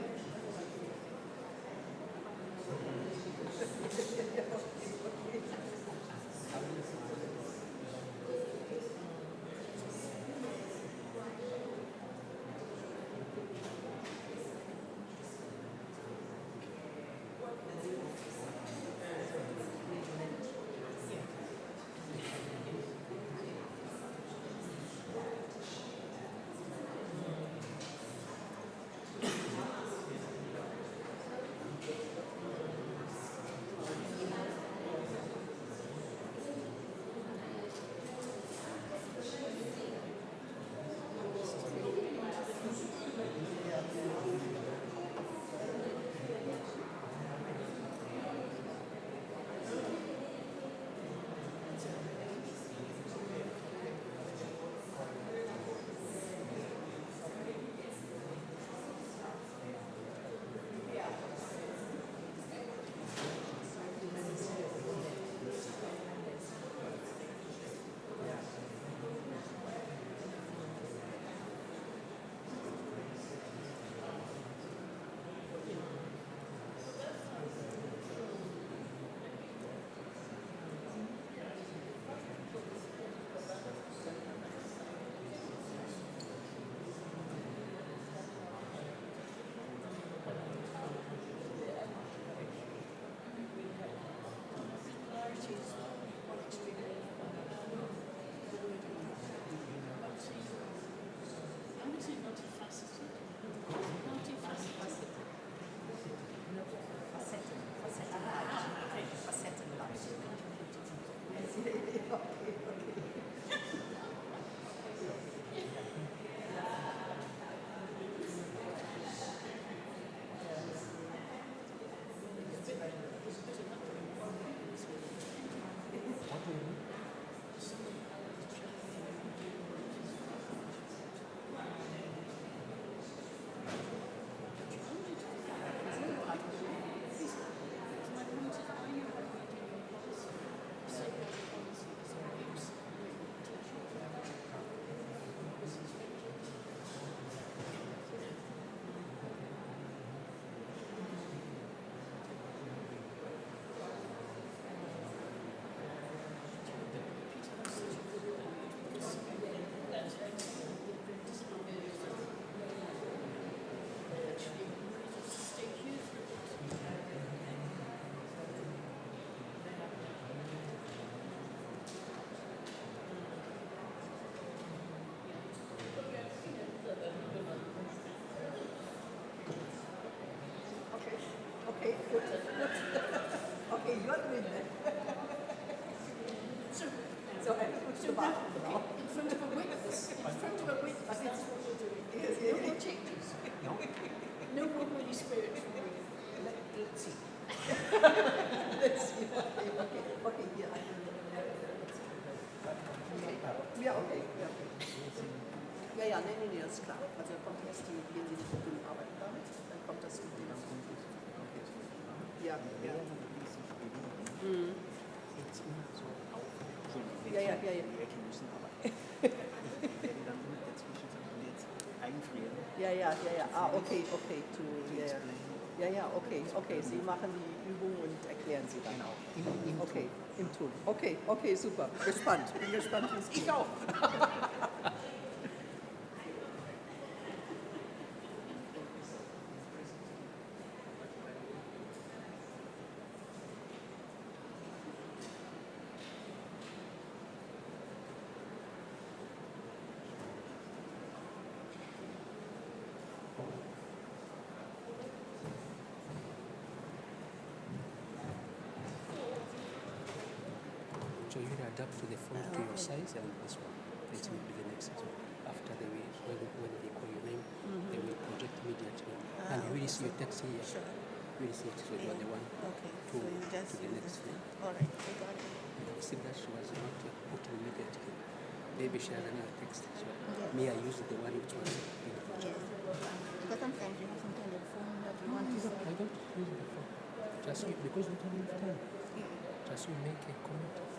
S1: Okay, good. Okay, you are doing that. So I have to put the bathroom now.
S6: In front of a witness. In front of a witness. That's what we're doing.
S1: Yes,
S6: No
S1: yes.
S6: more changes. No more Holy Spirit for me.
S1: Let's see. Let's see. Okay, yeah. Okay. Ja, okay. Ja, okay. Ja, nee, das ist klar. Also dann kommt erst die, gehen Sie die Verbindung arbeiten damit, dann kommt das mit dem. Okay. Ja, ja. Mhm. Ja. Ja. Ah, okay, to, yeah. Ja, ja, okay, okay. Sie machen die Übung und erklären sie dann auch. Okay, im Tool. Okay, okay, super. Gespannt. Bin gespannt, wie es geht. Ich auch.
S18: So you will adapt to the phone to your size and this one. This will be the next. So after they will, when they call your name, they will project immediately. And you will see your text here.
S8: Sure.
S18: You will see it. So you are the one
S8: Okay. So you just
S18: to the next thing.
S8: All right. I got it.
S18: See that she was not put immediately. Maybe she had another text. So me, I used the one which was in the project.
S8: Because sometimes you have something on the phone that you want to say.
S18: I don't use the phone. Just you, because we don't have time. Just you make a comment from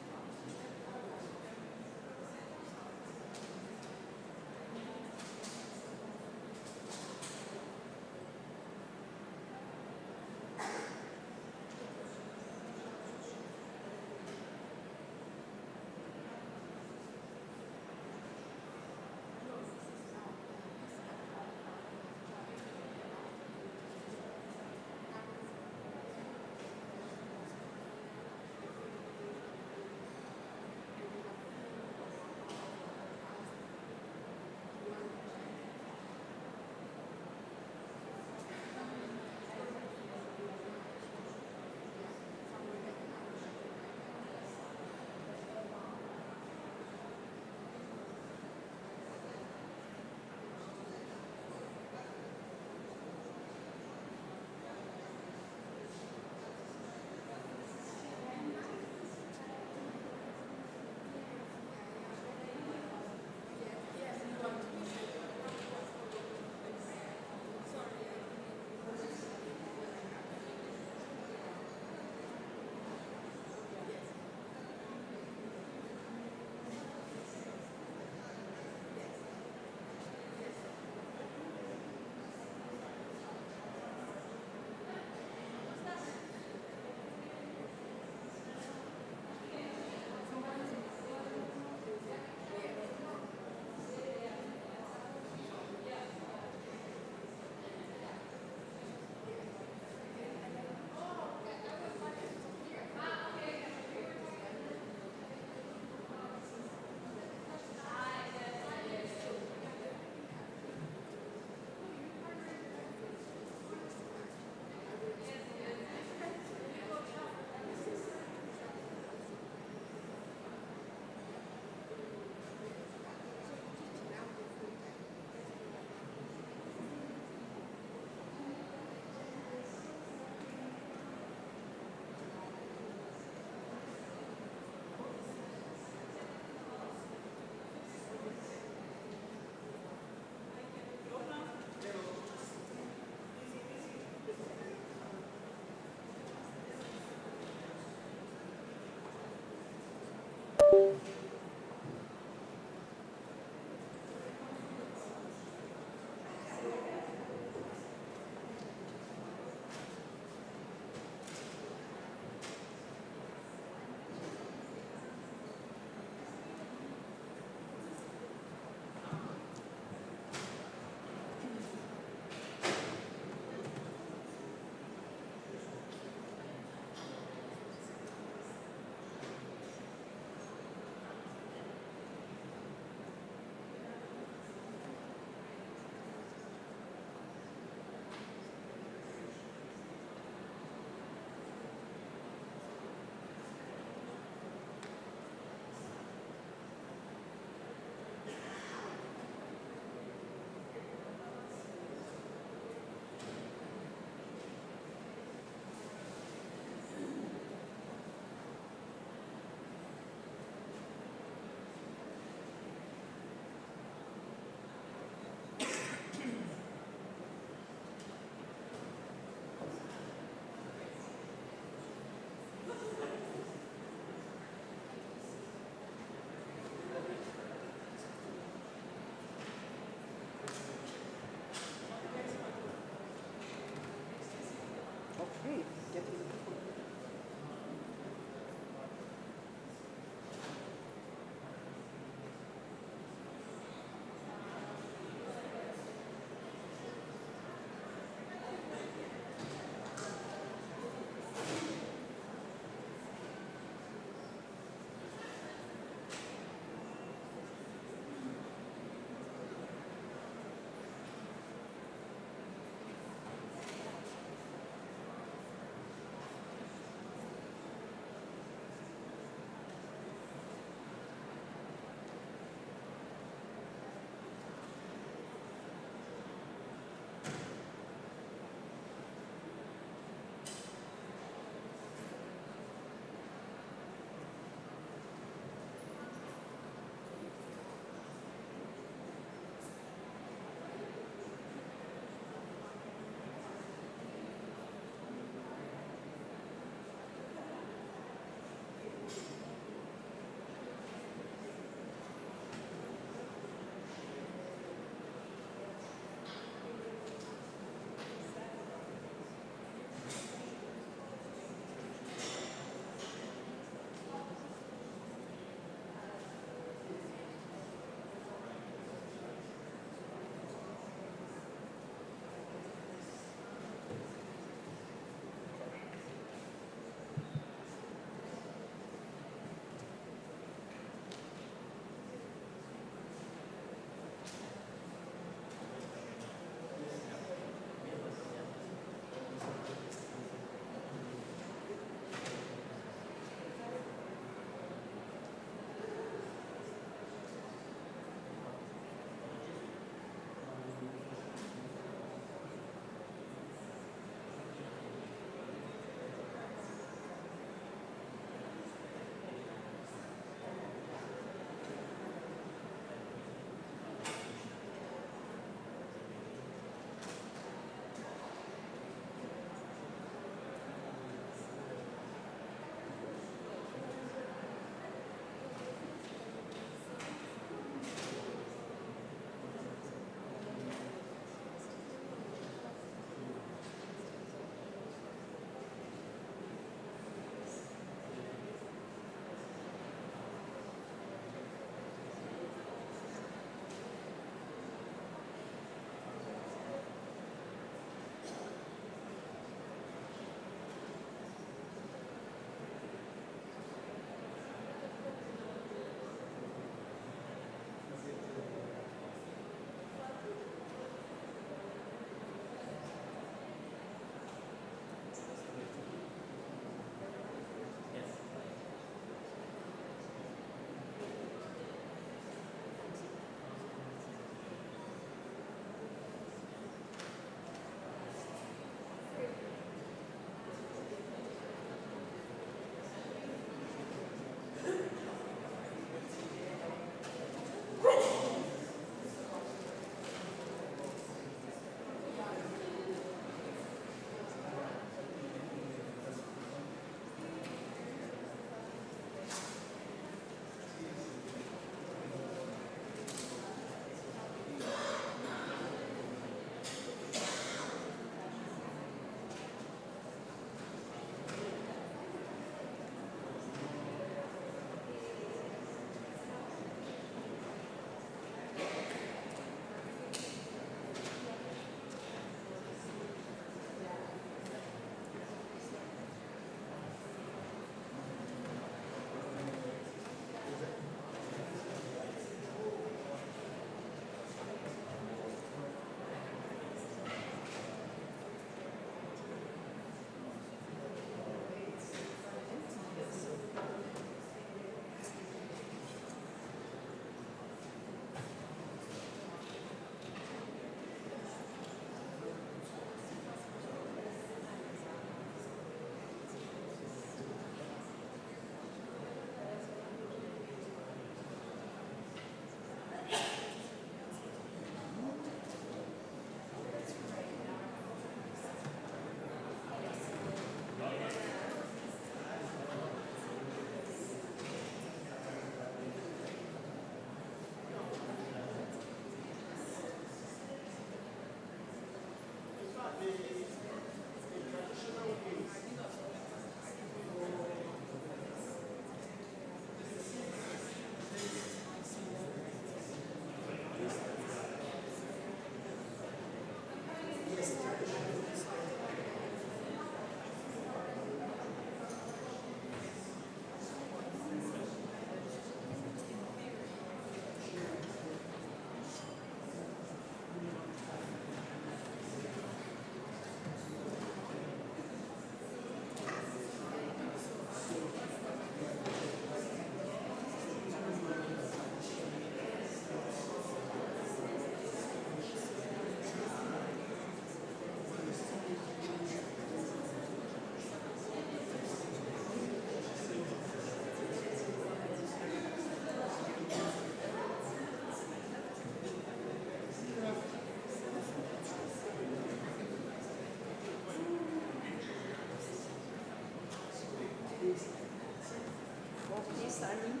S1: Simon.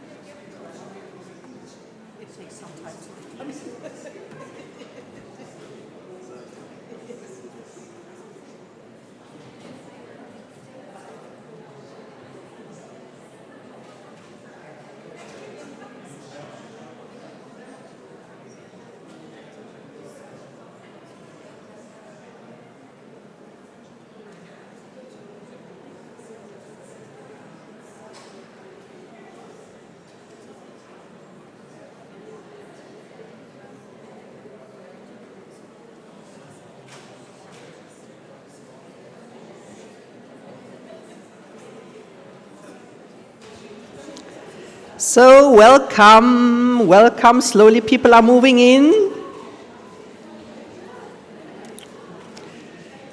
S1: It takes some time to come. So welcome, welcome. Slowly people are moving in.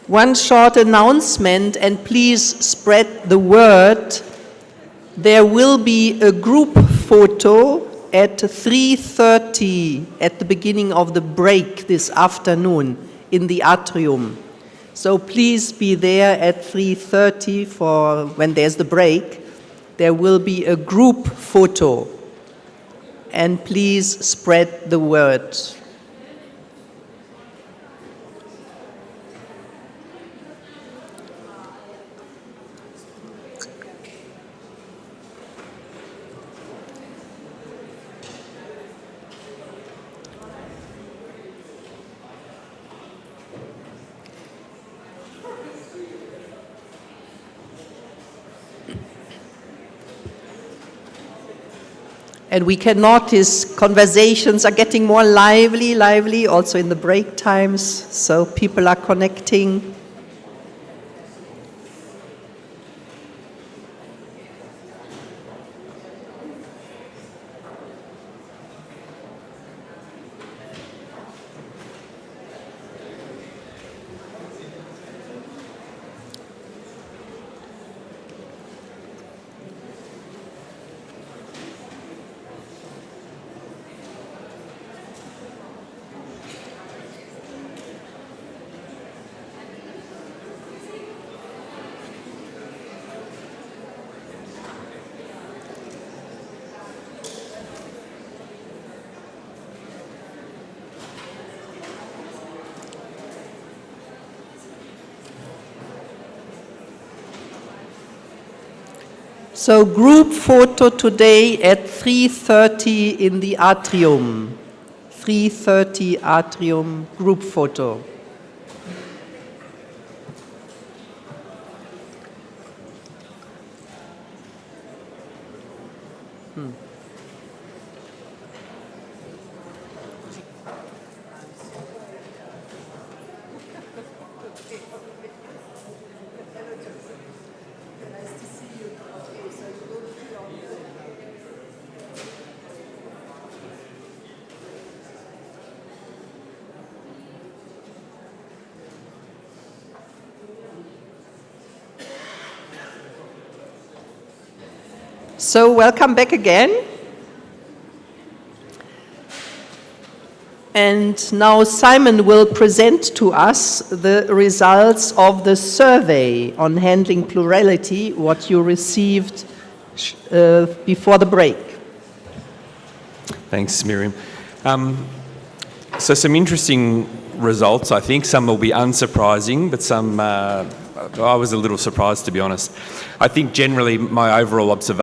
S1: One short announcement, and please spread the word. There will be a group photo at 3:30 at the beginning of the break this afternoon in the atrium. So please be there at 3:30 for when there's the break. There will be a group photo, and please spread the word. And we can notice conversations are getting more lively, also in the break times, so people are connecting. So group photo today at 3:30 in the atrium. 3:30 atrium, group photo. So welcome back again. And now Simon will present to us the results of the survey on handling plurality, what you received before the break.
S17: Thanks, Miriam. So some interesting results, I think. Some will be unsurprising, but some I was a little surprised, to be honest. I think generally my overall observation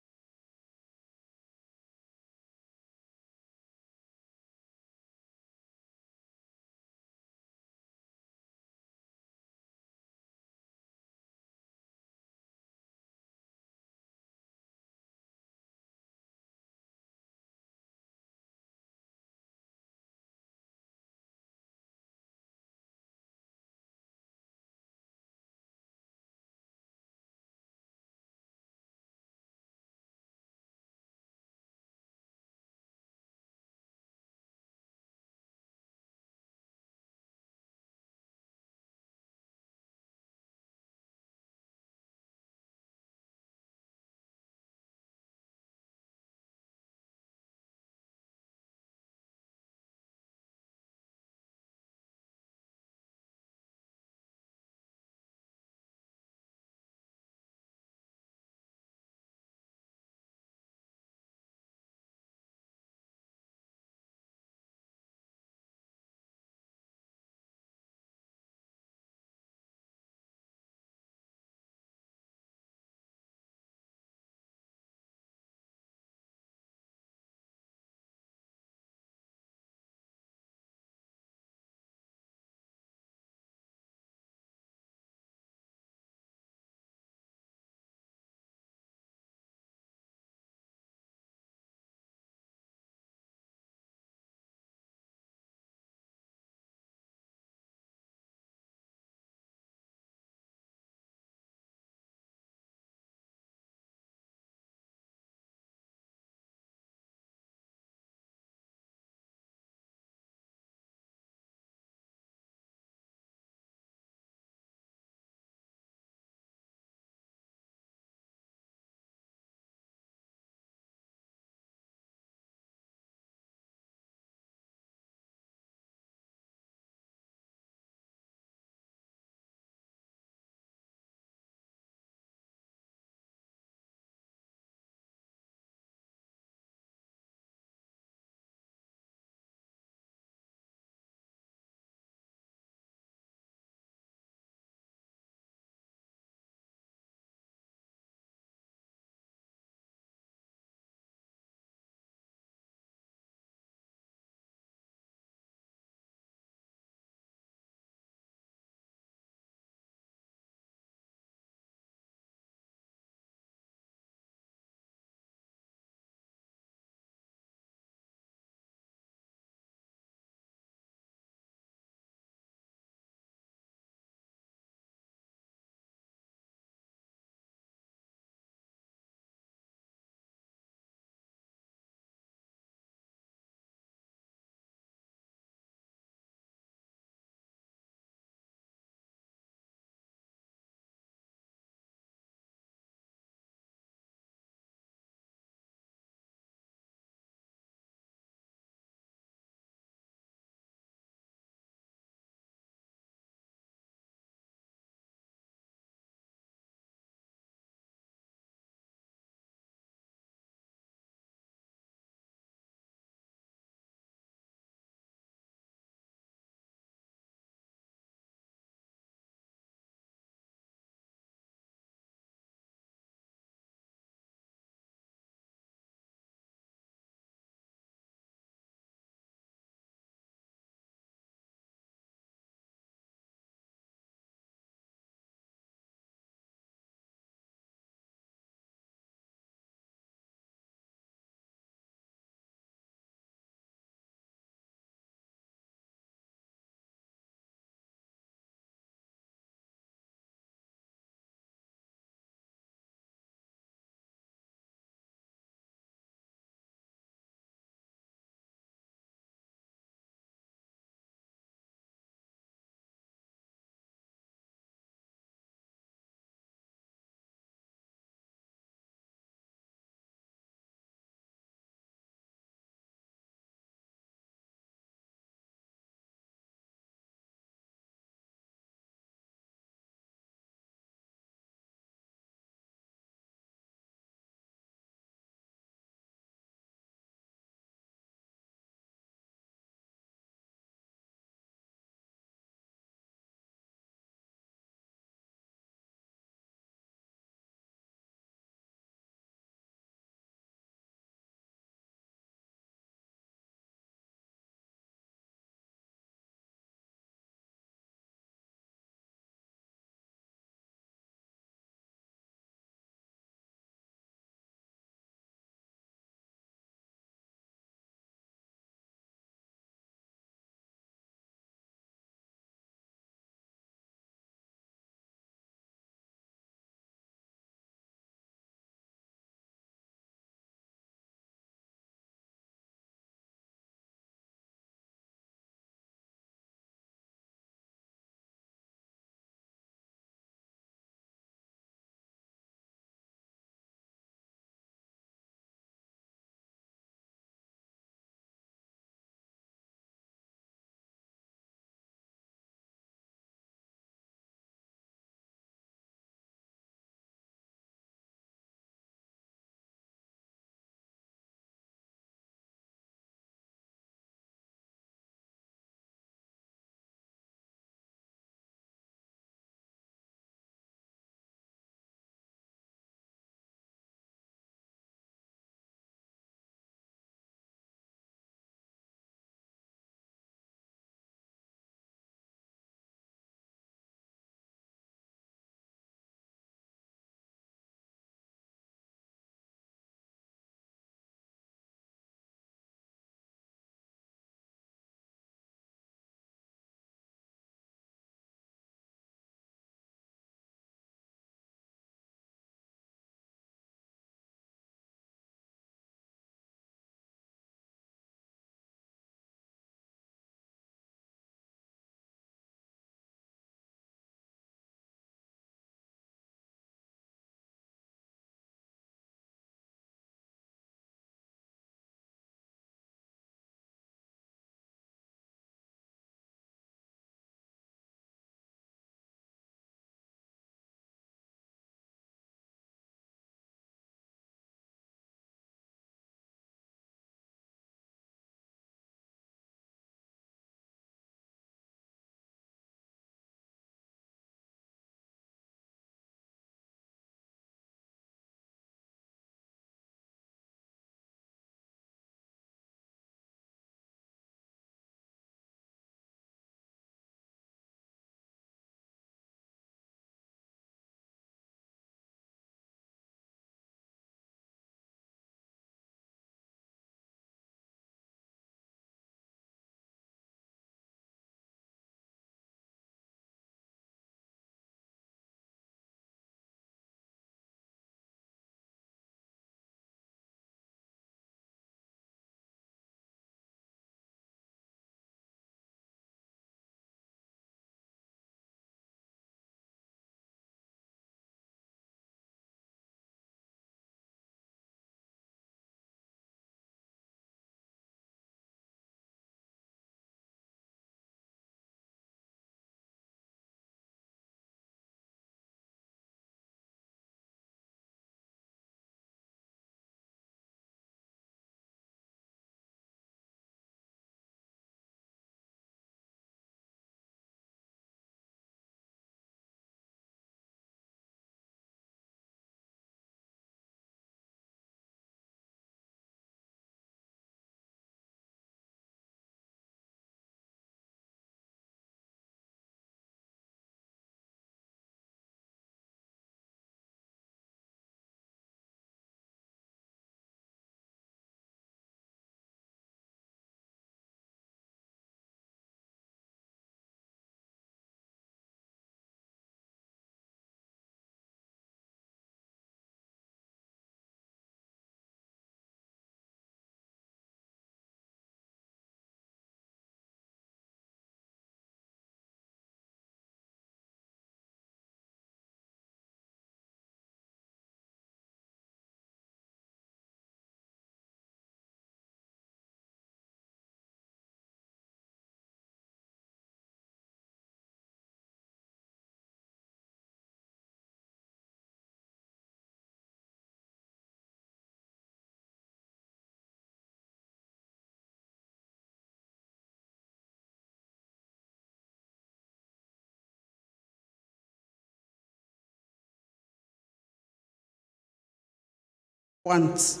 S19: want.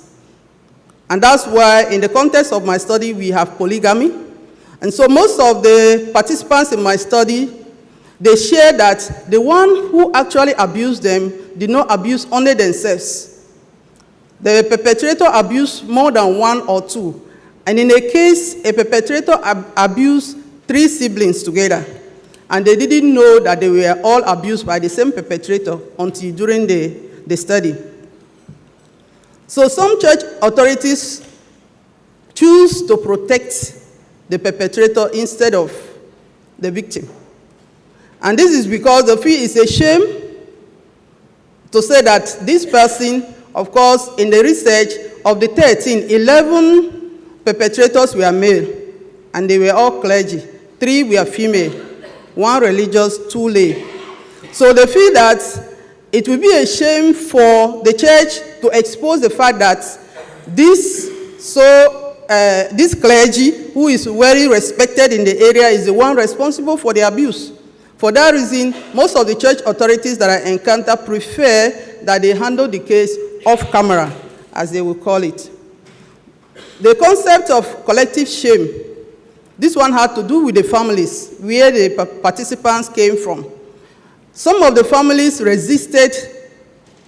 S19: And that's why in the context of my study, we have polygamy. And so most of the participants in my study, they share that the one who actually abused them did not abuse only themselves. The perpetrator abused more than one or two. And in a case, a perpetrator abused 3 siblings together. And they didn't know that they were all abused by the same perpetrator until during the study. So some church authorities choose to protect the perpetrator instead of the victim. And this is because they feel it's a shame to say that this person, of course, in the research of the 13, 11 perpetrators were male, and they were all clergy. 3 were female, 1 religious, 2 lay. So they feel that it will be a shame for the church to expose the fact that this clergy, who is very respected in the area, is the one responsible for the abuse. For that reason, most of the church authorities that I encounter prefer that they handle the case off camera, as they will call it. The concept of collective shame, this one had to do with the families where the participants came from. Some of the families resisted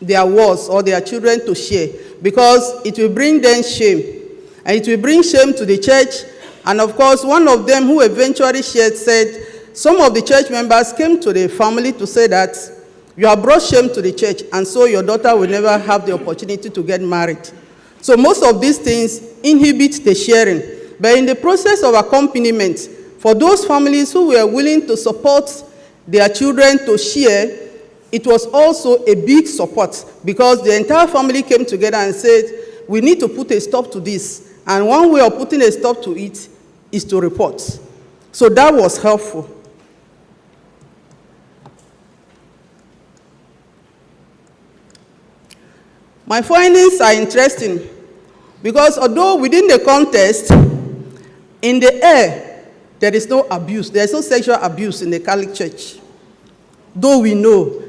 S19: their wards or their children to share because it will bring them shame. And it will bring shame to the church. And of course, one of them who eventually shared said, some of the church members came to the family to say that you have brought shame to the church, and so your daughter will never have the opportunity to get married. So most of these things inhibit the sharing. But in the process of accompaniment, for those families who were willing to support their children to share, it was also a big support because the entire family came together and said, we need to put a stop to this. And one way of putting a stop to it is to report. So that was helpful. My findings are interesting because although within the context, in the air, there is no abuse. There is no sexual abuse in the Catholic Church. Though we know,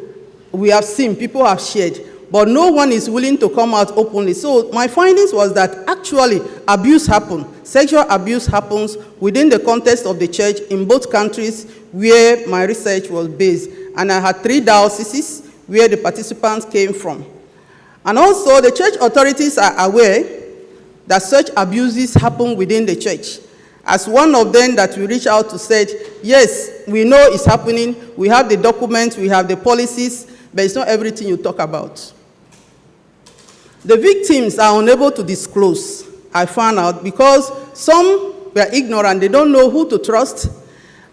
S19: we have seen, people have shared, but no one is willing to come out openly. So my findings was that actually abuse happens. Sexual abuse happens within the context of the church in both countries where my research was based. And I had 3 dioceses where the participants came from. And also the church authorities are aware that such abuses happen within the church. As one of them that we reached out to said, yes, we know it's happening, we have the documents, we have the policies, but it's not everything you talk about. The victims are unable to disclose, I found out, because some were ignorant, they don't know who to trust.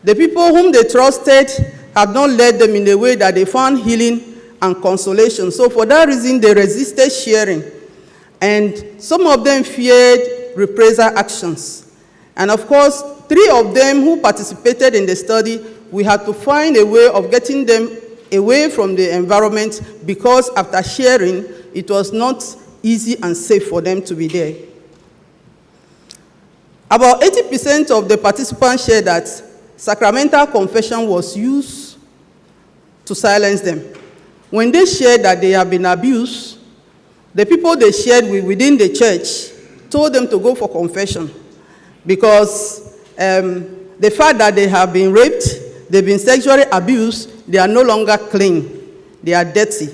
S19: The people whom they trusted have not led them in a way that they found healing and consolation. So for that reason, they resisted sharing. And some of them feared reprisal actions. And of course, 3 of them who participated in the study, we had to find a way of getting them away from the environment because after sharing, it was not easy and safe for them to be there. About 80% of the participants shared that sacramental confession was used to silence them. When they shared that they have been abused, the people they shared with within the church told them to go for confession because the fact that they have been raped, they've been sexually abused, they are no longer clean, they are dirty.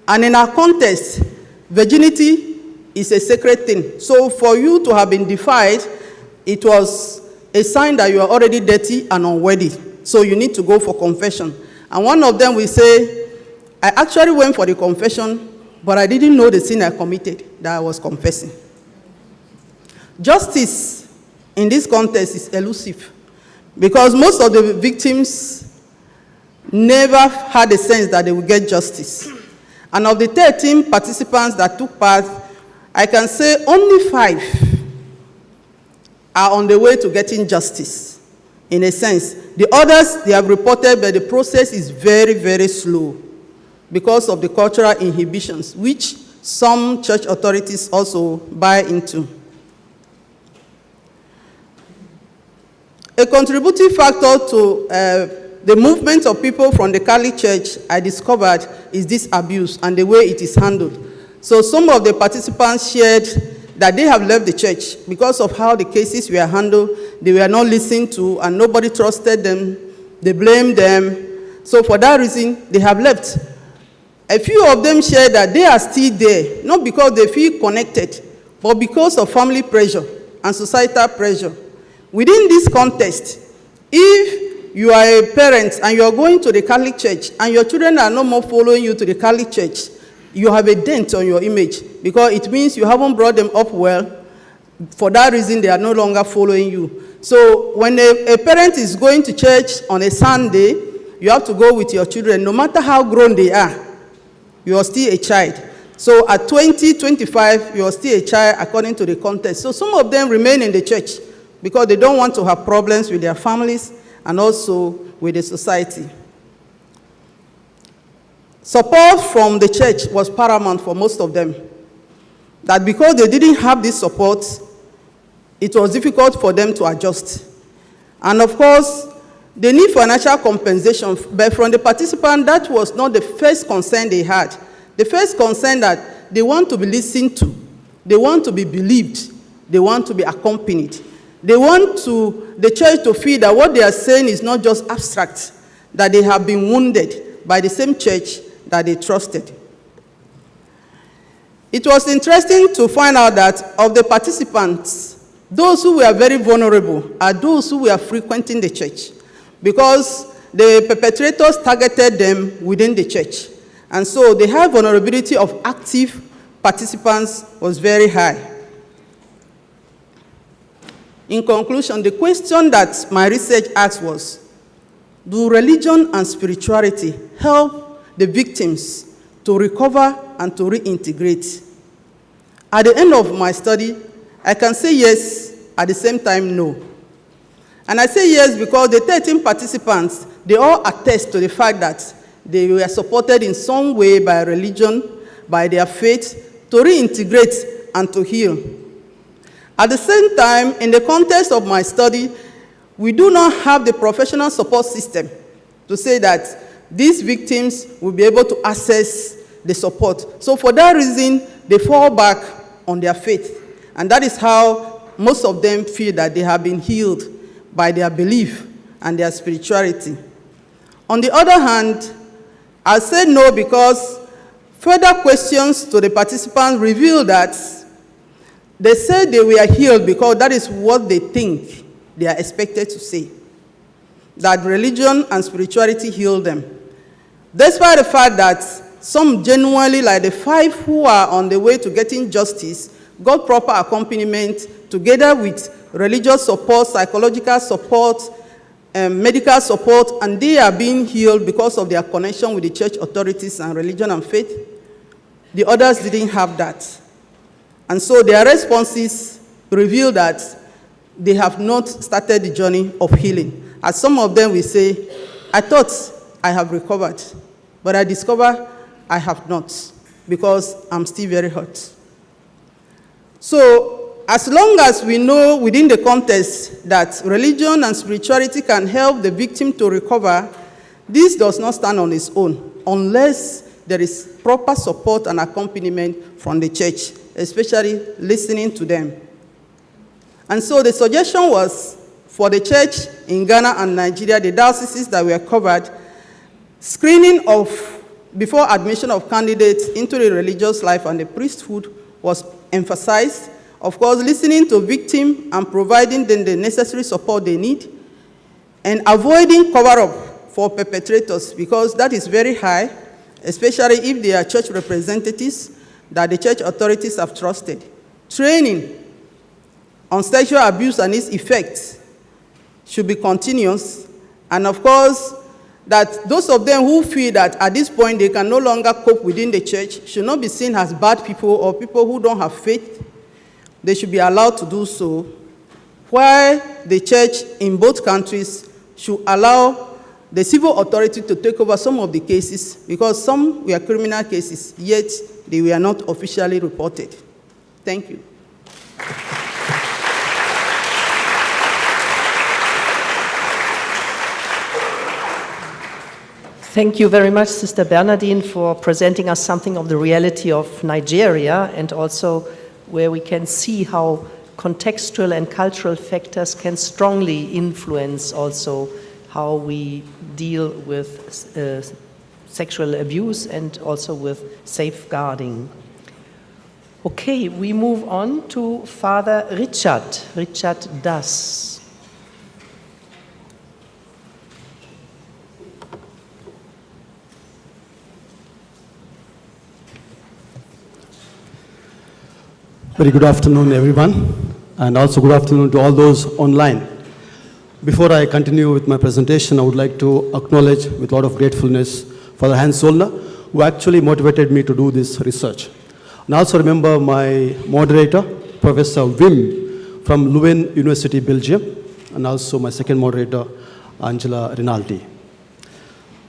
S19: And in our context, virginity is a sacred thing. So for you to have been defiled, it was a sign that you are already dirty and unworthy. So you need to go for confession. And one of them will say, I actually went for the confession, but I didn't know the sin I committed that I was confessing. Justice in this context is elusive because most of the victims never had a sense that they would get justice. And of the 13 participants that took part, I can say only 5 are on the way to getting justice, in a sense. The others, they have reported that the process is very, very slow because of the cultural inhibitions, which some church authorities also buy into. A contributing factor to the movement of people from the Catholic Church, I discovered, is this abuse and the way it is handled. So some of the participants shared that they have left the church because of how the cases were handled. They were not listened to and nobody trusted them. They blamed them. So for that reason, they have left. A few of them shared that they are still there, not because they feel connected, but because of family pressure and societal pressure. Within this context, if you are a parent and you are going to the Catholic Church and your children are no more following you to the Catholic Church, you have a dent on your image because it means you haven't brought them up well. For that reason, they are no longer following you. So when a parent is going to church on a Sunday, you have to go with your children. No matter how grown they are, you are still a child. So at 20, 25, you are still a child according to the context. So some of them remain in the church because they don't want to have problems with their families and also with the society. Support from the church was paramount for most of them. That because they didn't have this support, it was difficult for them to adjust. And of course, they need financial compensation, but from the participant, that was not the first concern they had. The first concern that they want to be listened to, they want to be believed, they want to be accompanied. They want the church to feel that what they are saying is not just abstract, that they have been wounded by the same church that they trusted. It was interesting to find out that of the participants, those who were very vulnerable are those who were frequenting the church because the perpetrators targeted them within the church. And so the high vulnerability of active participants was very high. In conclusion, the question that my research asked was, do religion and spirituality help the victims to recover and to reintegrate? At the end of my study, I can say yes, at the same time no. And I say yes because the 13 participants, they all attest to the fact that they were supported in some way by religion, by their faith, to reintegrate and to heal. At the same time, in the context of my study, we do not have the professional support system to say that these victims will be able to access the support. So for that reason, they fall back on their faith. And that is how most of them feel that they have been healed by their belief and their spirituality. On the other hand, I said no because further questions to the participants revealed that they said they were healed because that is what they think they are expected to say, that religion and spirituality healed them. Despite the fact that some genuinely, like the 5 who are on the way to getting justice, got proper accompaniment together with religious support, psychological support, medical support, and they are being healed because of their connection with the church authorities and religion and faith. The others didn't have that. And so their responses reveal that they have not started the journey of healing. As some of them will say, I thought I have recovered, but I discover I have not because I'm still very hurt. So as long as we know within the context that religion and spirituality can help the victim to recover, this does not stand on its own unless there is proper support and accompaniment from the church, especially listening to them. And so the suggestion was for the church in Ghana and Nigeria, the dioceses that were covered, screening of before admission of candidates into the religious life and the priesthood was emphasized. Of course, listening to victims and providing them the necessary support they need, and avoiding cover-up for perpetrators because that is very high, especially if they are church representatives that the church authorities have trusted. Training on sexual abuse and its effects should be continuous, and of course, that those of them who feel that at this point they can no longer cope within the church should not be seen as bad people or people who don't have faith. They should be allowed to do so, while the church in both countries should allow the civil authority to take over some of the cases because some were criminal cases, yet they were not officially reported. Thank you.
S1: Thank you very much, Sister Bernardine, for presenting us something of the reality of Nigeria, and also where we can see how contextual and cultural factors can strongly influence also how we deal with sexual abuse and also with safeguarding. Okay, we move on to Father Richard Das.
S20: Very good afternoon, everyone, and also good afternoon to all those online. Before I continue with my presentation, I would like to acknowledge with a lot of gratefulness Father Hans Zollner, who actually motivated me to do this research. And I also remember my moderator, Professor Wim from Leuven University, Belgium, and also my second moderator, Angela Rinaldi.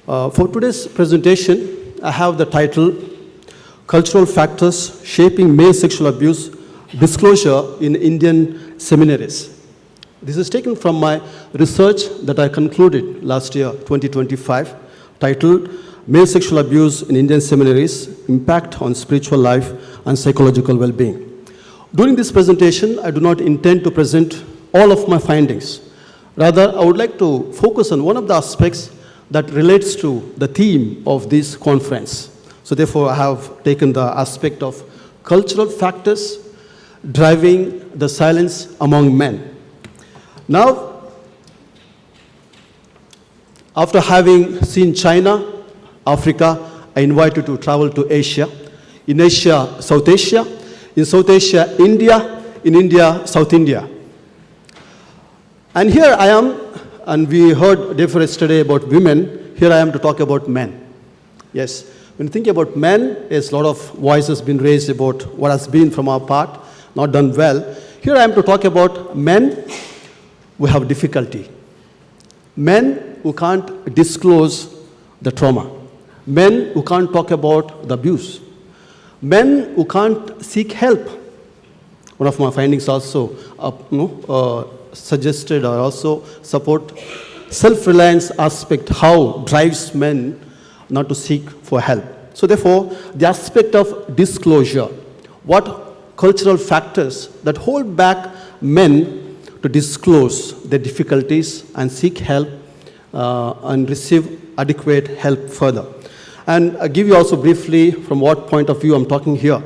S20: For today's presentation, I have the title, Cultural Factors Shaping Male Sexual Abuse Disclosure in Indian Seminaries. This is taken from my research that I concluded last year, 2025, titled Male Sexual Abuse in Indian Seminaries, Impact on Spiritual Life and Psychological Well-Being. During this presentation, I do not intend to present all of my findings. Rather, I would like to focus on one of the aspects that relates to the theme of this conference. So therefore, I have taken the aspect of cultural factors driving the silence among men. Now, after having seen China, Africa, I invite you to travel to Asia. In Asia, South Asia. In South Asia, India. In India, South India. And here I am, and we heard yesterday about women. Here I am to talk about men. Yes, when you think about men, there's a lot of voices been raised about what has been from our part, not done well. Here I am to talk about men who have difficulty. Men who can't disclose the trauma. Men who can't talk about the abuse. Men who can't seek help. One of my findings also suggested or also support self-reliance aspect, how drives men not to seek for help. So therefore, the aspect of disclosure, what cultural factors that hold back men to disclose their difficulties and seek help and receive adequate help further. And I'll give you also briefly from what point of view I'm talking here.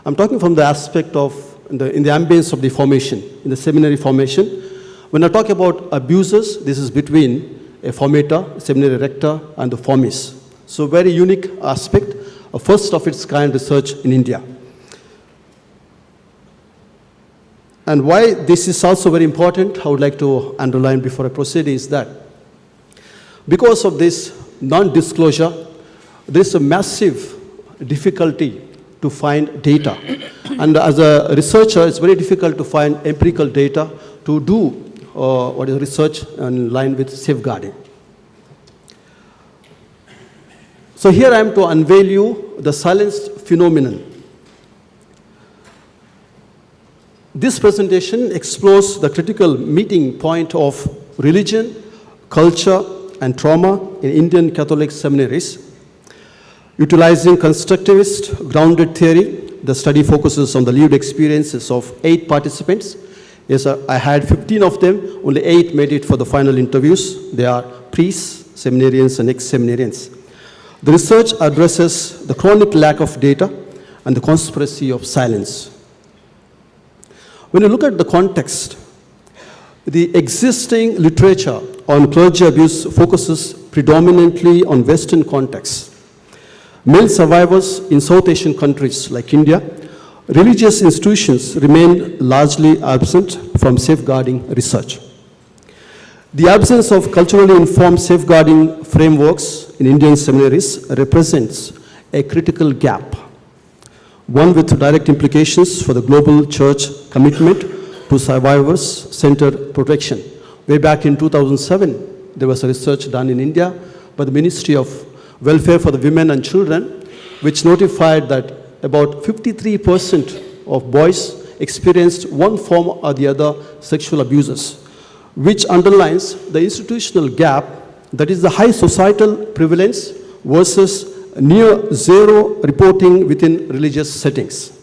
S20: I'm talking from the aspect of, in the ambience of the formation, in the seminary formation. When I talk about abuses, this is between a formator, seminary rector, and the formis. So very unique aspect, a first of its kind research in India. And why this is also very important, I would like to underline before I proceed, is that because of this non-disclosure, there is a massive difficulty to find data. And as a researcher, it's very difficult to find empirical data to do what is research in line with safeguarding. So here I am to unveil you the silence phenomenon. This presentation explores the critical meeting point of religion, culture, and trauma in Indian Catholic seminaries. Utilizing constructivist grounded theory, the study focuses on the lived experiences of 8 participants. Yes, I had 15 of them, only 8 made it for the final interviews. They are priests, seminarians, and ex-seminarians. The research addresses the chronic lack of data and the conspiracy of silence. When you look at the context, the existing literature on clergy abuse focuses predominantly on Western contexts. Male survivors in South Asian countries like India, religious institutions remain largely absent from safeguarding research. The absence of culturally informed safeguarding frameworks in Indian seminaries represents a critical gap, one with direct implications for the global church commitment to survivors-centered protection. Way back in 2007, there was a research done in India by the Ministry of Welfare for the Women and Children, which notified that about 53% of boys experienced one form or the other sexual abuses, which underlines the institutional gap that is the high societal prevalence versus near zero reporting within religious settings.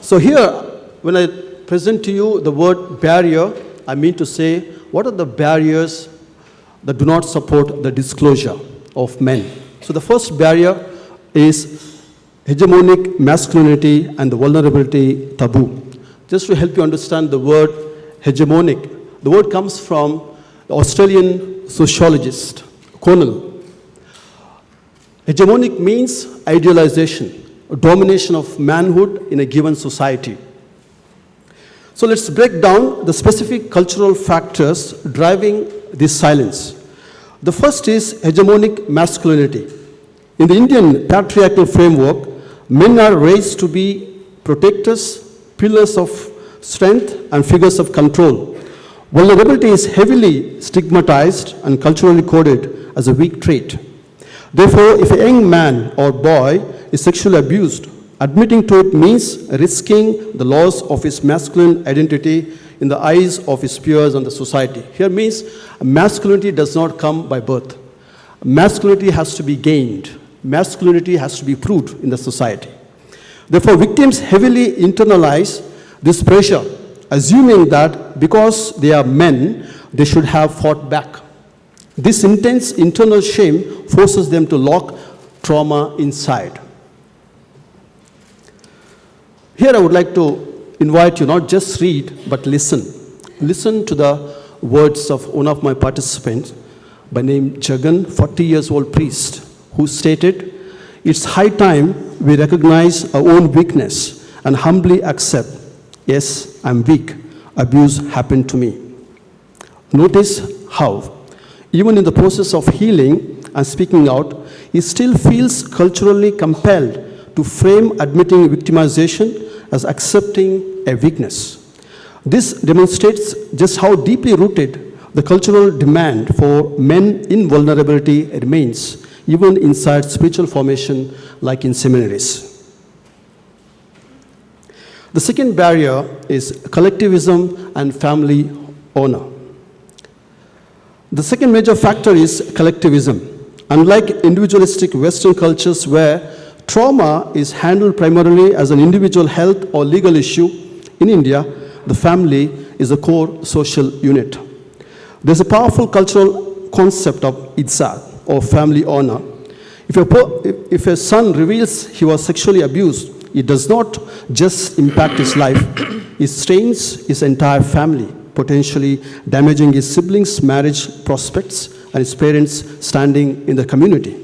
S20: So here, when I present to you the word barrier, I mean to say, what are the barriers that do not support the disclosure of men? So the first barrier is hegemonic masculinity and the vulnerability taboo. Just to help you understand the word hegemonic, the word comes from the Australian sociologist, Connell. Hegemonic means idealization, domination of manhood in a given society. So let's break down the specific cultural factors driving this silence. The first is hegemonic masculinity. In the Indian patriarchal framework, men are raised to be protectors, pillars of strength, and figures of control. Vulnerability is heavily stigmatized and culturally coded as a weak trait. Therefore, if a young man or boy is sexually abused, admitting to it means risking the loss of his masculine identity in the eyes of his peers and the society. Here means masculinity does not come by birth. Masculinity has to be gained. Masculinity has to be proved in the society. Therefore, victims heavily internalize this pressure, assuming that because they are men, they should have fought back. This intense internal shame forces them to lock trauma inside. Here I would like to invite you not just read, but listen. Listen to the words of one of my participants by name Jagan, 40 years old priest, who stated, "It's high time we recognize our own weakness and humbly accept, yes, I'm weak, abuse happened to me." Notice how, even in the process of healing and speaking out, he still feels culturally compelled to frame admitting victimization as accepting a weakness. This demonstrates just how deeply rooted the cultural demand for men in vulnerability remains, even inside spiritual formation like in seminaries. The second barrier is collectivism and family honor. The second major factor is collectivism. Unlike individualistic Western cultures where trauma is handled primarily as an individual health or legal issue, in India, the family is a core social unit. There's a powerful cultural concept of izzat, or family honor. If a son reveals he was sexually abused, it does not just impact his life, it stains his entire family, potentially damaging his siblings' marriage prospects and his parents' standing in the community.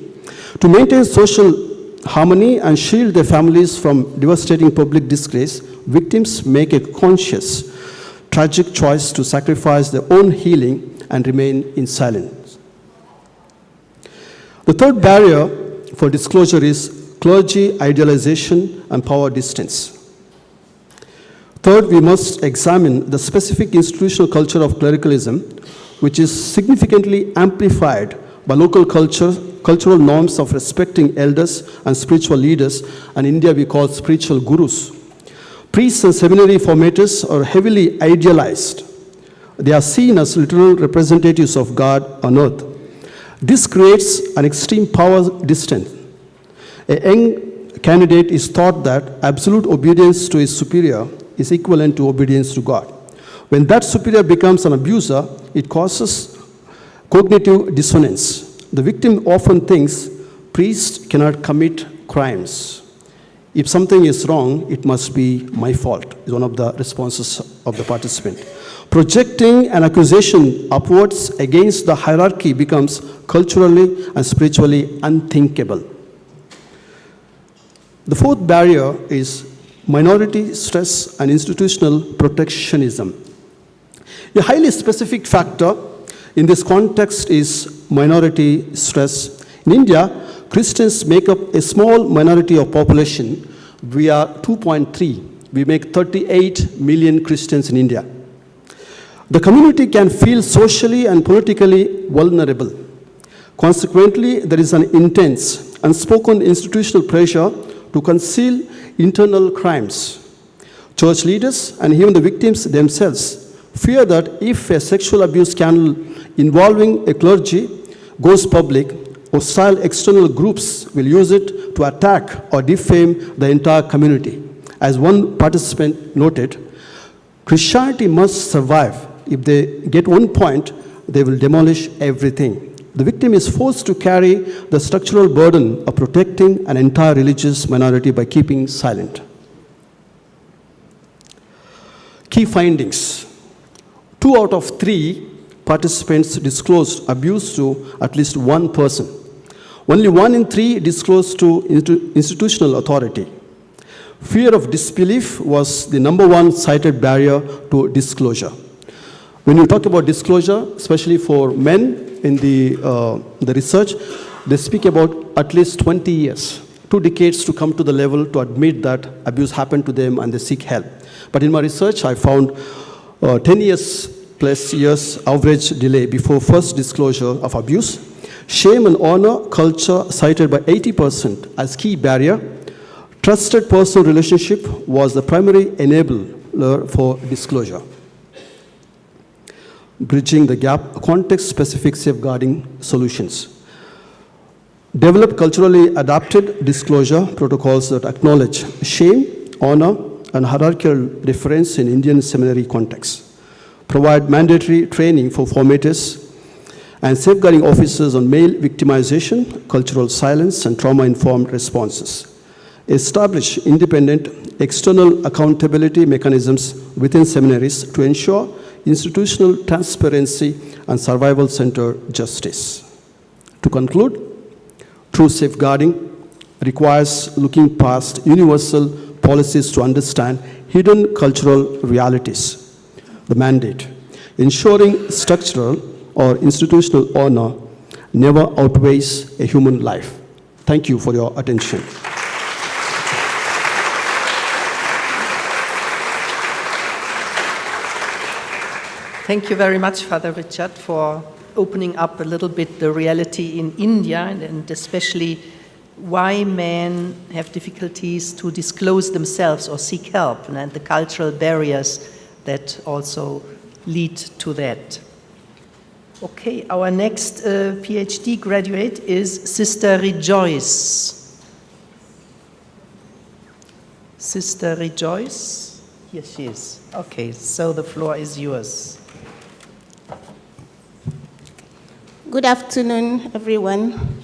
S20: To maintain social harmony and shield their families from devastating public disgrace, victims make a conscious, tragic choice to sacrifice their own healing and remain in silence. The third barrier for disclosure is clergy idealization and power distance. Third, we must examine the specific institutional culture of clericalism, which is significantly amplified by local cultural norms of respecting elders and spiritual leaders, and in India we call spiritual gurus. Priests and seminary formators are heavily idealized. They are seen as literal representatives of God on earth. This creates an extreme power distance. A young candidate is taught that absolute obedience to his superior is equivalent to obedience to God. When that superior becomes an abuser, it causes cognitive dissonance. The victim often thinks priests cannot commit crimes. If something is wrong, it must be my fault, is one of the responses of the participant. Projecting an accusation upwards against the hierarchy becomes culturally and spiritually unthinkable. The fourth barrier is minority stress and institutional protectionism. A highly specific factor in this context is minority stress. In India, Christians make up a small minority of population. We are 2.3. We make 38 million Christians in India. The community can feel socially and politically vulnerable. Consequently, there is an intense, unspoken institutional pressure to conceal internal crimes. Church leaders and even the victims themselves fear that if a sexual abuse scandal involving a clergy goes public, hostile external groups will use it to attack or defame the entire community. As one participant noted, Christianity must survive. If they get one point, they will demolish everything. The victim is forced to carry the structural burden of protecting an entire religious minority by keeping silent. Key findings. 2 out of 3 participants disclosed abuse to at least one person. Only 1 in 3 disclosed to institutional authority. Fear of disbelief was the #1 cited barrier to disclosure. When you talk about disclosure, especially for men in the research, they speak about at least 20 years, 2 decades to come to the level to admit that abuse happened to them and they seek help. But in my research, I found 10 years plus years average delay before first disclosure of abuse. Shame and honor culture cited by 80% as key barrier. Trusted personal relationship was the primary enabler for disclosure. Bridging the gap, context-specific safeguarding solutions. Develop culturally adapted disclosure protocols that acknowledge shame, honor, and hierarchical difference in Indian seminary contexts. Provide mandatory training for formators and safeguarding officers on male victimization, cultural silence, and trauma-informed responses. Establish independent external accountability mechanisms within seminaries to ensure institutional transparency and survival-centered justice. To conclude, true safeguarding requires looking past universal policies to understand hidden cultural realities. The mandate, ensuring structural or institutional honor never outweighs a human life. Thank you for your attention.
S1: Thank you very much, Father Richard, for opening up a little bit the reality in India and especially why men have difficulties to disclose themselves or seek help and the cultural barriers that also lead to that. Okay, our next PhD graduate is Sister Rejoice. Sister Rejoice? Here she is. Okay, so the floor is yours.
S21: Good afternoon, everyone.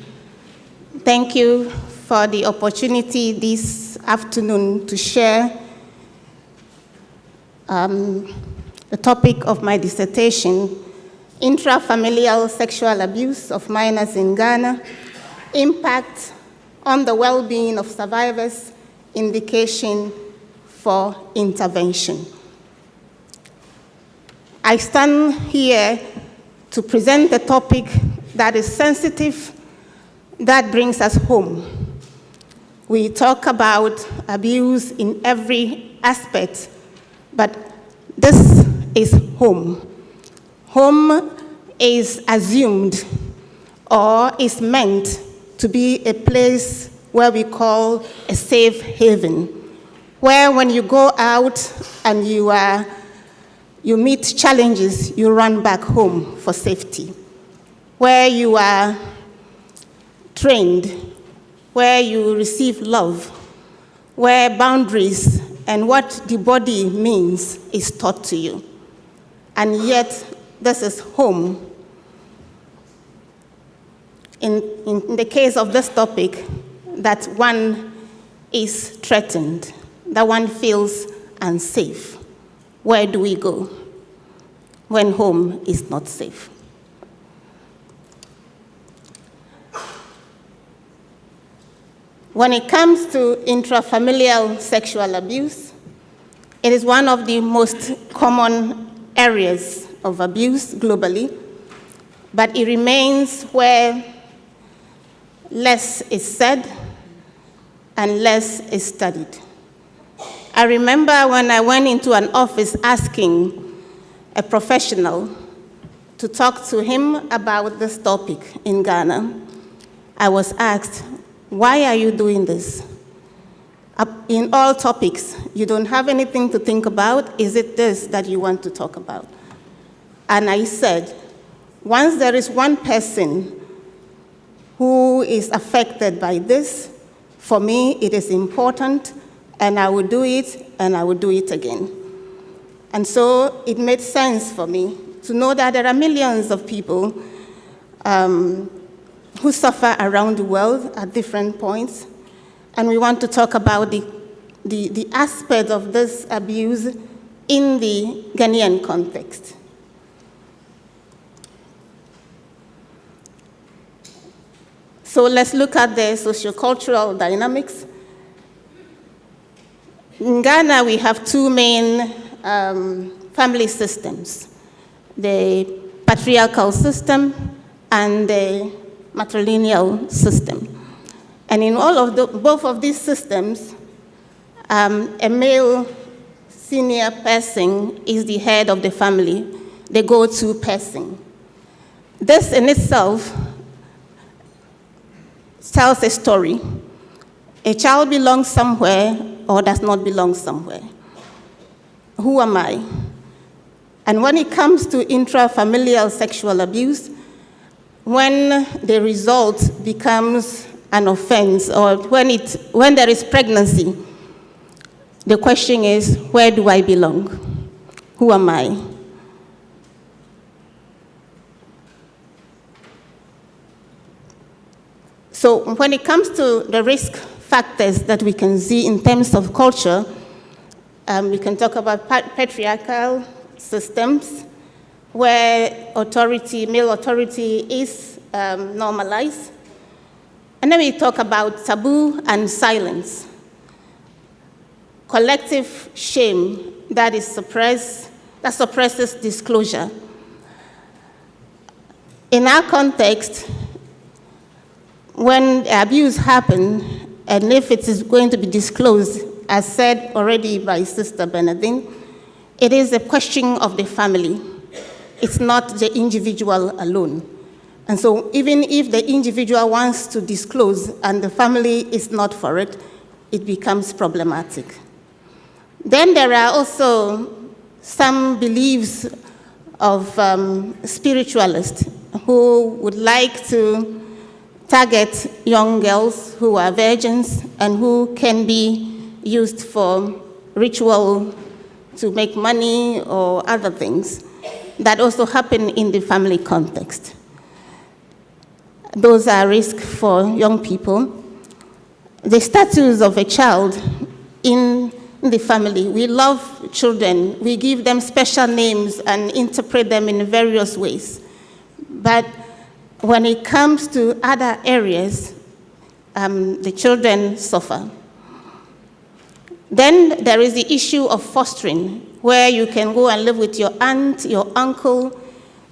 S21: Thank you for the opportunity this afternoon to share the topic of my dissertation, Intrafamilial Sexual Abuse of Minors in Ghana, Impact on the Well-Being of Survivors, Indication for Intervention. I stand here to present a topic that is sensitive, that brings us home. We talk about abuse in every aspect, but this is home. Home is assumed or is meant to be a place where we call a safe haven, where when you go out and you meet challenges, you run back home for safety, where you are trained, where you receive love, where boundaries and what the body means is taught to you. And yet, this is home. In the case of this topic, that one is threatened, that one feels unsafe. Where do we go when home is not safe? When it comes to intrafamilial sexual abuse, it is one of the most common areas of abuse globally, but it remains where less is said and less is studied. I remember when I went into an office asking a professional to talk to him about this topic in Ghana, I was asked, why are you doing this? In all topics, you don't have anything to think about? Is it this that you want to talk about? And I said, once there is one person who is affected by this, for me it is important, and I will do it, and I will do it again. And so it made sense for me to know that there are millions of people who suffer around the world at different points, and we want to talk about the aspect of this abuse in the Ghanaian context. So let's look at the sociocultural dynamics. In Ghana, we have two main family systems, the patriarchal system and the matrilineal system. And in both of these systems, a male senior person is the head of the family, the go-to person. This in itself tells a story. A child belongs somewhere or does not belong somewhere. Who am I? And when it comes to intrafamilial sexual abuse, when the result becomes an offense, or when there is pregnancy, the question is, where do I belong? Who am I? So when it comes to the risk factors that we can see in terms of culture, we can talk about patriarchal systems where male authority is normalized. And then we talk about taboo and silence. Collective shame that suppresses disclosure. In our context, when abuse happens, and if it is going to be disclosed, as said already by Sister Bernadine, it is a question of the family. It's not the individual alone. And so even if the individual wants to disclose and the family is not for it, it becomes problematic. Then there are also some beliefs of spiritualists who would like to target young girls who are virgins and who can be used for ritual to make money or other things that also happen in the family context. Those are risks for young people. The status of a child in the family. We love children. We give them special names and interpret them in various ways. But when it comes to other areas, the children suffer. Then there is the issue of fostering, where you can go and live with your aunt, your uncle,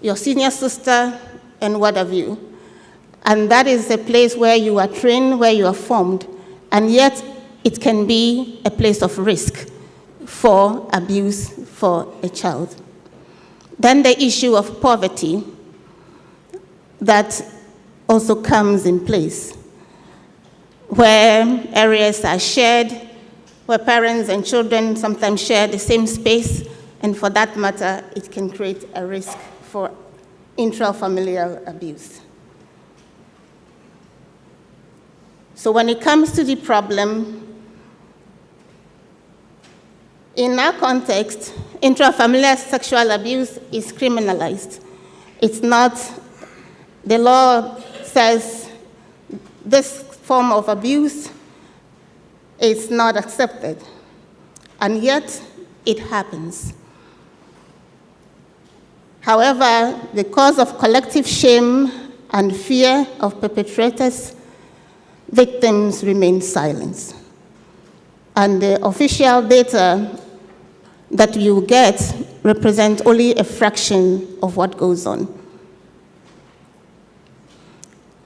S21: your senior sister, and what have you. And that is a place where you are trained, where you are formed, and yet it can be a place of risk for abuse for a child. Then the issue of poverty that also comes in place, where areas are shared, where parents and children sometimes share the same space, and for that matter, it can create a risk for intrafamilial abuse. So when it comes to the problem, in our context, intrafamilial sexual abuse is criminalized. It's not, the law says this form of abuse is not accepted, and yet it happens. However, because of collective shame and fear of perpetrators, victims remain silent. And the official data that you get represent only a fraction of what goes on.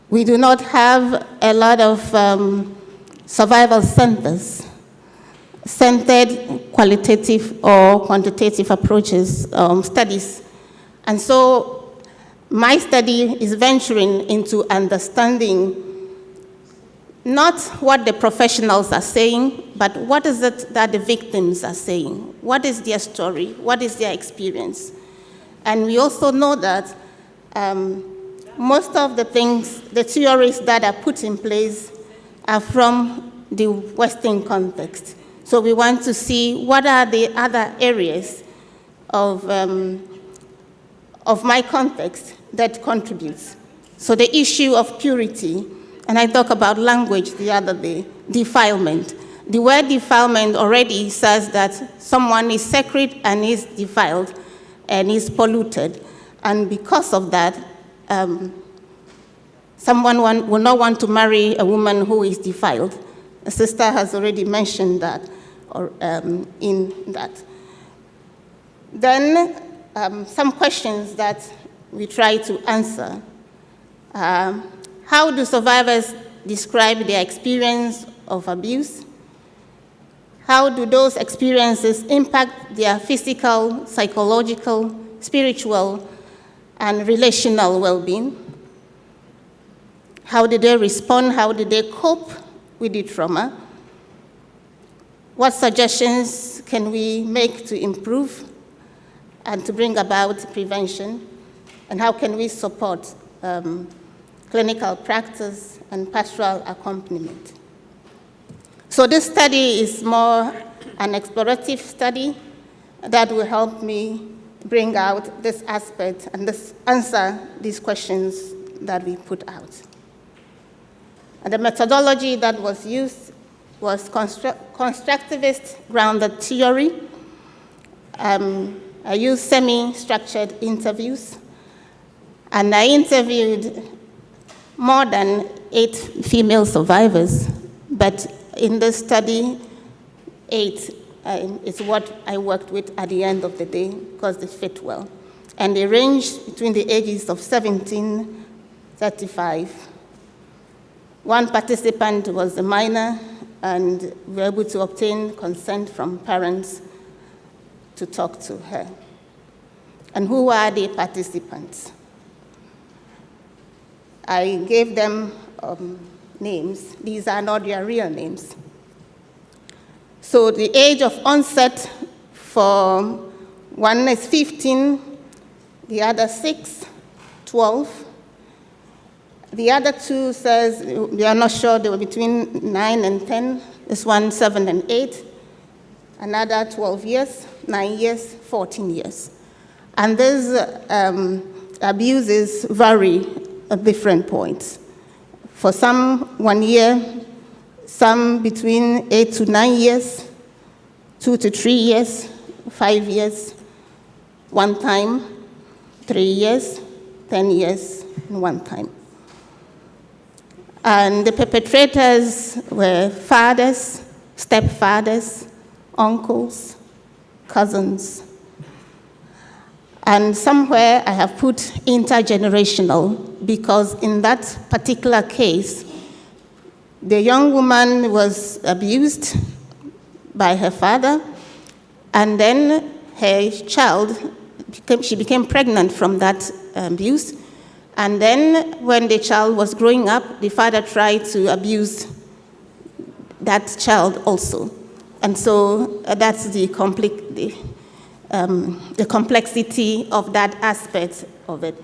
S21: We do not have a lot of survival centers, centered qualitative or quantitative approaches, studies. And so my study is venturing into understanding not what the professionals are saying, but what is it that the victims are saying? What is their story? What is their experience? And we also know that most of the things, the theories that are put in place are from the Western context. So we want to see what are the other areas of my context that contributes. So the issue of purity, and I talked about language the other day, defilement. The word defilement already says that someone is sacred and is defiled and is polluted. And because of that, someone will not want to marry a woman who is defiled. A sister has already mentioned that in that. Then some questions that we try to answer. How do survivors describe their experience of abuse? How do those experiences impact their physical, psychological, spiritual, and relational well-being? How did they respond? How did they cope with the trauma? What suggestions can we make to improve and to bring about prevention? And how can we support clinical practice and pastoral accompaniment? So this study is more an explorative study that will help me bring out this aspect and answer these questions that we put out. And the methodology that was used was constructivist grounded theory. I used semi-structured interviews, and I interviewed more than 8 female survivors, but in this study, 8 is what I worked with at the end of the day because they fit well. And they ranged between the ages of 17, 35. One participant was a minor, and we were able to obtain consent from parents to talk to her. And who are the participants? I gave them names. These are not their real names. So the age of onset for one is 15, the other 6, 12. The other 2 says they are not sure, they were between 9 and 10. This one, 7 and 8. Another 12 years, 9 years, 14 years. And these abuses vary at different points. For some, 1 year, some between 8 to 9 years, 2 to 3 years, 5 years, 1 time, 3 years, 10 years, and 1 time. And the perpetrators were fathers, stepfathers, uncles, cousins. And somewhere I have put intergenerational, because in that particular case, the young woman was abused by her father, and then her child, she became pregnant from that abuse. And then when the child was growing up, the father tried to abuse that child also. And so that's the complexity of that aspect of it.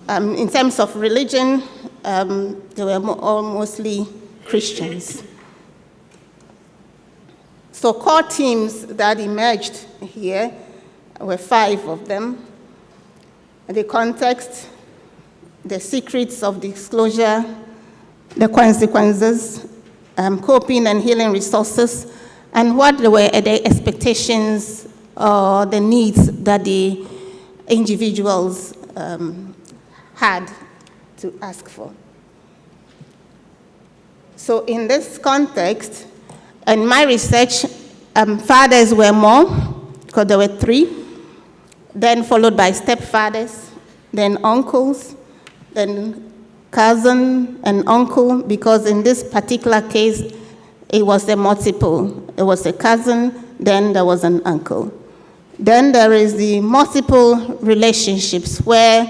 S21: In terms of religion, they were all mostly Christians. So core themes that emerged here were 5 of them. The context, the secrets of disclosure, the consequences, coping and healing resources, and what were the expectations or the needs that the individuals had to ask for. So in this context, in my research, fathers were more, because there were 3, then followed by stepfathers, then uncles, then cousin and uncle, because in this particular case, it was a multiple. It was a cousin, then there was an uncle. Then there is the multiple relationships where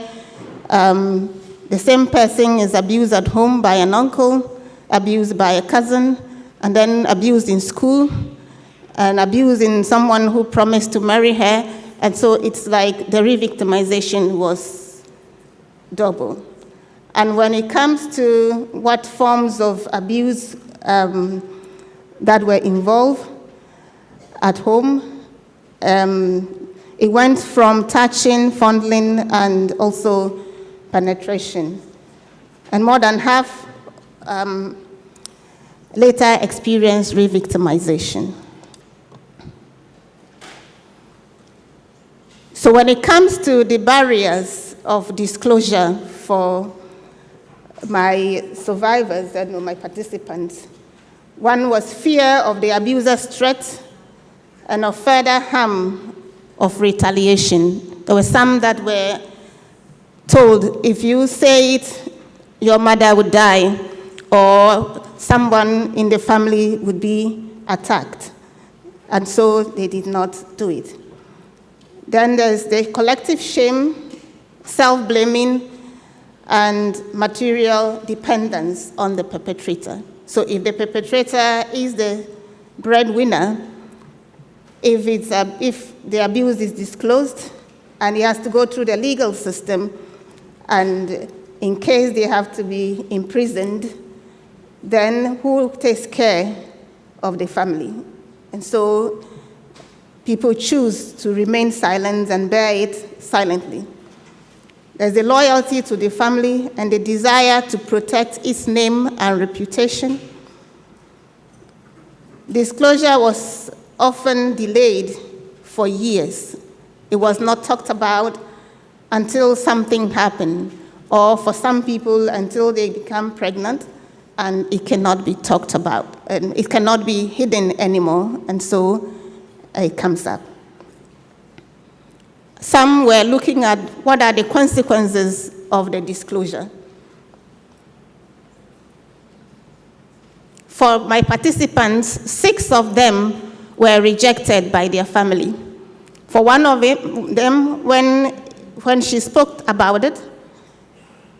S21: the same person is abused at home by an uncle, abused by a cousin, and then abused in school, and abusing someone who promised to marry her. And so it's like the re-victimization was double. And when it comes to what forms of abuse that were involved at home, it went from touching, fondling, and also penetration. And more than half later experienced re-victimization. So when it comes to the barriers of disclosure for my survivors and my participants, one was fear of the abuser's threat and of further harm of retaliation. There were some that were told, if you say it, your mother would die, or someone in the family would be attacked. And so they did not do it. Then there's the collective shame, self-blaming, and material dependence on the perpetrator. So if the perpetrator is the breadwinner, if the abuse is disclosed and he has to go through the legal system, and in case they have to be imprisoned, then who takes care of the family? And so people choose to remain silent and bear it silently. There's a loyalty to the family and the desire to protect its name and reputation. Disclosure was often delayed for years. It was not talked about until something happened, or for some people until they become pregnant, and it cannot be talked about, and it cannot be hidden anymore, and so it comes up. Some were looking at what are the consequences of the disclosure. For my participants, 6 of them were rejected by their family. For one of them, when she spoke about it,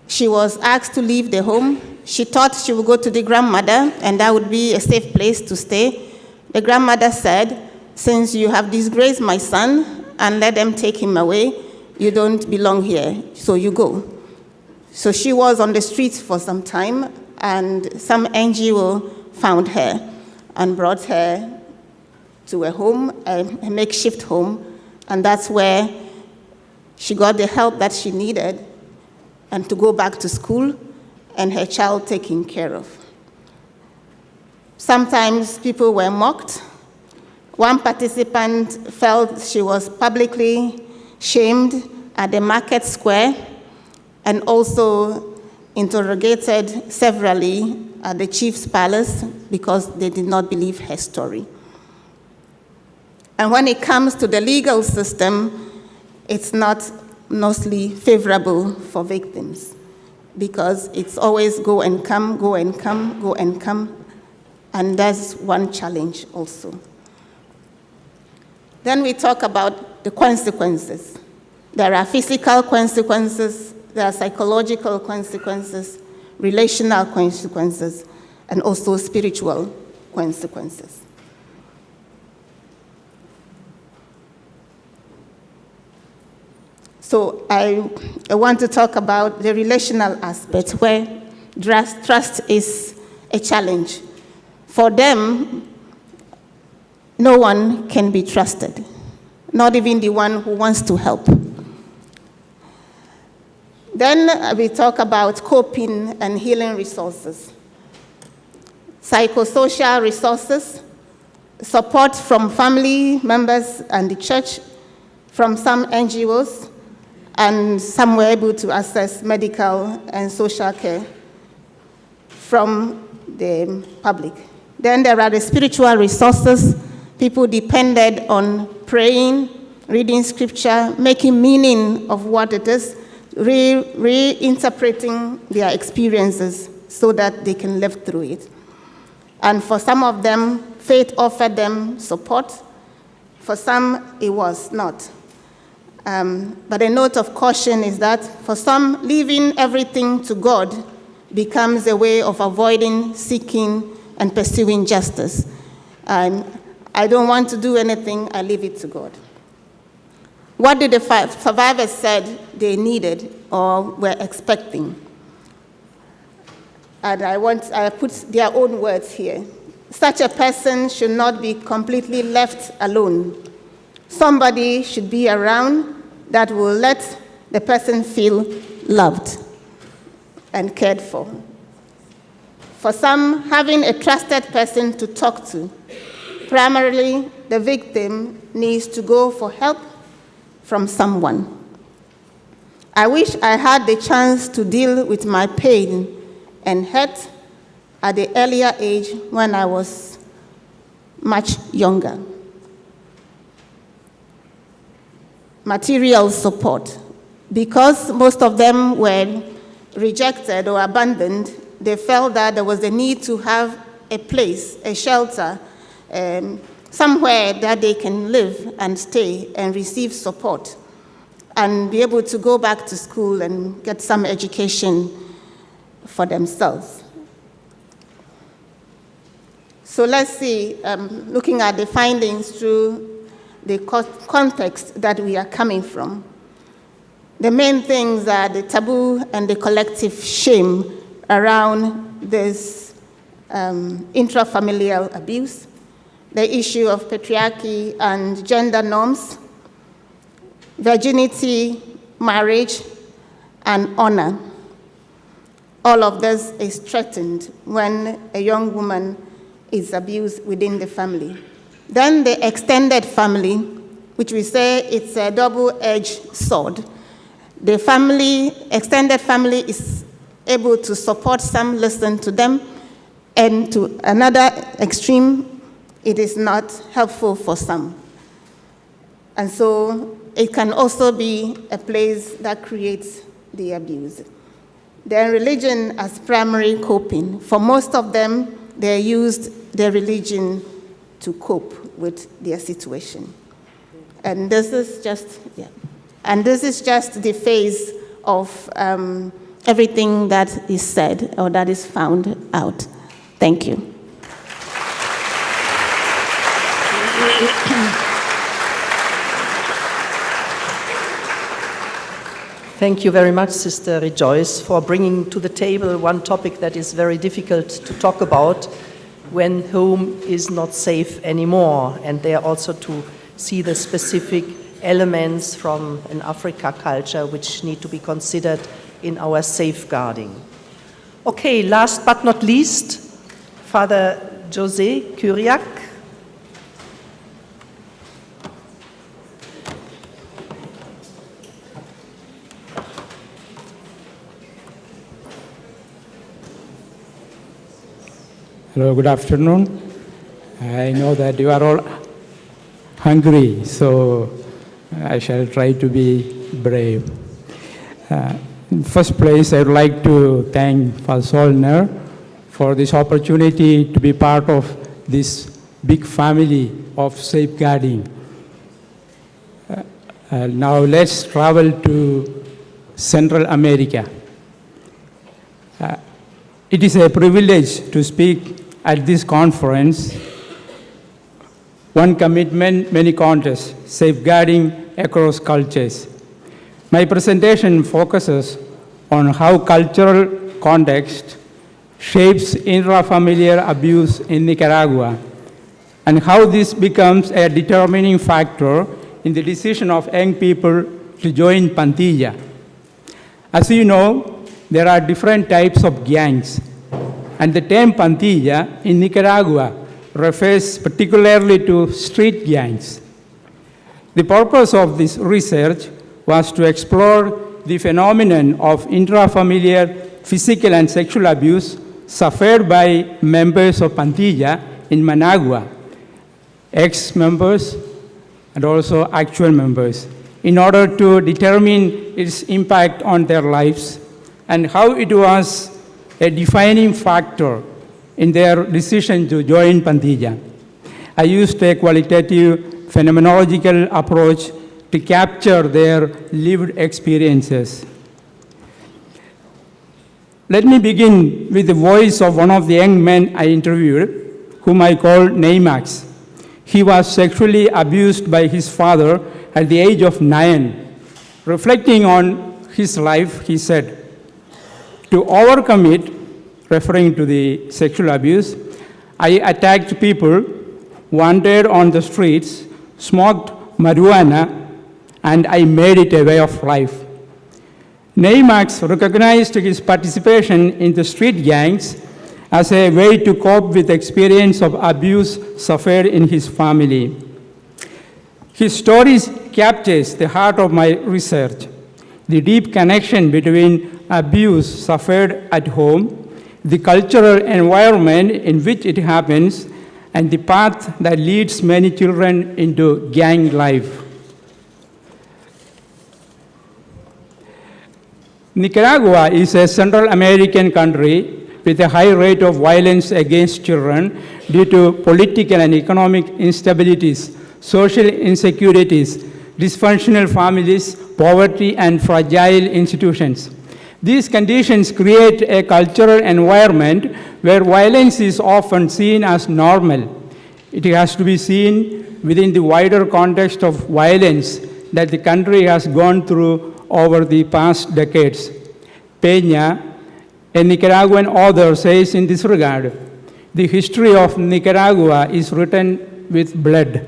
S21: she was asked to leave the home. She thought she would go to the grandmother, and that would be a safe place to stay. The grandmother said, since you have disgraced my son and let them take him away, you don't belong here, so you go. So she was on the streets for some time, and some NGO found her and brought her to a home, a makeshift home, and that's where she got the help that she needed and to go back to school and her child taken care of. Sometimes people were mocked. One participant felt she was publicly shamed at the market square and also interrogated severally at the chief's palace because they did not believe her story. And when it comes to the legal system, it's not mostly favorable for victims because it's always go and come, go and come, go and come, and that's one challenge also. Then we talk about the consequences. There are physical consequences, there are psychological consequences, relational consequences, and also spiritual consequences. So I want to talk about the relational aspect where trust is a challenge. For them, no one can be trusted, not even the one who wants to help. Then we talk about coping and healing resources, psychosocial resources, support from family members and the church, from some NGOs, and some were able to access medical and social care from the public. Then there are the spiritual resources. People depended on praying, reading scripture, making meaning of what it is, reinterpreting their experiences so that they can live through it. And for some of them, faith offered them support. For some, it was not. But a note of caution is that for some, leaving everything to God becomes a way of avoiding, seeking, and pursuing justice. I I don't want to do anything, I leave it to God. What did the survivors said they needed or were expecting? And I put their own words here. Such a person should not be completely left alone. Somebody should be around that will let the person feel loved and cared for. For some, having a trusted person to talk to. Primarily, the victim needs to go for help from someone. I wish I had the chance to deal with my pain and hurt at the earlier age when I was much younger. Material support. Because most of them were rejected or abandoned, they felt that there was a need to have a place, a shelter, somewhere that they can live and stay and receive support and be able to go back to school and get some education for themselves. So let's see, looking at the findings through the context that we are coming from. The main things are the taboo and the collective shame around this intrafamilial abuse, the issue of patriarchy and gender norms, virginity, marriage, and honor. All of this is threatened when a young woman is abused within the family. Then the extended family, which we say it's a double-edged sword. The family, extended family is able to support some, listen to them, and to another extreme, it is not helpful for some. And so it can also be a place that creates the abuse. Then religion as primary coping. For most of them, they used their religion to cope with their situation. And this is just, And this is just the phase of everything that is said or that is found out. Thank you.
S1: Thank you very much, Sister Rejoice, for bringing to the table one topic that is very difficult to talk about when home is not safe anymore, and there also to see the specific elements from an Africa culture which need to be considered in our safeguarding. Okay, last but not least, Father José Kyriak.
S2: Hello, good afternoon. I know that you are all hungry, so I shall try to be brave. In first place, I would like to thank Father Solner for this opportunity to be part of this big family of safeguarding. Now let's travel to Central America. It is a privilege to speak at this conference. One commitment, many contests, safeguarding across cultures. My presentation focuses on how cultural context shapes intrafamilial abuse in Nicaragua and how this becomes a determining factor in the decision of young people to join Pantilla. As you know, there are different types of gangs, and the term Pantilla in Nicaragua refers particularly to street gangs. The purpose of this research was to explore the phenomenon of intrafamilial physical and sexual abuse suffered by members of Pantilla in Managua, ex-members and also actual members, in order to determine its impact on their lives and how it was a defining factor in their decision to join Pantilla. I used a qualitative phenomenological approach to capture their lived experiences. Let me begin with the voice of one of the young men I interviewed, whom I call Neymax. He was sexually abused by his father at the age of 9. Reflecting on his life, he said, "To overcome it," referring to the sexual abuse, "I attacked people, wandered on the streets, smoked marijuana, and I made it a way of life." Neymax recognized his participation in the street gangs as a way to cope with the experience of abuse suffered in his family. His stories captures the heart of my research, the deep connection between abuse suffered at home, the cultural environment in which it happens, and the path that leads many children into gang life. Nicaragua is a Central American country with a high rate of violence against children due to political and economic instabilities, social insecurities, dysfunctional families, poverty, and fragile institutions. These conditions create a cultural environment where violence is often seen as normal. It has to be seen within the wider context of violence that the country has gone through over the past decades. Peña, a Nicaraguan author, says in this regard, "The history of Nicaragua is written with blood."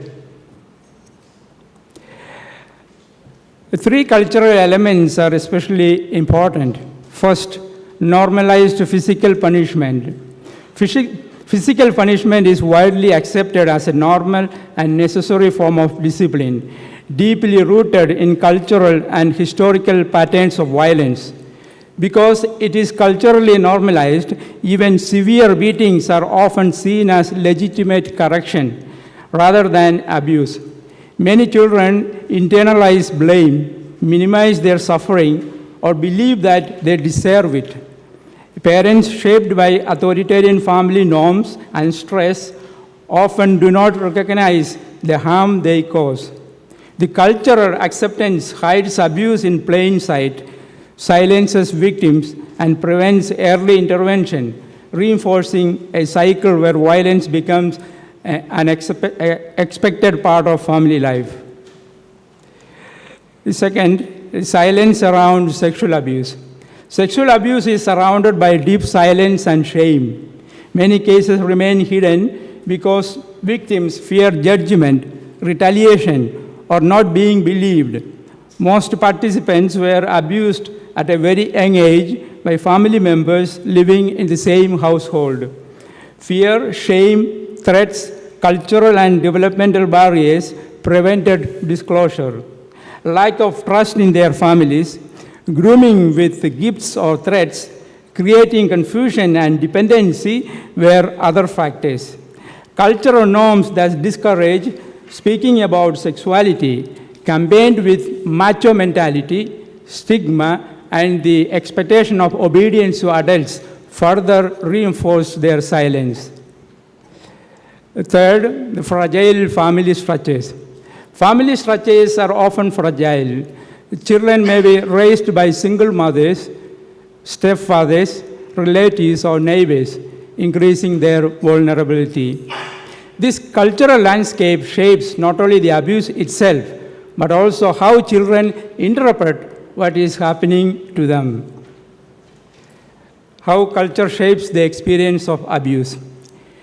S2: The three cultural elements are especially important. First, normalized physical punishment. Physical punishment is widely accepted as a normal and necessary form of discipline, deeply rooted in cultural and historical patterns of violence. Because it is culturally normalized, even severe beatings are often seen as legitimate correction rather than abuse. Many children internalize blame, minimize their suffering, or believe that they deserve it. Parents shaped by authoritarian family norms and stress often do not recognize the harm they cause. The cultural acceptance hides abuse in plain sight, silences victims, and prevents early intervention, reinforcing a cycle where violence becomes an expected part of family life. The second, silence around sexual abuse. Sexual abuse is surrounded by deep silence and shame. Many cases remain hidden because victims fear judgment, retaliation, or not being believed. Most participants were abused at a very young age by family members living in the same household. Fear, shame, threats, cultural and developmental barriers prevented disclosure. Lack of trust in their families, grooming with gifts or threats, creating confusion and dependency were other factors. Cultural norms that discourage speaking about sexuality, combined with macho mentality, stigma, and the expectation of obedience to adults, further reinforced their silence. Third, the fragile family structures. Family structures are often fragile. Children may be raised by single mothers, stepfathers, relatives, or neighbors, increasing their vulnerability. This cultural landscape shapes not only the abuse itself, but also how children interpret what is happening to them. How culture shapes the experience of abuse.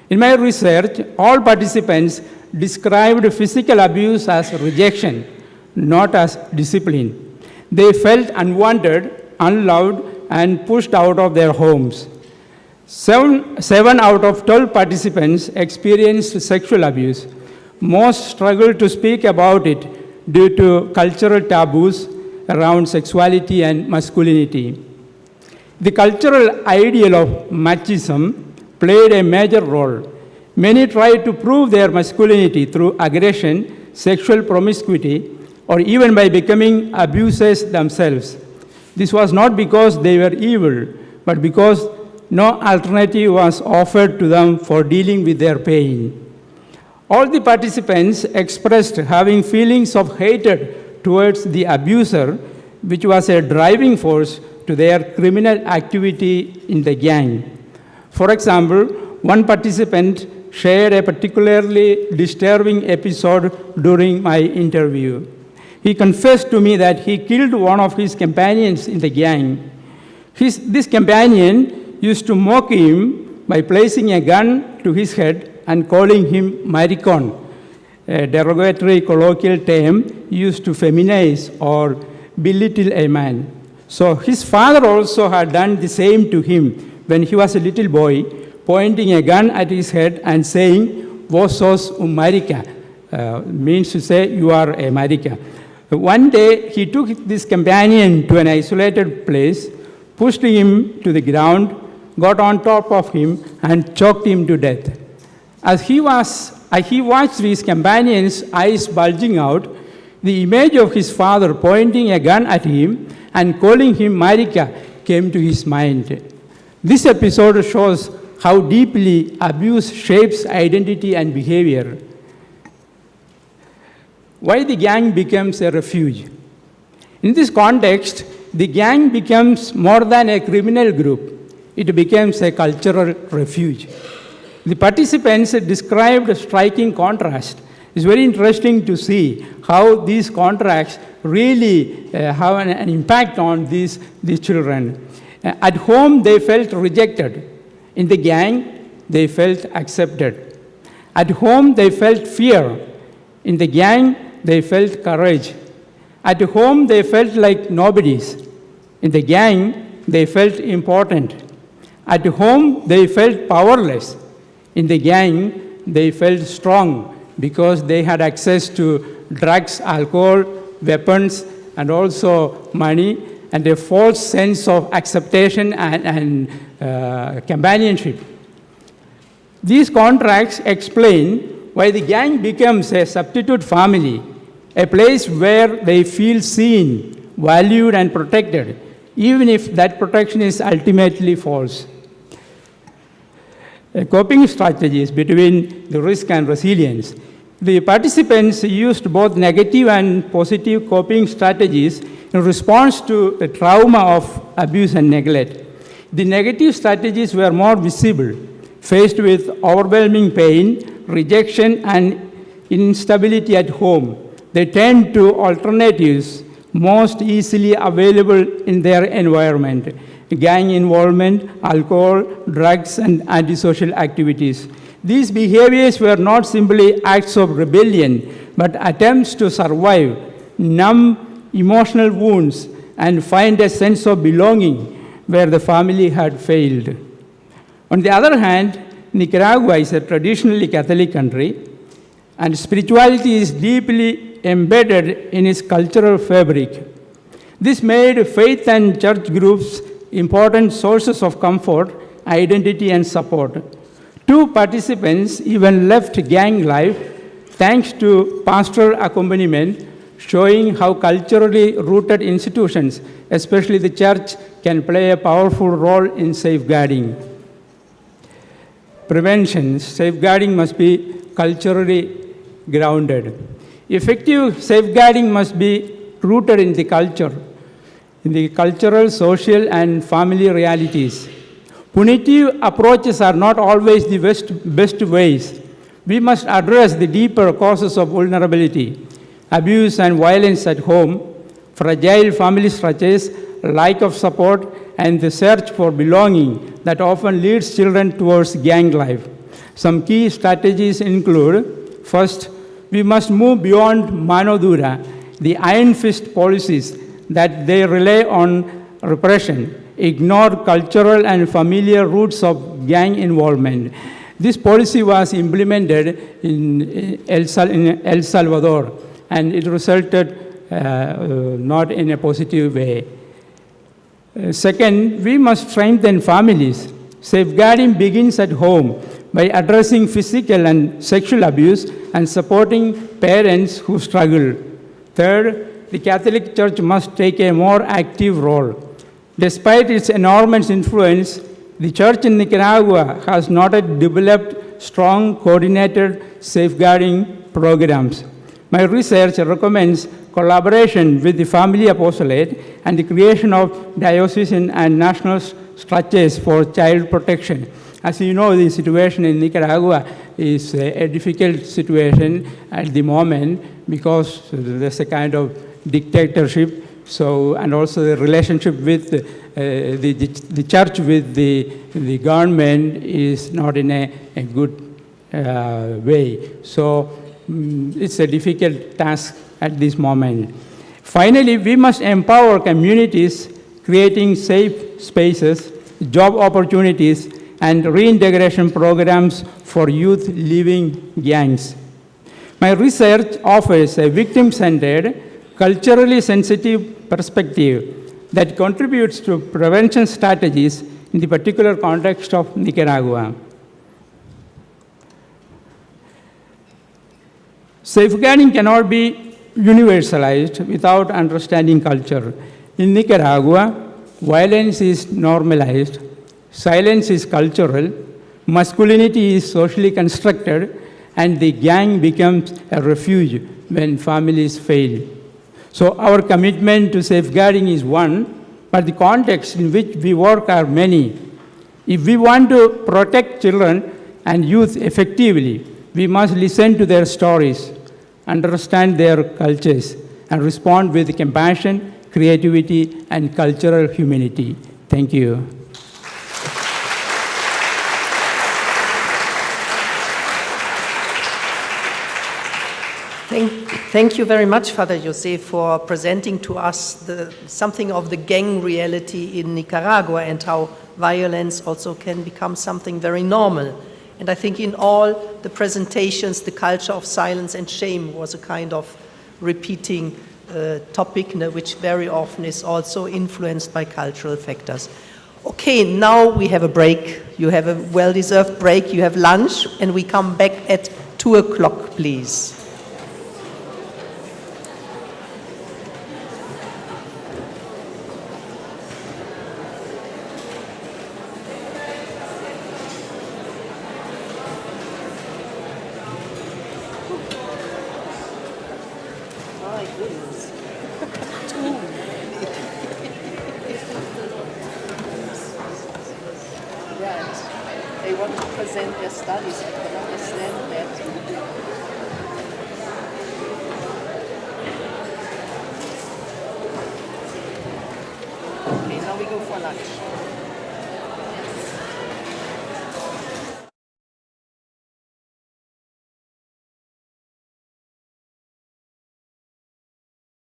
S2: In my research, all participants described physical abuse as rejection, not as discipline. They felt unwanted, unloved, and pushed out of their homes. Seven out of 12 participants experienced sexual abuse. Most struggled to speak about it due to cultural taboos around sexuality and masculinity. The cultural ideal of machism played a major role. Many tried to prove their masculinity through aggression, sexual promiscuity, or even by becoming abusers themselves. This was not because they were evil, but because no alternative was offered to them for dealing with their pain. All the participants expressed having feelings of hatred towards the abuser, which was a driving force to their criminal activity in the gang. For example, one participant shared a particularly disturbing episode during my interview. He confessed to me that he killed one of his companions in the gang. This companion used to mock him by placing a gun to his head and calling him maricon, a derogatory colloquial term used to feminize or belittle a man. So his father also had done the same to him when he was a little boy, pointing a gun at his head and saying, "Vos sos un marica," means to say, "You are a marica." One day, he took this companion to an isolated place, pushed him to the ground, got on top of him, and choked him to death. As he watched his companion's eyes bulging out, the image of his father pointing a gun at him and calling him marica came to his mind. This episode shows how deeply abuse shapes identity and behavior. Why the gang becomes a refuge? In this context, the gang becomes more than a criminal group. It becomes a cultural refuge. The participants described a striking contrast. It's very interesting to see how these contrasts really have an impact on these children. At home, they felt rejected. In the gang, they felt accepted. At home, they felt fear. In the gang, they felt courage. At home, they felt like nobodies. In the gang, they felt important. At home, they felt powerless. In the gang, they felt strong because they had access to drugs, alcohol, weapons, and also money, and a false sense of acceptation and companionship. These contracts explain why the gang becomes a substitute family, a place where they feel seen, valued, and protected, even if that protection is ultimately false. Coping strategies between the risk and resilience. The participants used both negative and positive coping strategies in response to the trauma of abuse and neglect. The negative strategies were more visible, faced with overwhelming pain, rejection, and instability at home. They turned to alternatives most easily available in their environment: gang involvement, alcohol, drugs, and antisocial activities. These behaviors were not simply acts of rebellion, but attempts to survive, numb emotional wounds, and find a sense of belonging where the family had failed. On the other hand, Nicaragua is a traditionally Catholic country, and spirituality is deeply embedded in its cultural fabric. This made faith and church groups important sources of comfort, identity, and support. Two participants even left gang life thanks to pastoral accompaniment, showing how culturally rooted institutions, especially the church, can play a powerful role in safeguarding. Prevention. Safeguarding must be culturally grounded. Effective safeguarding must be rooted in the culture, in the cultural, social, and family realities. Punitive approaches are not always the best ways. We must address the deeper causes of vulnerability: abuse and violence at home, fragile family structures, lack of support, and the search for belonging that often leads children towards gang life. Some key strategies include: first, we must move beyond mano dura, the iron fist policies that they rely on repression, ignore cultural and familiar roots of gang involvement. This policy was implemented in El Salvador, and it resulted not in a positive way. Second, we must strengthen families. Safeguarding begins at home by addressing physical and sexual abuse and supporting parents who struggle. Third, the Catholic Church must take a more active role. Despite its enormous influence, the Church in Nicaragua has not yet developed strong, coordinated safeguarding programs. My research recommends collaboration with the Family Apostolate and the creation of diocesan and national structures for child protection, As you know, the situation in Nicaragua is a difficult situation at the moment because there's a kind of dictatorship. So, and also the relationship with the church with the government is not in a good way. So it's a difficult task at this moment. Finally, we must empower communities, creating safe spaces, job opportunities, and reintegration programs for youth leaving gangs. My research offers a victim-centered, culturally sensitive perspective that contributes to prevention strategies in the particular context of Nicaragua. Safeguarding cannot be universalized without understanding culture. In Nicaragua, violence is normalized, silence is cultural, masculinity is socially constructed, and the gang becomes a refuge when families fail. So our commitment to safeguarding is one, but the context in which we work are many. If we want to protect children and youth effectively, we must listen to their stories, understand their cultures, and respond with compassion, creativity, and cultural humanity. Thank you.
S1: Thank you very much, Father Jose, for presenting to us something of the gang reality in Nicaragua and how violence also can become something very normal. And I think in all the presentations, the culture of silence and shame was a kind of repeating topic, which very often is also influenced by cultural factors. Okay, now we have a break. You have a well-deserved break. You have lunch, and we come back at 2 o'clock, please. They want to present their studies. I can understand that. Okay, now we go for lunch.